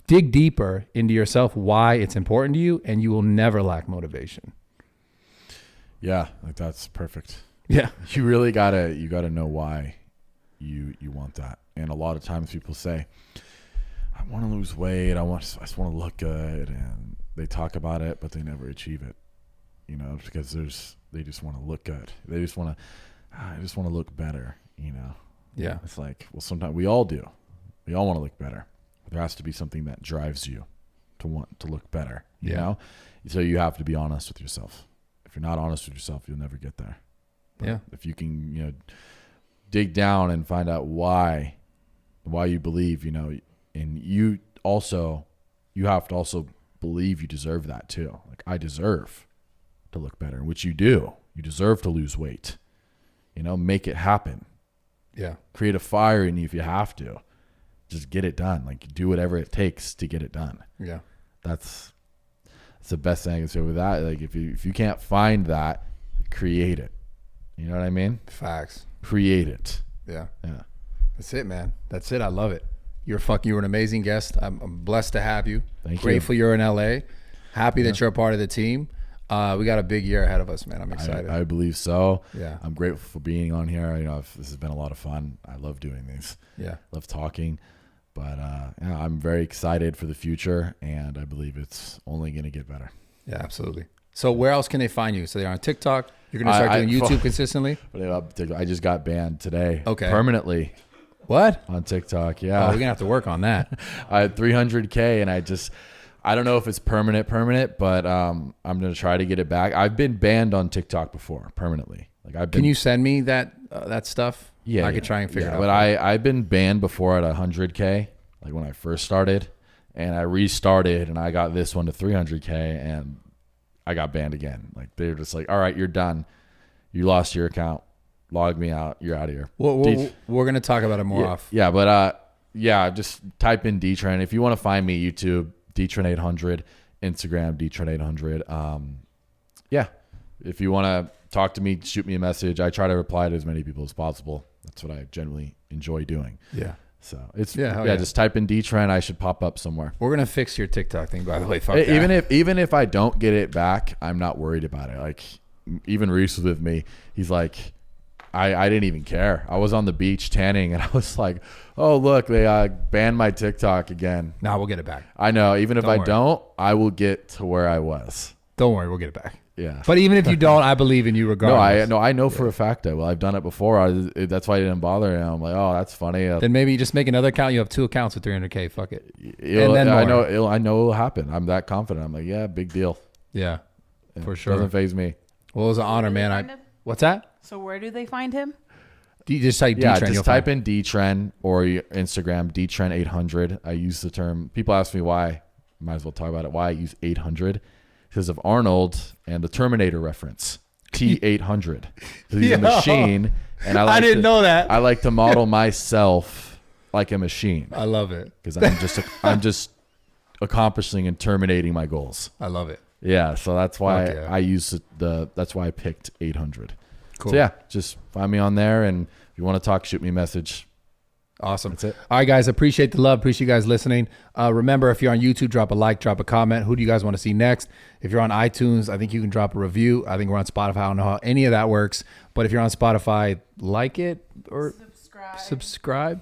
Dig deeper into yourself, why it's important to you, and you will never lack motivation. Yeah, like that's perfect. Yeah. You really gotta know why you want that. And a lot of times people say, I want to lose weight, I just want to look good, and they talk about it, but they never achieve it. You know, because they just want to look good. They just want to, I just want to look better, you know. Yeah. It's like, well, sometimes we all do. We all want to look better. There has to be something that drives you to want to look better, you know? So you have to be honest with yourself. If you're not honest with yourself, you'll never get there. But yeah. If you can, you know, dig down and find out why you believe, you know, and you have to also believe you deserve that too. Like, I deserve to look better, which you do. You deserve to lose weight, you know, make it happen. Yeah. Create a fire in you if you have to. Just get it done. Like, do whatever it takes to get it done. Yeah. That's the best thing I can say with that. Like, if you can't find that, create it. You know what I mean? Facts. Create it. Yeah. Yeah. That's it, man. That's it. I love it. You were an amazing guest. I'm blessed to have you. Thank you. Grateful you're in LA. Happy that you're a part of the team. We got a big year ahead of us, man. I'm excited. I believe so. Yeah. I'm grateful for being on here. You know, this has been a lot of fun. I love doing these. Yeah. Love talking. But yeah, I'm very excited for the future, and I believe it's only going to get better. Yeah, absolutely. So where else can they find you? So they're on TikTok, You're gonna start doing YouTube consistently? I just got banned today. Okay. Permanently. What? On TikTok, Oh, yeah. we're gonna have to work on that. I had 300K, and I don't know if it's permanent, but I'm gonna try to get it back. I've been banned on TikTok before, permanently. Can you send me that stuff? Yeah, I could try and figure it out. But I've been banned before at 100K, like when I first started, and I restarted, and I got this one to 300K, and I got banned again. Like they're just like, all right, you're done. You lost your account. Log me out. You're out of here. We're gonna talk about it more off. Yeah, but just type in D Tren if you want to find me. YouTube D Tren 800, Instagram D Tren 800. Yeah, if you want to talk to me, shoot me a message. I try to reply to as many people as possible. That's what I generally enjoy doing. Yeah. So it's yeah. Just type in D Tren. I should pop up somewhere. We're gonna fix your TikTok thing, by the way. Fuck even if I don't get it back, I'm not worried about it. Like even Reese was with me. He's like, I didn't even care. I was on the beach tanning, and I was like, oh look, they banned my TikTok again. Nah, we'll get it back. I know. Even if I worry. don't, I will get to where I was. Don't worry, we'll get it back. Yeah. But even if you don't, I believe in you regardless. I know for a fact I will. I've done it before. That's why I didn't bother. And I'm like, oh, that's funny. Then maybe you just make another account. You have 2 accounts with 300K. Fuck it. I know it'll happen. I'm that confident. I'm like, yeah, big deal. Yeah, for sure. Doesn't faze me. Well, it was an honor, man. What's that? So where do they find him? You just type D Tren. Just type in D Tren or your Instagram D Tren 800. I use the term. People ask me why. Might as well talk about it. Why I use 800 because of Arnold and the Terminator reference. T800. He's a machine, and I didn't know that. I like to model myself like a machine. I love it because I'm just accomplishing and terminating my goals. I love it. Yeah, so that's why I use that's why I picked 800. Cool. So yeah, just find me on there, and if you want to talk, shoot me a message. Awesome. That's it. All right, guys. Appreciate the love. Appreciate you guys listening. Remember, if you're on YouTube, drop a like, drop a comment. Who do you guys want to see next? If you're on iTunes, I think you can drop a review. I think we're on Spotify. I don't know how any of that works. But if you're on Spotify, like it or subscribe.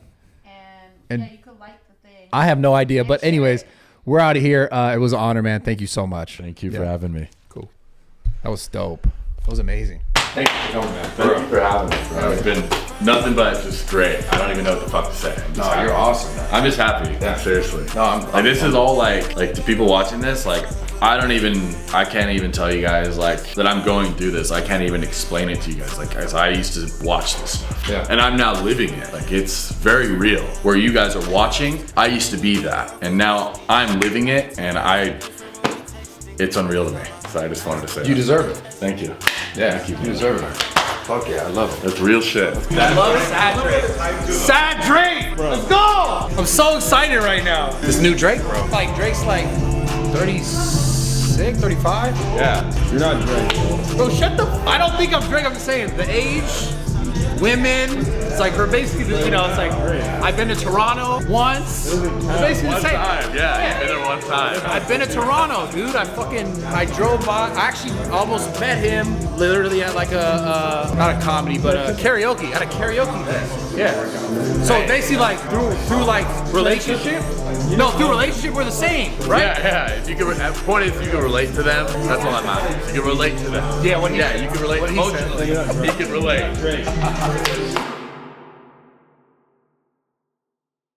And you could like the thing. I have no idea. But anyways, we're out of here. It was an honor, man. Thank you so much. Thank you for having me. Cool. That was dope. That was amazing. Thank you for coming, man. Thank you for having me, bro. It's been nothing but just great. I don't even know what the fuck to say. No, you're awesome, man. I'm just happy. Yeah. Seriously. No, I'm this is all like to people watching this, like I can't even tell you guys like that I'm going through this. I can't even explain it to you guys. Like guys, I used to watch this stuff. Yeah. And I'm now living it. Like it's very real. Where you guys are watching, I used to be that. And now I'm living it and it's unreal to me. So I just wanted to say You deserve it. Thank you. Yeah, you deserve it. Fuck yeah, I love it. That's real shit. I love Sad Drake. Sad Drake! Let's go! I'm so excited right now. This new Drake, bro. Like Drake's like 36, 35? Yeah. You're not Drake, Bro, shut the I don't think I'm Drake. I'm just saying the age, women. It's like we're basically, it's like I've been to Toronto once. We're basically the One same. time, yeah. You've been there one time. I've been to Toronto, dude. I drove by. I actually almost met him literally at like not a comedy, but a karaoke, at a karaoke event. Yeah. So basically like through like relationship. No, through relationship we're the same, right? Yeah. If you can, the point is, you can relate to them. That's all that matters. You can relate to them. Yeah. You can relate emotionally. You can relate.